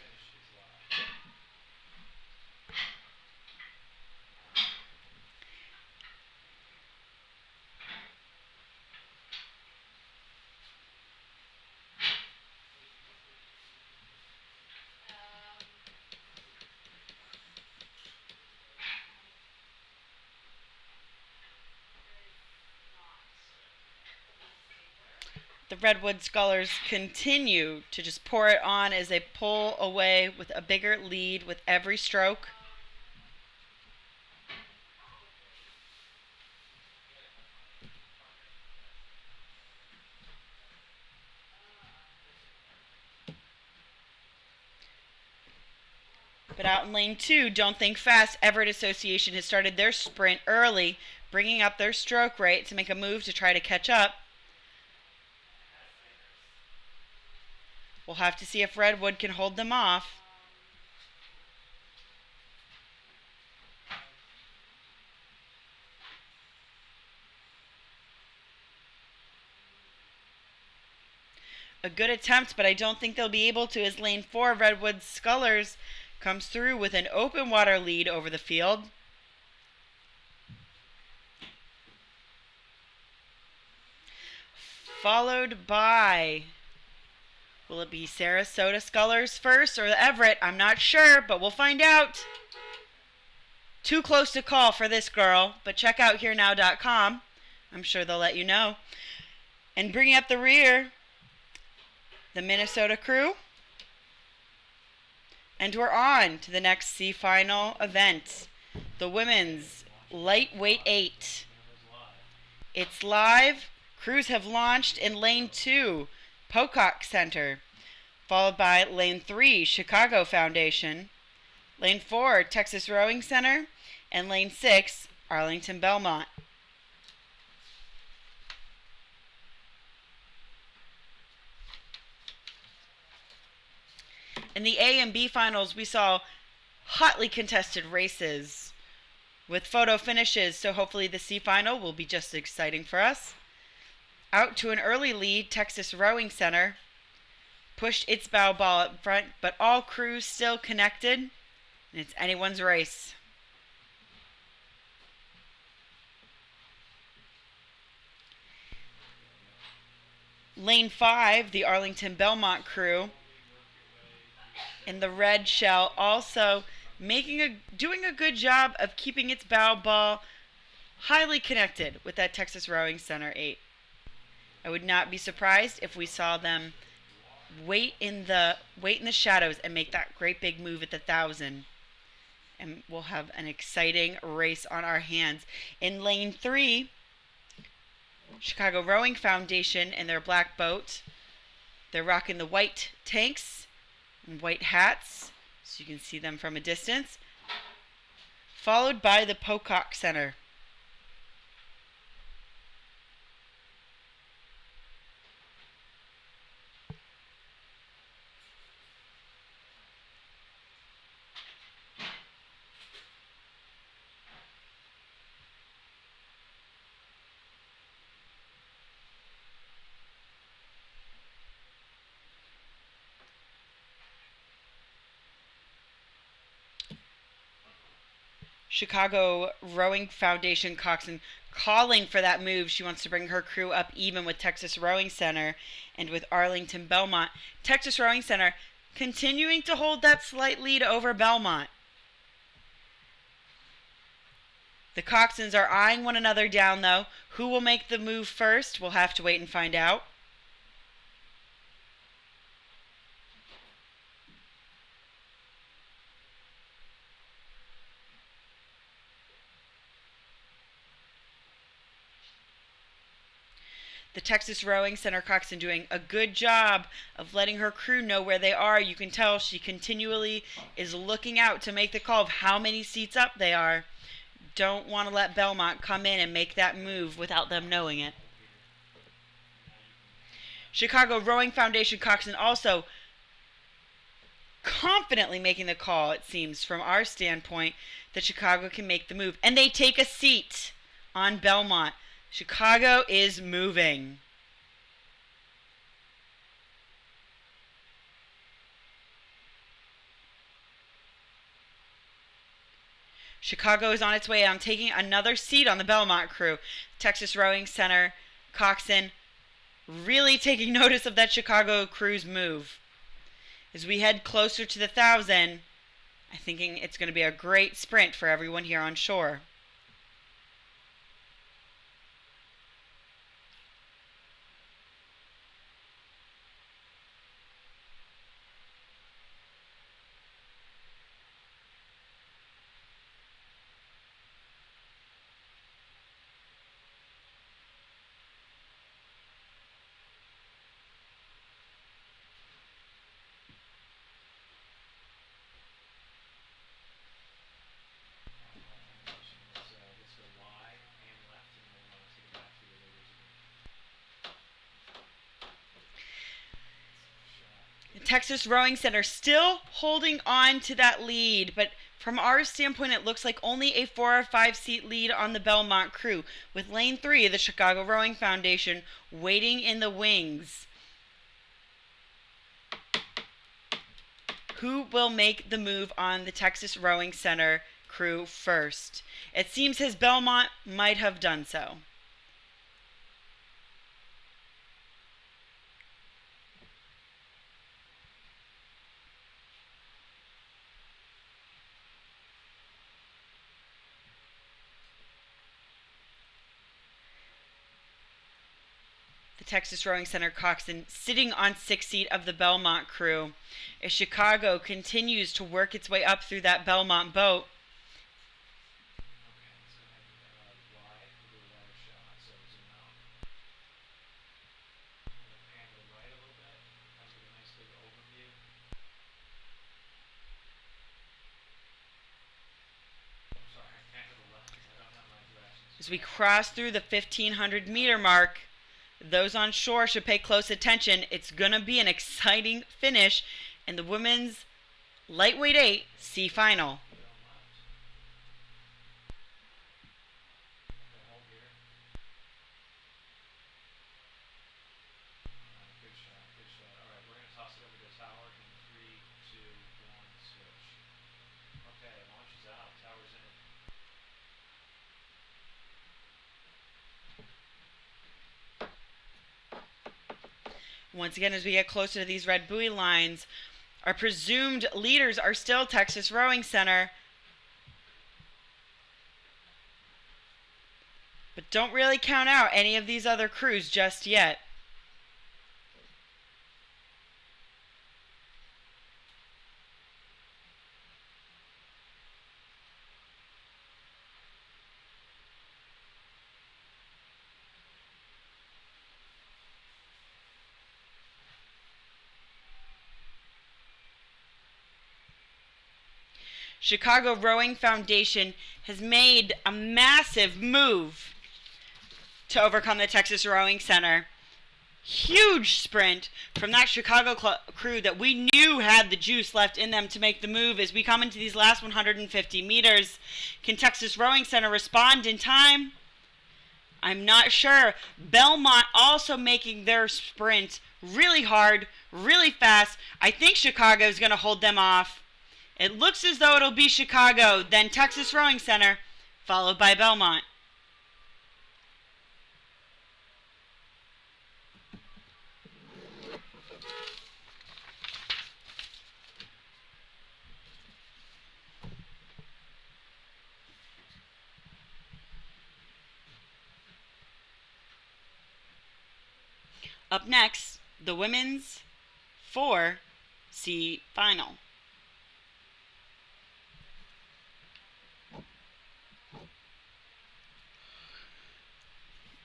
The Redwood Scholars continue to just pour it on as they pull away with a bigger lead with every stroke. But out in lane 2, don't think fast. Everett Association has started their sprint early, bringing up their stroke rate to make a move to try to catch up. We'll have to see if Redwood can hold them off. A good attempt, but I don't think they'll be able to, as lane 4, Redwood Scholars, comes through with an open water lead over the field. Followed by, will it be Sarasota Scholars first or Everett? I'm not sure, but we'll find out. Too close to call for this girl, but check out herenow.com. I'm sure they'll let you know. And bringing up the rear, the Minnesota crew. And we're on to the next C final event, the women's lightweight 8. It's live. Crews have launched in lane 2, Pocock Center, followed by lane 3, Chicago Foundation, lane 4, Texas Rowing Center, and lane 6, Arlington Belmont. In the A and B finals, we saw hotly contested races with photo finishes, so hopefully the C final will be just as exciting for us. Out to an early lead, Texas Rowing Center pushed its bow ball up front, but all crews still connected, and it's anyone's race. Lane 5, the Arlington Belmont crew in the red shell, also doing a good job of keeping its bow ball highly connected with that Texas Rowing Center 8. I would not be surprised if we saw them wait in the shadows and make that great big move at the 1,000. And we'll have an exciting race on our hands. In lane 3, Chicago Rowing Foundation and their black boat. They're rocking the white tanks and white hats, so you can see them from a distance. Followed by the Pocock Center. Chicago Rowing Foundation coxswain calling for that move. She wants to bring her crew up even with Texas Rowing Center and with Arlington Belmont. Texas Rowing Center continuing to hold that slight lead over Belmont. The coxswains are eyeing one another down, though. Who will make the move first? We'll have to wait and find out. The Texas Rowing Center coxswain doing a good job of letting her crew know where they are. You can tell she continually is looking out to make the call of how many seats up they are. Don't want to let Belmont come in and make that move without them knowing it. Chicago Rowing Foundation coxswain also confidently making the call, it seems, from our standpoint, that Chicago can make the move. And they take a seat on Belmont. Chicago is moving. Chicago is on its way on taking another seat on the Belmont crew. Texas Rowing Center coxswain really taking notice of that Chicago crew's move. As we head closer to the 1,000, I'm thinking it's going to be a great sprint for everyone here on shore. Texas Rowing Center still holding on to that lead, but from our standpoint, it looks like only a 4 or 5 seat lead on the Belmont crew, with lane 3, the Chicago Rowing Foundation, waiting in the wings. Who will make the move on the Texas Rowing Center crew first? It seems his Belmont might have done so. Texas Rowing Center coxswain sitting on 6th seat of the Belmont crew as Chicago continues to work its way up through that Belmont boat. Okay, let's go ahead and wide. We'll do a wider shot, so zoom out. I'm going to pan to the right a little bit. I'll give a nice big overview. I'm sorry, pan to the left. I don't have my directions. As we cross through the 1,500 meter mark, those on shore should pay close attention. It's going to be an exciting finish in the women's lightweight 8 C final. Good shot, good shot. All right, we're going to toss it over to tower in 3, 2, 1, switch. Okay, launches out, tower's in. Once again, as we get closer to these red buoy lines, our presumed leaders are still Texas Rowing Center. But don't really count out any of these other crews just yet. Chicago Rowing Foundation has made a massive move to overcome the Texas Rowing Center. Huge sprint from that Chicago crew that we knew had the juice left in them to make the move as we come into these last 150 meters. Can Texas Rowing Center respond in time? I'm not sure. Belmont also making their sprint really hard, really fast. I think Chicago is going to hold them off. It looks as though it'll be Chicago, then Texas Rowing Center, followed by Belmont. Up next, the women's 4C final.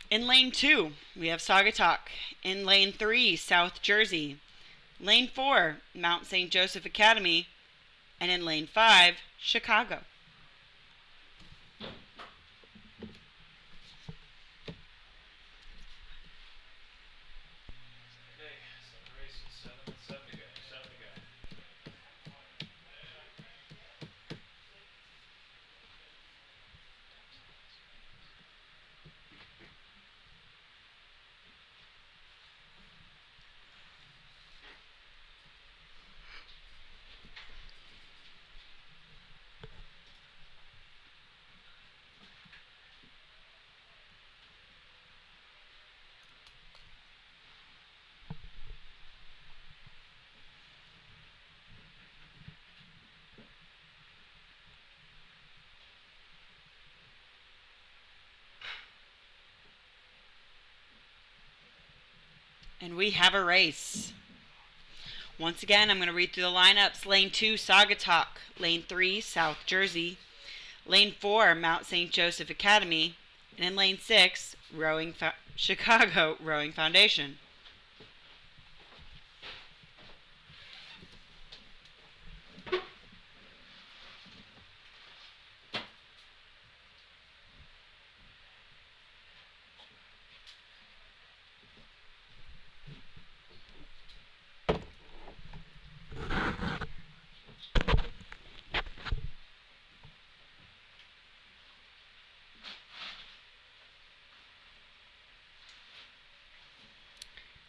In lane 2, we have Saugatuck. In lane 3, South Jersey. Lane 4, Mount St. Joseph Academy. And in lane 5, Chicago. Okay, 7 races, 7 to go, 7 to go. And we have a race. Once again, I'm going to read through the lineups. Lane 2, Saugatuck. Lane 3, South Jersey. Lane 4, Mount St. Joseph Academy. And in lane 6, Chicago Rowing Foundation.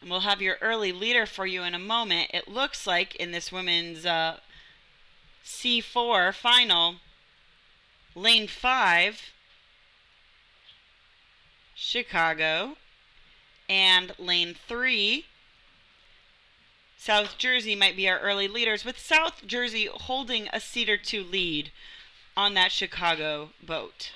And we'll have your early leader for you in a moment. It looks like in this women's C4 final, lane 5, Chicago, and lane 3, South Jersey might be our early leaders, with South Jersey holding a seat or two lead on that Chicago boat.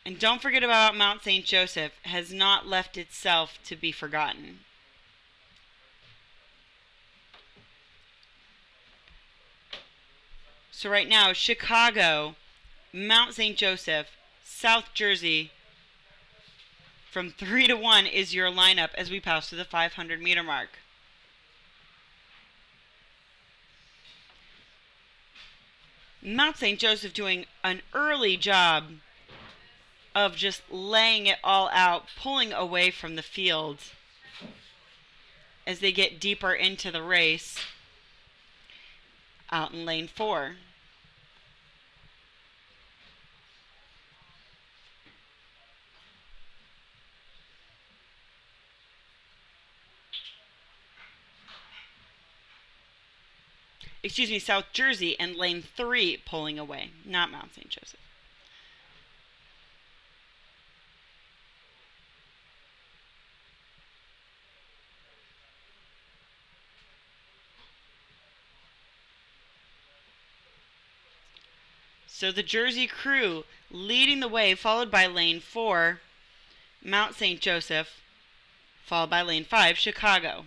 And don't forget about Mount St. Joseph, has not left itself to be forgotten. So right now, Chicago, Mount St. Joseph, South Jersey, from 3 to 1 is your lineup as we pass to the 500-meter mark. Mount St. Joseph doing an early job of just laying it all out, pulling away from the field as they get deeper into the race out in lane 4. South Jersey and lane 3 pulling away, not Mount St. Joseph. So the Jersey crew leading the way, followed by lane 4, Mount St. Joseph, followed by lane 5, Chicago.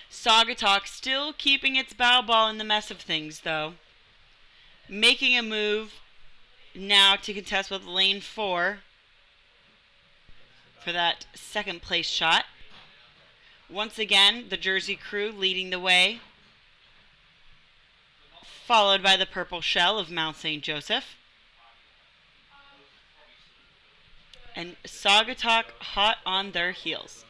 Saugatuck still keeping its bow ball in the mess of things, though. Making a move now to contest with lane 4 for that second place shot. Once again, the Jersey crew leading the way, followed by the purple shell of Mount St. Joseph. And Saugatuck hot on their heels.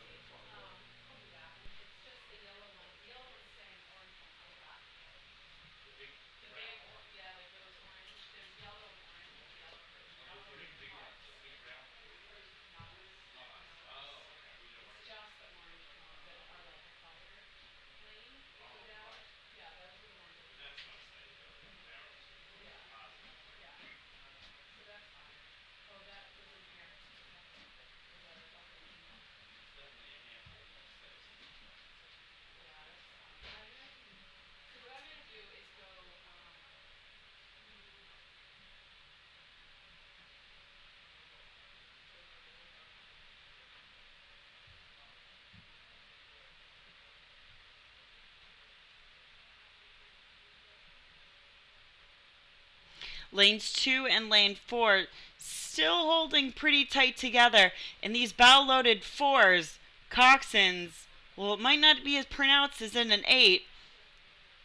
Lanes 2 and lane 4 still holding pretty tight together. And these bow-loaded 4s, coxswains, well, it might not be as pronounced as in an 8.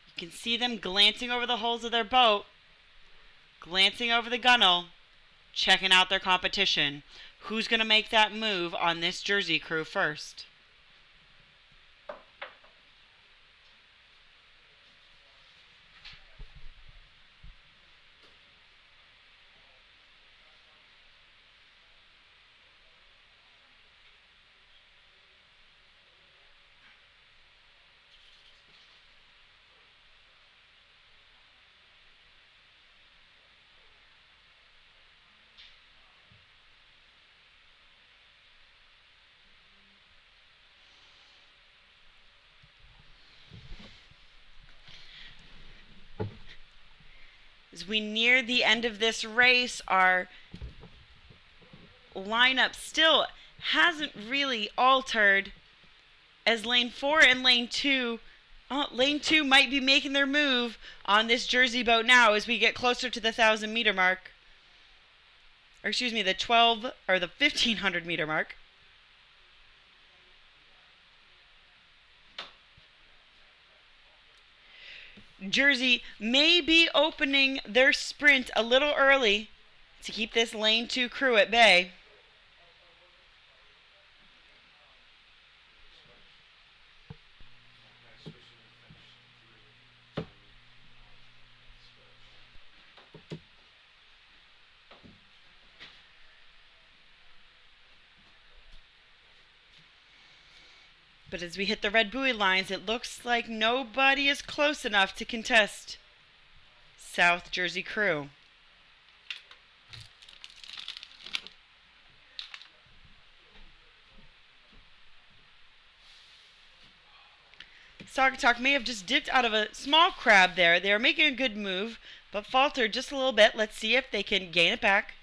You can see them glancing over the hulls of their boat, glancing over the gunnel, checking out their competition. Who's going to make that move on this Jersey crew first? As we near the end of this race, our lineup still hasn't really altered as lane 4 and lane 2 might be making their move on this Jersey boat now as we get closer to the 1,000-meter mark. Or excuse me, the 1,500-meter mark. Jersey may be opening their sprint a little early to keep this lane 2 crew at bay. But as we hit the red buoy lines, it looks like nobody is close enough to contest South Jersey crew. Saugatuck may have just dipped out of a small crab there. They are making a good move, but faltered just a little bit. Let's see if they can gain it back.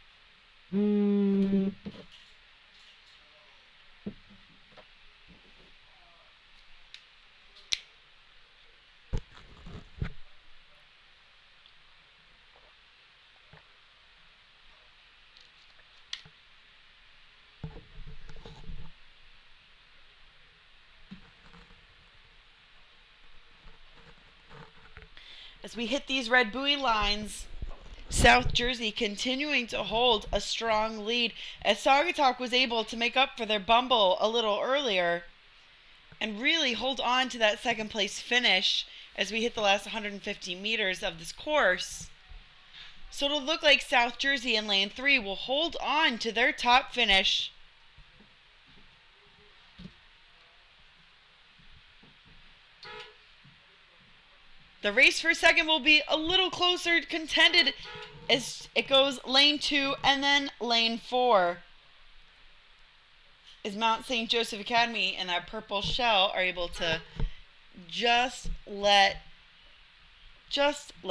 As we hit these red buoy lines, South Jersey continuing to hold a strong lead as Saugatuck was able to make up for their bumble a little earlier and really hold on to that second place finish as we hit the last 150 meters of this course. So it'll look like South Jersey in lane 3 will hold on to their top finish. The race for second will be a little closer contended as it goes lane 2 and then lane 4. As Mount St. Joseph Academy and that purple shell are able to just let Saugatuck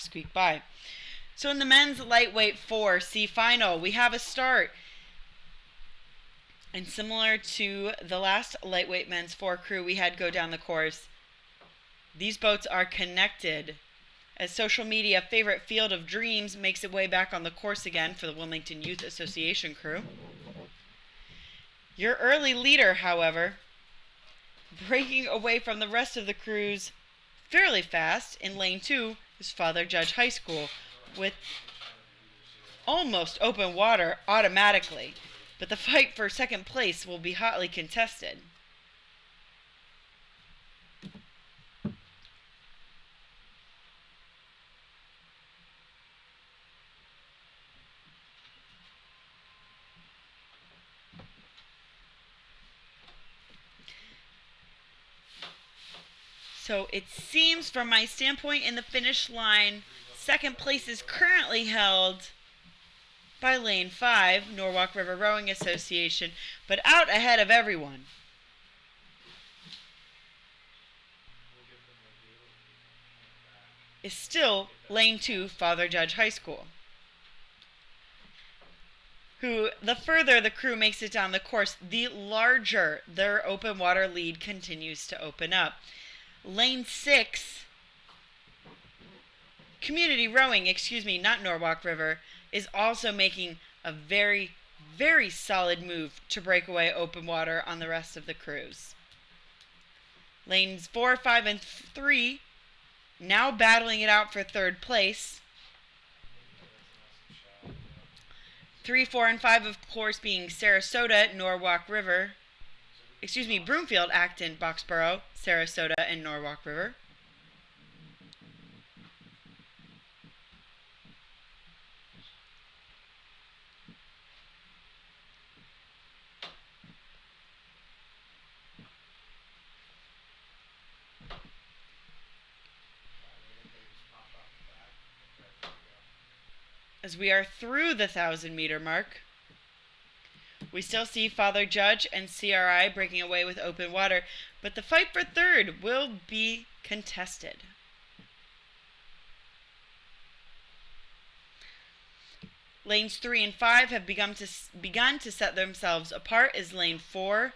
squeak by. So in the men's lightweight 4C final, we have a start. And similar to the last lightweight men's 4 crew we had go down the course, these boats are connected as social media favorite Field of Dreams makes its way back on the course again for the Wilmington Youth Association crew. Your early leader, however, breaking away from the rest of the crews fairly fast in lane 2 is Father Judge High School with almost open water automatically, but the fight for second place will be hotly contested. So it seems from my standpoint in the finish line, second place is currently held by lane 5, Norwalk River Rowing Association, but out ahead of everyone is still lane 2, Father Judge High School, who the further the crew makes it down the course, the larger their open water lead continues to open up. Lane 6, Community Rowing, not Norwalk River, is also making a very, very solid move to break away open water on the rest of the crews. Lanes 4, 5, and 3 now battling it out for third place. 3, 4, and 5, of course, being Sarasota, Norwalk River. Broomfield, Acton, Boxborough, Sarasota, and Norwalk River. As we are through the 1,000-meter mark, we still see Father Judge and CRI breaking away with open water, but the fight for third will be contested. Lanes 3 and 5 have begun to set themselves apart as lane 4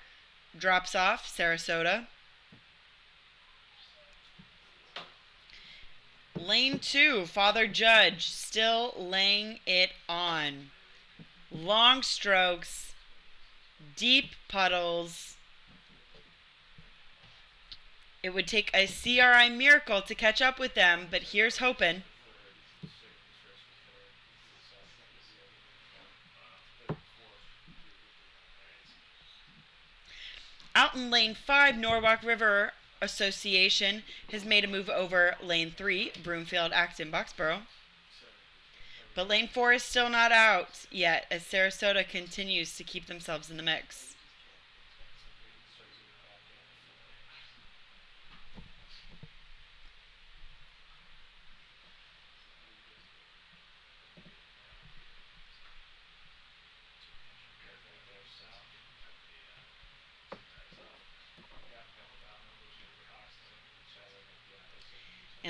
drops off Sarasota. Lane 2, Father Judge still laying it on. Long strokes, deep puddles. It would take a CRI miracle to catch up with them, but here's hoping. Out in lane 5, Norwalk River Association has made a move over lane 3, Broomfield, Acton, Boxborough. But lane 4 is still not out yet as Sarasota continues to keep themselves in the mix.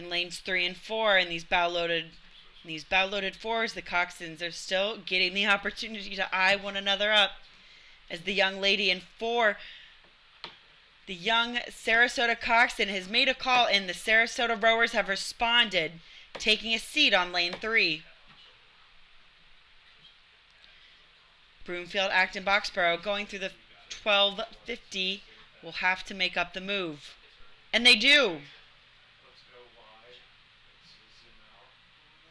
in lanes 3 and 4 in these bow-loaded fours. The coxswains are still getting the opportunity to eye one another up as the young lady in 4, the young Sarasota coxswain, has made a call, and the Sarasota rowers have responded, taking a seat on lane 3. Broomfield, Acton, Boxborough going through the 1250 will have to make up the move. And they do. Let's go wide. Let's zoom out.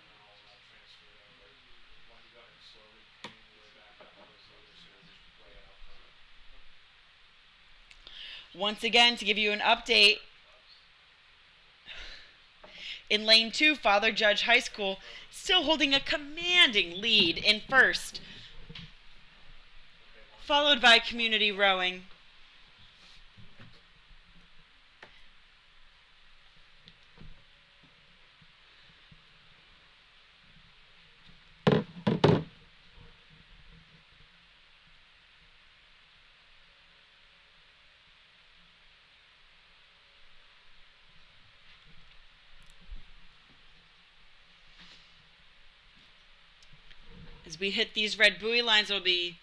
And I'll transfer it over. Why don't you go ahead and slowly clean your way back up those other surges way out front. Once again, to give you an update, in lane 2, Father Judge High School still holding a commanding lead in first, followed by Community Rowing. As we hit these red buoy lines, it'll be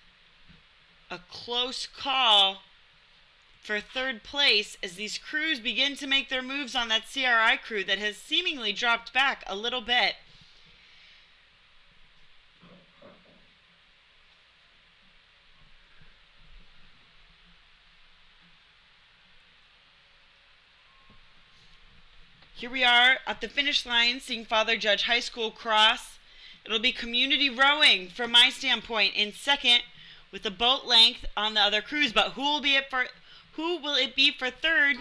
a close call for third place as these crews begin to make their moves on that CRI crew that has seemingly dropped back a little bit. Here we are at the finish line, seeing Father Judge High School cross. It'll be Community Rowing, from my standpoint, in second, with a boat length on the other crews. But who will it be for third?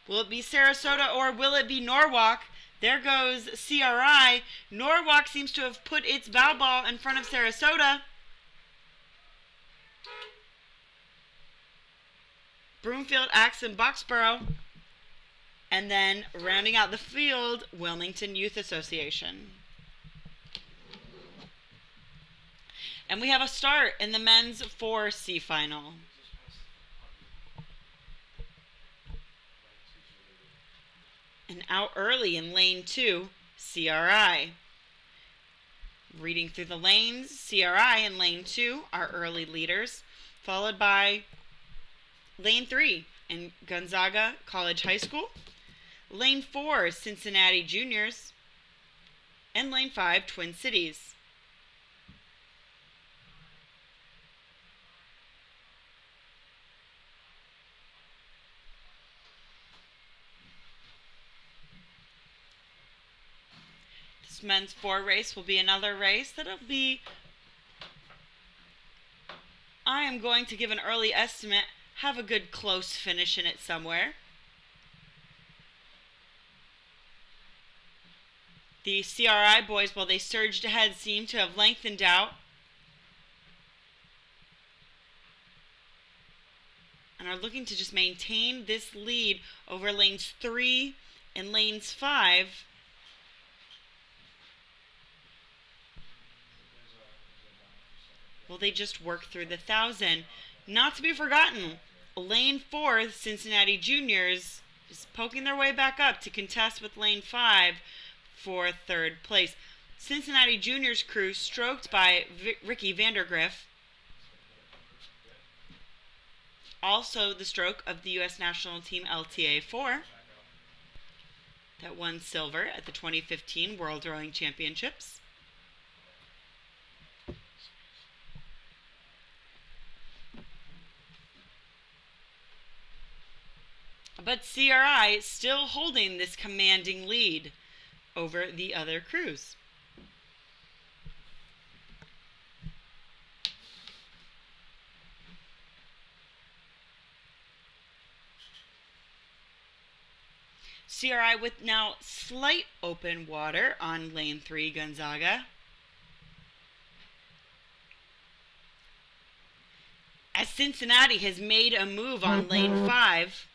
Will it be Sarasota or will it be Norwalk? There goes CRI. Norwalk seems to have put its bow ball in front of Sarasota. Broomfield, Axon, Boxborough. And then rounding out the field, Wilmington Youth Association. And we have a start in the men's 4C final. And out early in lane 2, CRI. Reading through the lanes, CRI in lane 2 are early leaders, followed by lane 3 in Gonzaga College High School. Lane 4, Cincinnati Juniors. And lane 5, Twin Cities. This men's 4 race will be another race that'll be, I am going to give an early estimate, have a good close finish in it somewhere. The CRI boys, while they surged ahead, seem to have lengthened out and are looking to just maintain this lead over lanes 3 and lanes 5. Will they just work through the 1,000? Not to be forgotten, lane 4, Cincinnati Juniors, is poking their way back up to contest with lane 5 for third place. Cincinnati Juniors crew stroked by Ricky Vandergriff. Also the stroke of the U.S. national team LTA 4 that won silver at the 2015 World Rowing Championships. But CRI still holding this commanding lead over the other crews. CRI with now slight open water on lane 3 Gonzaga. As Cincinnati has made a move on lane 5.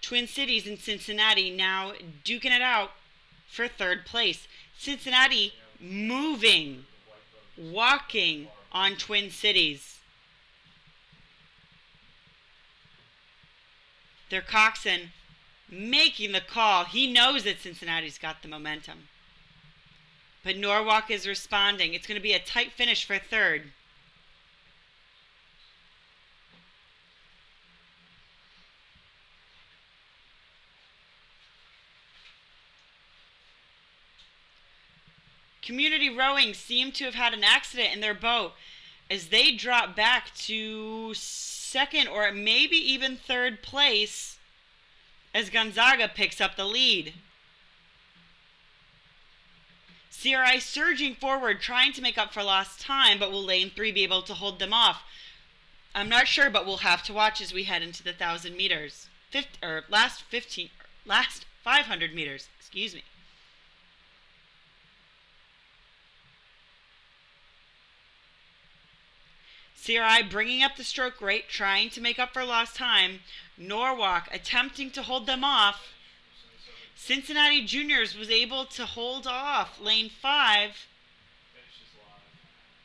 Twin Cities and Cincinnati now duking it out for third place. Cincinnati moving, walking on Twin Cities. Their coxswain making the call. He knows that Cincinnati's got the momentum. But Norwalk is responding. It's going to be a tight finish for third. Community Rowing seemed to have had an accident in their boat as they drop back to second or maybe even third place as Gonzaga picks up the lead. CRI surging forward, trying to make up for lost time, but will lane 3 be able to hold them off? I'm not sure, but we'll have to watch as we head into the 1,000 meters. Last 500 meters, excuse me. CRI bringing up the stroke rate, trying to make up for lost time. Norwalk attempting to hold them off. Cincinnati Juniors was able to hold off lane 5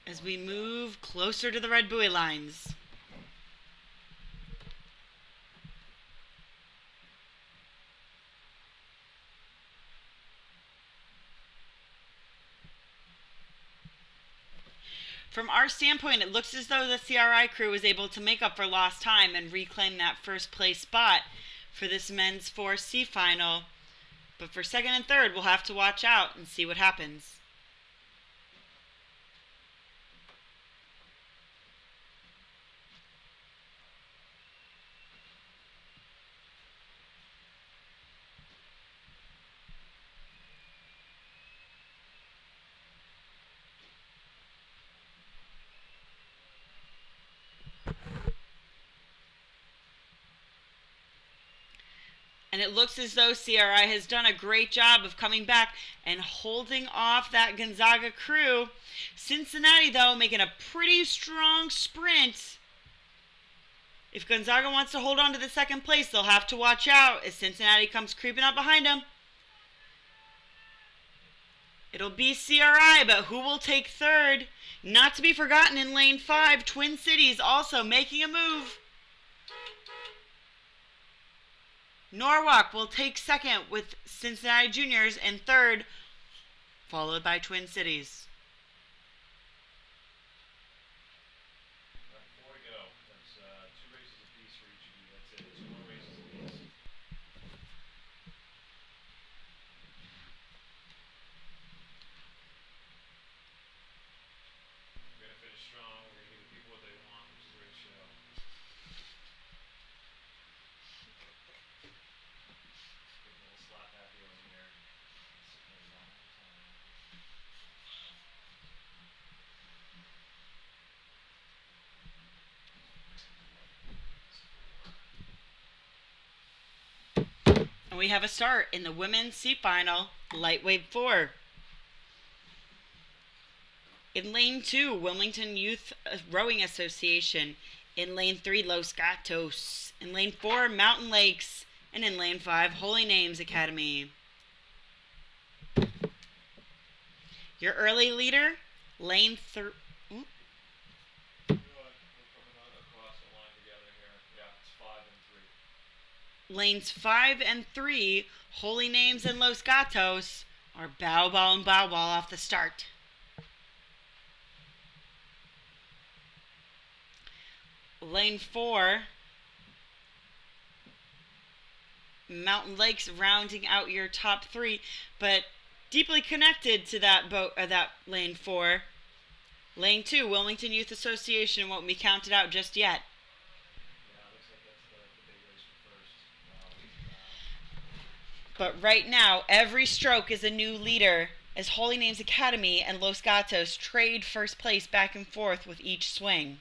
as we move closer to the red buoy lines. From our standpoint, it looks as though the CRI crew was able to make up for lost time and reclaim that first place spot for this men's 4C final. But for second and third, we'll have to watch out and see what happens. And it looks as though CRI has done a great job of coming back and holding off that Gonzaga crew. Cincinnati, though, making a pretty strong sprint. If Gonzaga wants to hold on to the second place, they'll have to watch out as Cincinnati comes creeping up behind them. It'll be CRI, but who will take third? Not to be forgotten in lane 5, Twin Cities also making a move. Norwalk will take second with Cincinnati Juniors and third, followed by Twin Cities. Before we go, that's 2 races apiece for each of you. That's it. 2 more races apiece. We're going to finish strong. We're going to give the people what they want, which is a great show. Give them a little slap happy over here. It's been a long time. And we have a start in the women's C final, lightweight 4. In lane 2, Wilmington Youth Rowing Association. In lane 3, Los Gatos. In lane 4, Mountain Lakes. And in lane 5, Holy Names Academy. Your early leader, lane 3. We're coming across the line together here. Yeah, it's 5 and 3. Lanes 5 and 3, Holy Names and Los Gatos, are bow, bow, and bow, bow off the start. Lane 4, Mountain Lakes rounding out your top 3, but deeply connected to that that lane 4. Lane 2, Wilmington Youth Association won't be counted out just yet. Yeah, it looks like that's the big race for first. But right now, every stroke is a new leader as Holy Names Academy and Los Gatos trade first place back and forth with each swing.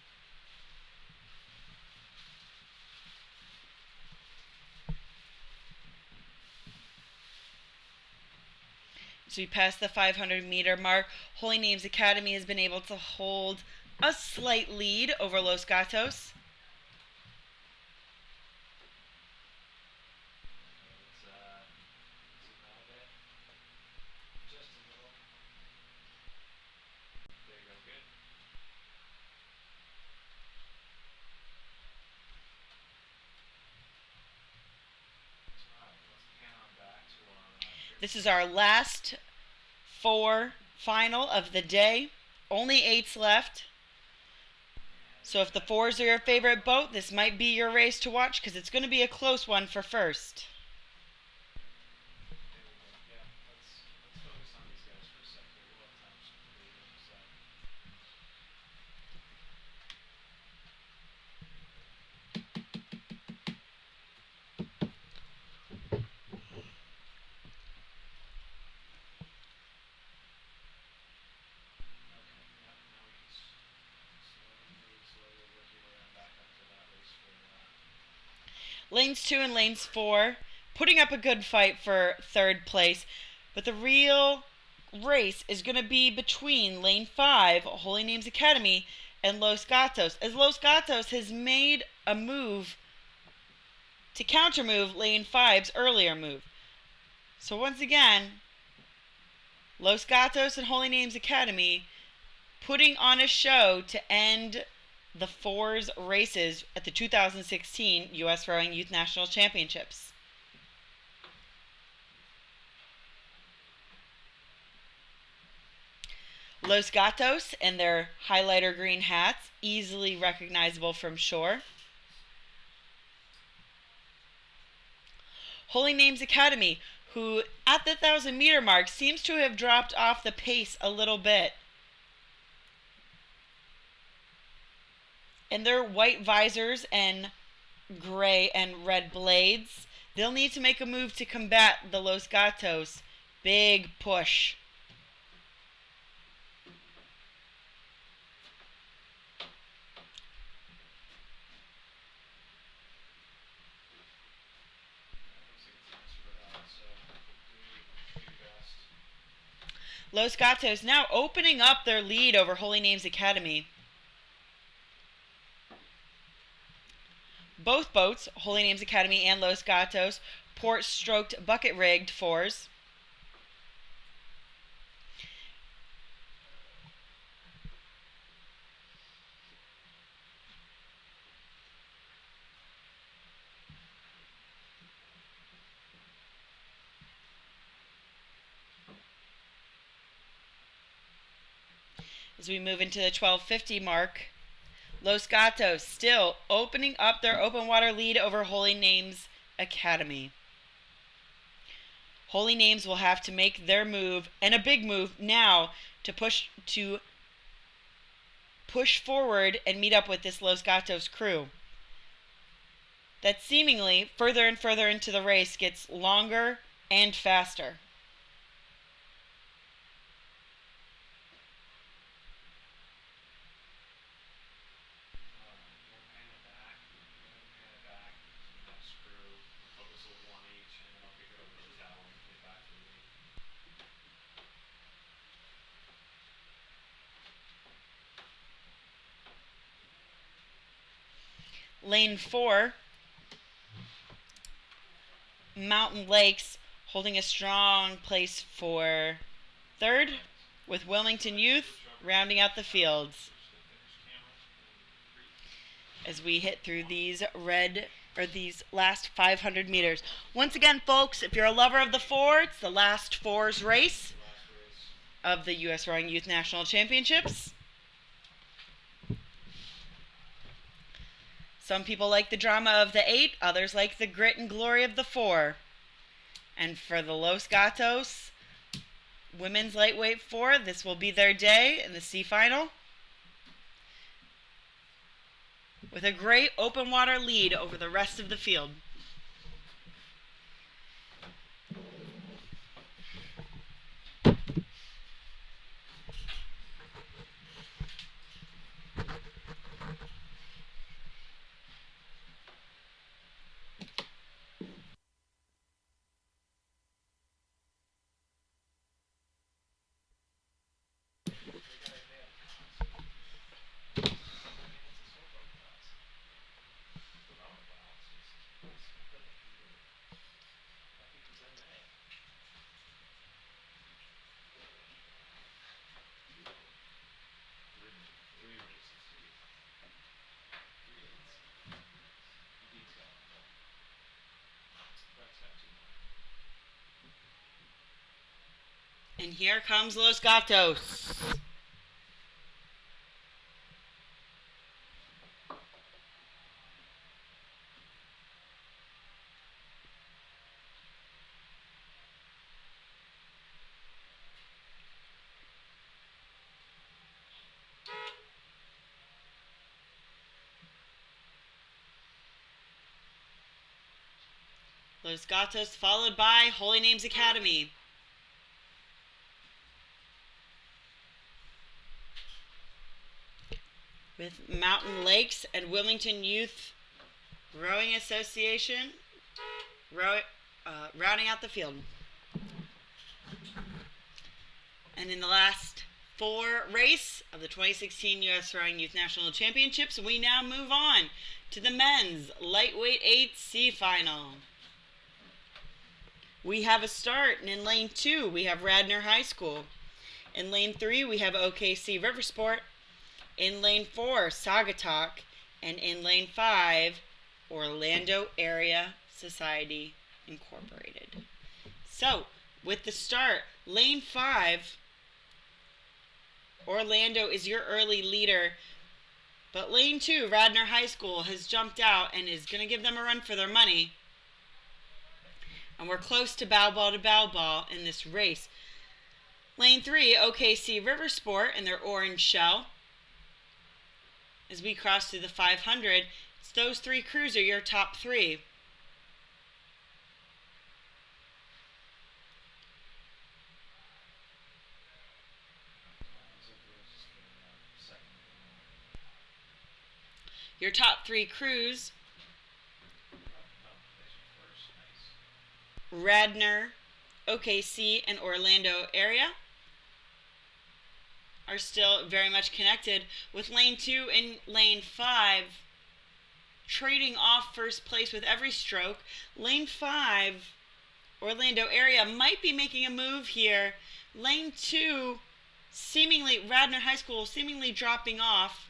So we passed the 500-meter mark. Holy Names Academy has been able to hold a slight lead over Los Gatos. Let's zoom out a bit. Just a little. There you go, good. This is our last 4 final of the day. Only 8s left. So if the 4s are your favorite boat, this might be your race to watch because it's going to be a close one for first. Yeah, let's focus on these guys for a second. We'll have time for the set. Lanes 2 and lanes 4 putting up a good fight for third place, but the real race is going to be between lane 5, Holy Names Academy, and Los Gatos, as Los Gatos has made a move to counter-move lane 5's earlier move. So once again, Los Gatos and Holy Names Academy putting on a show to end the 4's races at the 2016 US Rowing Youth National Championships. Los Gatos and their highlighter green hats, easily recognizable from shore. Holy Names Academy, who at the 1,000-meter mark seems to have dropped off the pace a little bit. And their white visors and gray and red blades, they'll need to make a move to combat the Los Gatos. Big push. Los Gatos now opening up their lead over Holy Names Academy. Both boats, Holy Names Academy and Los Gatos, port-stroked bucket-rigged 4s. As we move into the 1250 mark, Los Gatos still opening up their open water lead over Holy Names Academy. Holy Names will have to make their move, and a big move now, to push forward and meet up with this Los Gatos crew that seemingly further and further into the race gets longer and faster. Lane 4, Mountain Lakes holding a strong place for third, with Wilmington Youth rounding out the fields. As we hit through these last 500 meters. Once again, folks, if you're a lover of the 4, it's the last 4's race of the US Rowing Youth National Championships. Some people like the drama of the 8, others like the grit and glory of the 4. And for the Los Gatos women's lightweight 4, this will be their day in the C final, with a great open water lead over the rest of the field. And here comes Los Gatos. Los Gatos followed by Holy Names Academy. With Mountain Lakes and Wilmington Youth Rowing Association rounding out the field. And in the last 4 race of the 2016 US Rowing Youth National Championships, we now move on to the men's lightweight 8C final. We have a start, and in lane 2 we have Radnor High School. In lane 3 we have OKC Riversport. In lane 4 Saugatuck, and in lane 5 Orlando Area Society Incorporated. So, with the start, lane 5, Orlando is your early leader, but lane 2, Radnor High School, has jumped out and is going to give them a run for their money. And we're close to bow ball in this race. Lane 3, OKC Riversport and their orange shell. As we cross to the 500, it's those 3 crews are your top 3. Your top 3 crews, Radnor, OKC, and Orlando area, are still very much connected, with lane 2 and lane 5 trading off first place with every stroke. Lane 5, Orlando area, might be making a move here. Lane 2, Radnor High School seemingly dropping off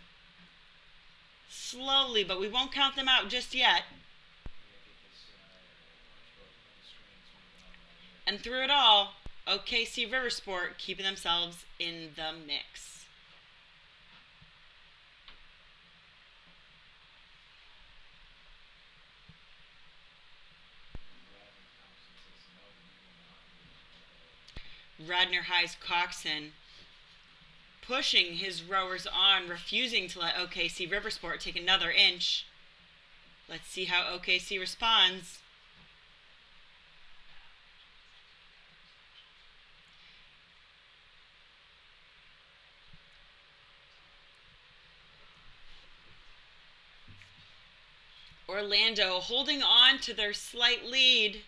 slowly, but we won't count them out just yet. And through it all, OKC Riversport keeping themselves in the mix. Radnor High's Coxon pushing his rowers on, refusing to let OKC Riversport take another inch. Let's see how OKC responds. Orlando holding on to their slight lead.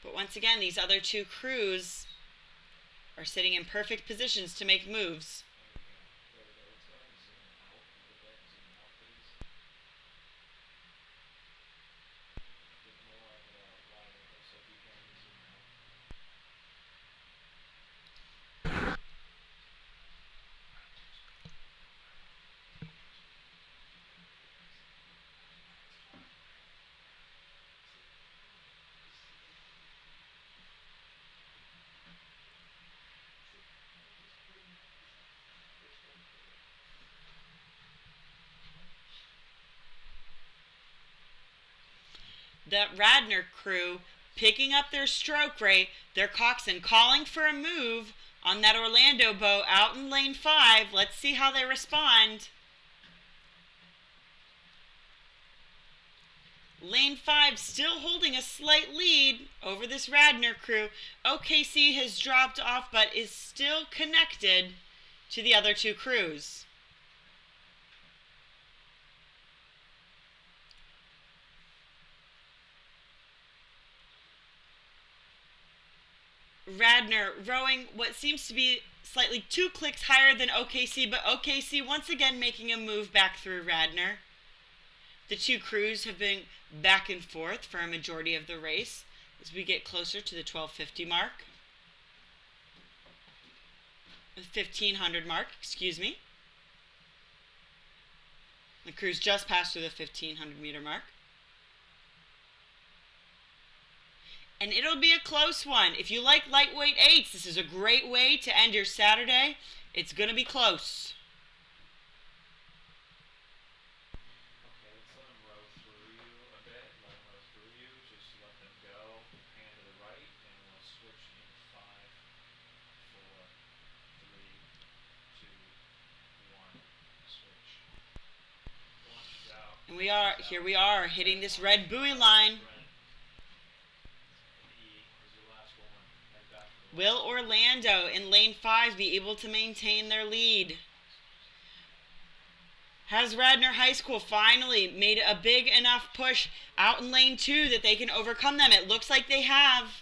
But once again, these other 2 crews are sitting in perfect positions to make moves. The Radnor crew picking up their stroke rate, their coxswain calling for a move on that Orlando boat out in lane 5. Let's see how they respond. Lane 5 still holding a slight lead over this Radnor crew. OKC has dropped off but is still connected to the other 2 crews. Radnor rowing what seems to be slightly 2 clicks higher than OKC, but OKC once again making a move back through Radnor. The 2 crews have been back and forth for a majority of the race as we get closer to the 1250 mark. The 1500 mark, excuse me. The crews just passed through the 1500 meter mark. And it'll be a close one. If you like lightweight eights, this is a great way to end your Saturday. It's going to be close. Okay, let's let them row through you a bit. Let them row through you. Just let them go. Hand to the right, and we'll switch in 5, 4, 3, 2, 1. Switch. Launches out. And here we are, hitting this red buoy line. Will Orlando in lane 5 be able to maintain their lead? Has Radnor High School finally made a big enough push out in lane 2 that they can overcome them? It looks like they have.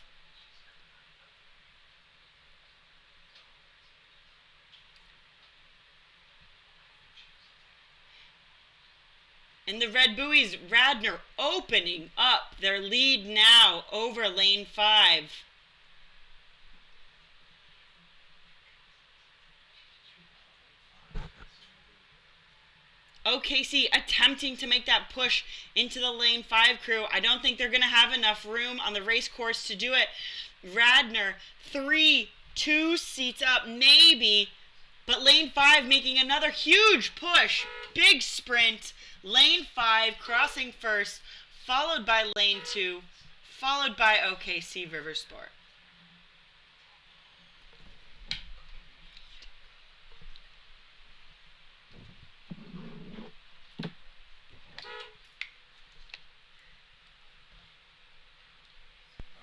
In the red buoys, Radnor opening up their lead now over lane 5. OKC attempting to make that push into the lane 5 crew. I don't think they're going to have enough room on the race course to do it. Radnor 2 seats up maybe, but lane 5 making another huge push. Big sprint. Lane 5 crossing first, followed by lane 2, followed by OKC Riversport.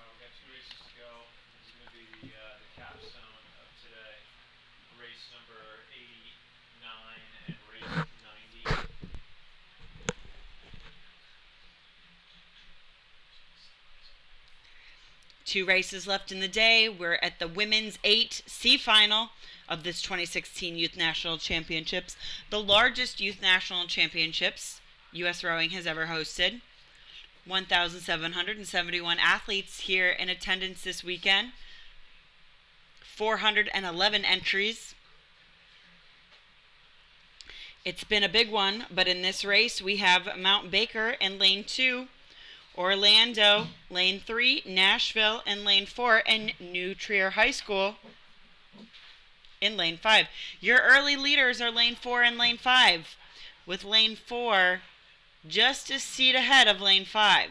We've got 2 races to go. This is going to be the capstone of today. Race number 89 and race 90. Two races left in the day. We're at the women's 8C final of this 2016 Youth National Championships, the largest Youth National Championships USRowing has ever hosted. 1,771 athletes here in attendance this weekend. 411 entries. It's been a big one, but in this race we have Mount Baker in lane 2, Orlando, lane 3, Nashville in lane 4, and New Trier High School in lane 5. Your early leaders are lane 4 and lane 5, with lane 4 just a seat ahead of lane 5.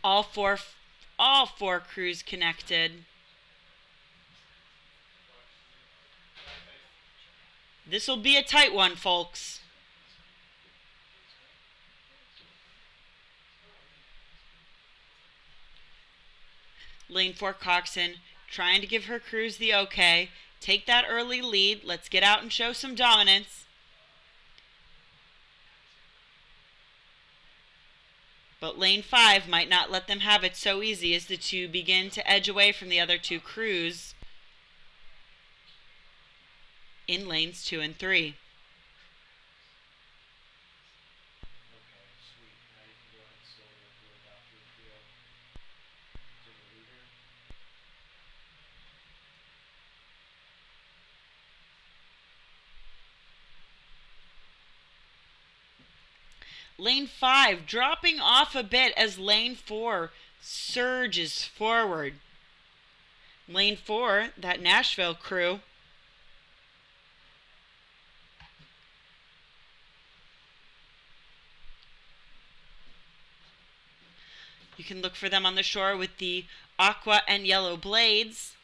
All four crews connected. This will be a tight one, folks. Lane 4 Coxon trying to give her crews the okay. Take that early lead. Let's get out and show some dominance. But lane 5 might not let them have it so easy as the two begin to edge away from the other two crews in lanes 2 and 3. Okay, sweet. Now you can go ahead and slowly work your way back through the field to the leader. Lane 5 dropping off a bit as lane 4 surges forward. Lane 4, that Nashville crew. You can look for them on the shore with the aqua and yellow blades.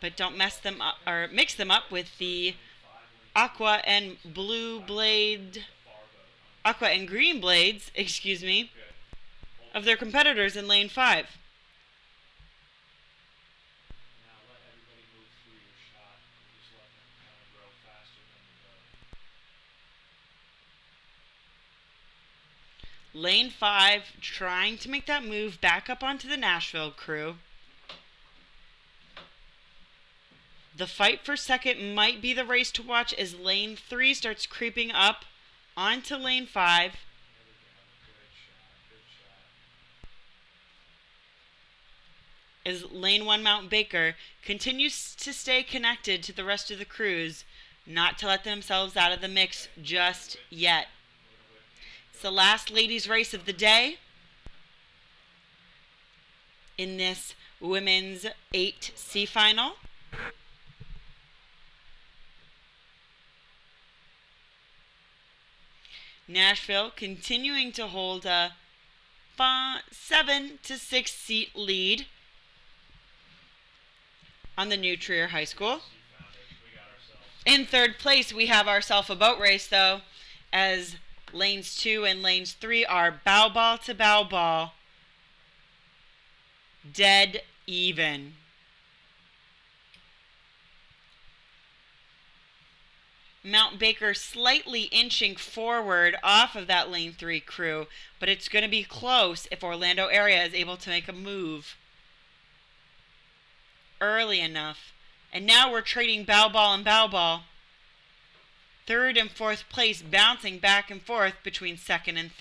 But don't mess them up or mix them up with the aqua and blue blade, aqua and green blades, excuse me, of their competitors in lane 5. Now let everybody move through your shot. Just let them kind of grow faster than you go. Lane 5 trying to make that move back up onto the Nashville crew. The fight for second might be the race to watch as lane 3 starts creeping up onto lane 5. There we go. Good shot. Good shot. as Lane 1 Mount Baker continues to stay connected to the rest of the crews, not to let themselves out of the mix just yet. It's the last ladies' race of the day in this women's 8C final. Nashville continuing to hold a 7 to 6 seat lead on the New Trier High School. In third place, we have ourselves a boat race, though, as lanes 2 and lanes 3 are bow ball to bow ball, dead even. Mount Baker slightly inching forward off of that lane 3 crew, but it's going to be close if Orlando area is able to make a move early enough. And now we're trading bow ball and bow ball. Third and fourth place bouncing back and forth between the second and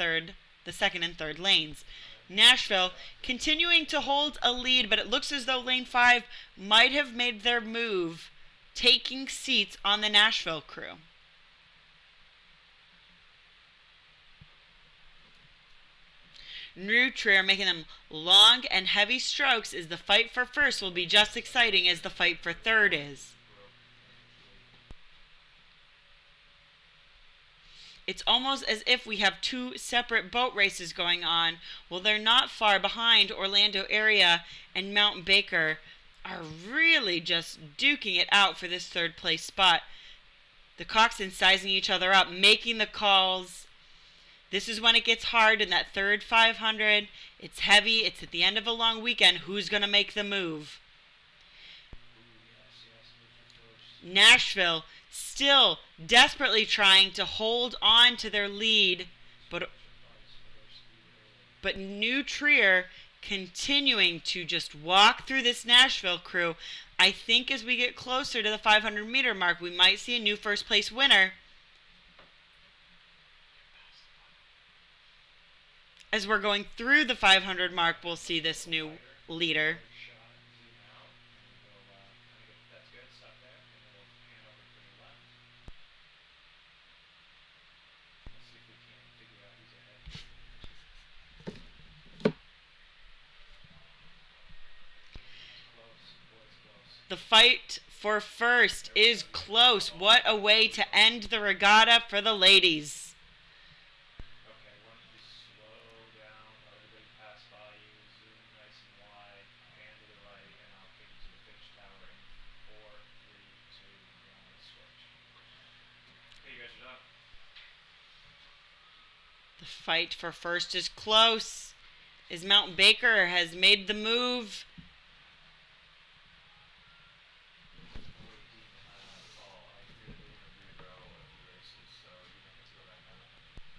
third lanes. Nashville continuing to hold a lead, but it looks as though lane 5 might have made their move, taking seats on the Nashville crew. New Trier making them long and heavy strokes as the fight for first will be just exciting as the fight for third is. It's almost as if we have two separate boat races going on. Well, they're not far behind. Orlando area and Mount Baker are really just duking it out for this third place spot. The coxswains sizing each other up, making the calls. This is when it gets hard in that third 500. It's heavy. It's at the end of a long weekend. Who's going to make the move? Nashville still desperately trying to hold on to their lead, but New Trier continuing to just walk through this Nashville crew. I think as we get closer to the 500-meter mark, we might see a new first place winner. As we're going through the 500 mark, we'll see this new leader. The fight for first is close. What a way to end the regatta for the ladies. Okay, why don't you slow down, let everybody pass by you, zoom nice and wide, pan to the right, and I'll take you to the finish tower in 4, 3, 2, 1, switch. Okay, you guys are done. The fight for first is close as Mount Baker has made the move.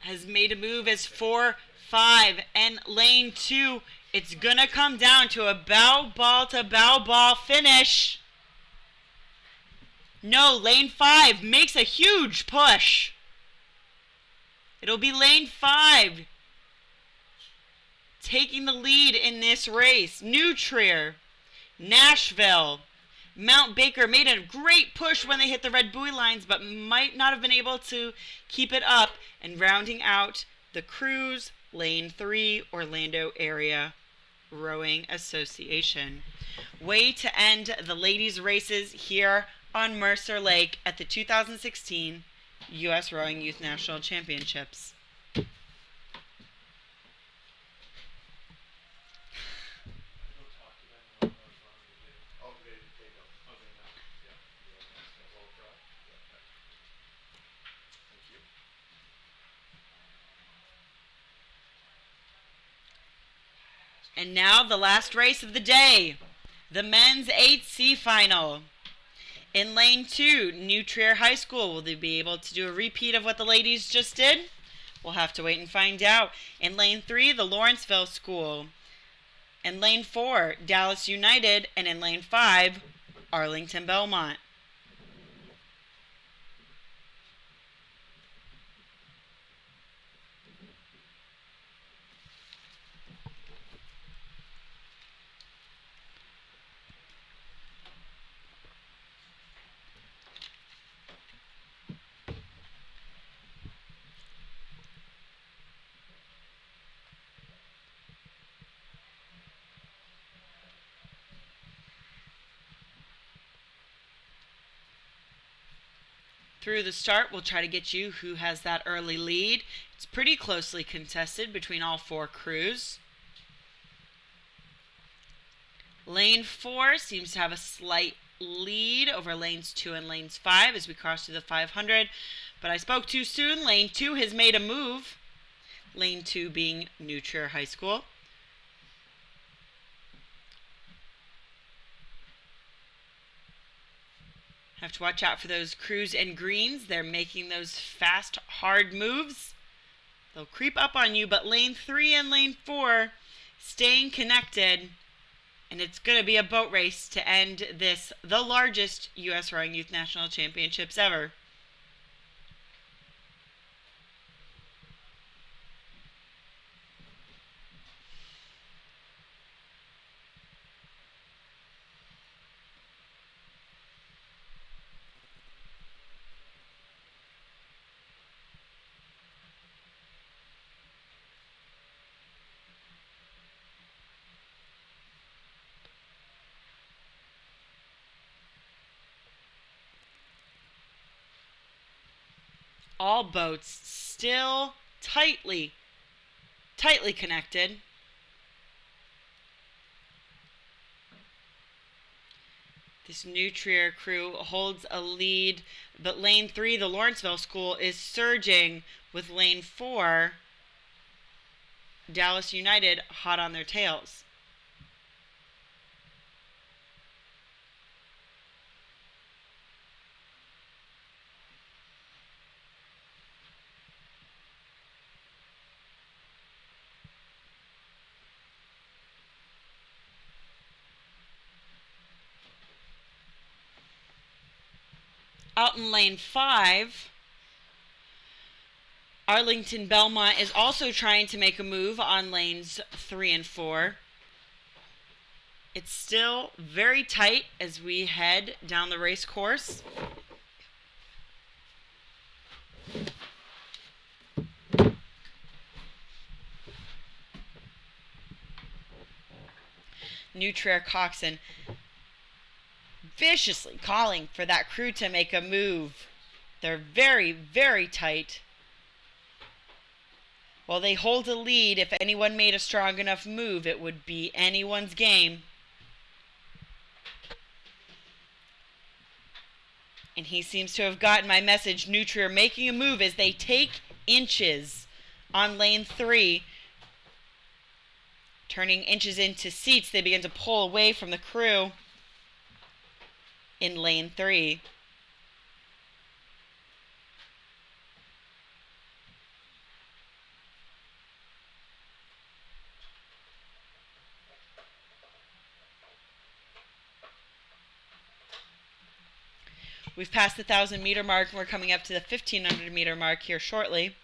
Has made a move as 4, 5, and lane 2. It's gonna come down to a bow ball to bow ball finish. No, lane 5 makes a huge push. It'll be lane 5 taking the lead in this race. New Trier, Nashville, Mount Baker made a great push when they hit the red buoy lines, but might not have been able to keep it up. And rounding out the crews, lane 3, Orlando Area Rowing Association. Way to end the ladies' races here on Mercer Lake at the 2016 U.S. Rowing Youth National Championships. And now the last race of the day, the men's 8C final. In lane 2, New Trier High School. Will they be able to do a repeat of what the ladies just did? We'll have to wait and find out. In lane 3, the Lawrenceville School. In lane 4, Dallas United. And in lane 5, Arlington Belmont. through the start. We'll try to get you who has that early lead. It's pretty closely contested between all 4 crews. Lane 4 seems to have a slight lead over lanes 2 and lanes 5 as we cross through the 500. But I spoke too soon. Lane 2 has made a move. Lane 2 being New Trier High School. Have to watch out for those crews and greens. They're making those fast, hard moves. They'll creep up on you, but lane 3 and lane 4 staying connected. And it's going to be a boat race to end this, the largest U.S. Rowing Youth National Championships ever. All boats still tightly connected. This New Trier crew holds a lead, but lane 3, the Lawrenceville School, is surging with lane 4, Dallas United, hot on their tails. Out in lane 5, Arlington Belmont is also trying to make a move on lanes 3 and 4. It's still very tight as we head down the race course. New Trier Coxon viciously calling for that crew to make a move. They're very, very tight. While they hold a lead, if anyone made a strong enough move, it would be anyone's game. And he seems to have gotten my message. New Trier making a move as they take inches on lane 3. Turning inches into seats, they begin to pull away from the crew in lane 3. We've passed the 1,000-meter mark, and we're coming up to the 1,500-meter mark here shortly.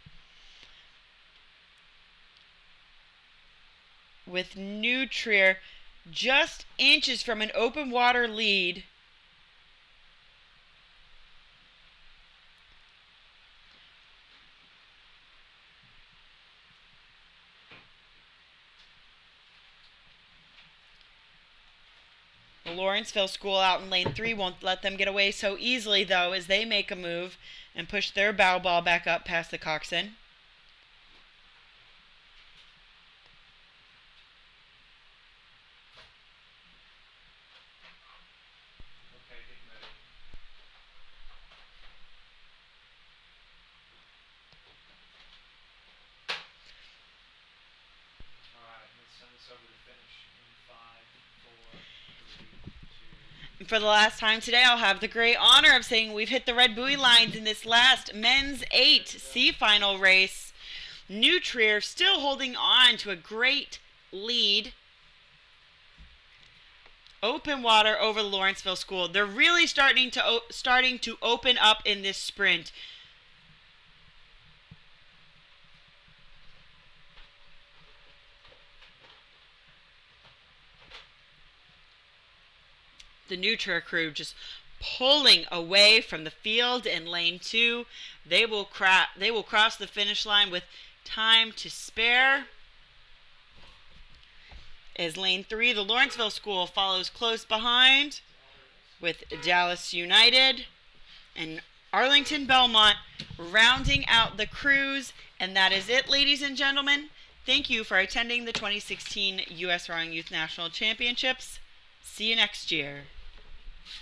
With New Trier just inches from an open water lead. The Lawrenceville School out in lane 3 won't let them get away so easily, though, as they make a move and push their bow ball back up past the coxswain. Okay, getting ready. Alright, let's send this over to finish in 5, 4, 3, 2. And for the last time today, I'll have the great honor of saying we've hit the red buoy lines in this last men's 8 C final race. New Trier still holding on to a great lead. Open water over the Lawrenceville School. They're really starting to open up in this sprint. The New Trier crew just pulling away from the field in lane 2. They will cross the finish line with time to spare. As lane 3, the Lawrenceville School follows close behind with Dallas United and Arlington Belmont rounding out the cruise. And that is it, ladies and gentlemen. Thank you for attending the 2016 US Rowing Youth National Championships. See you next year.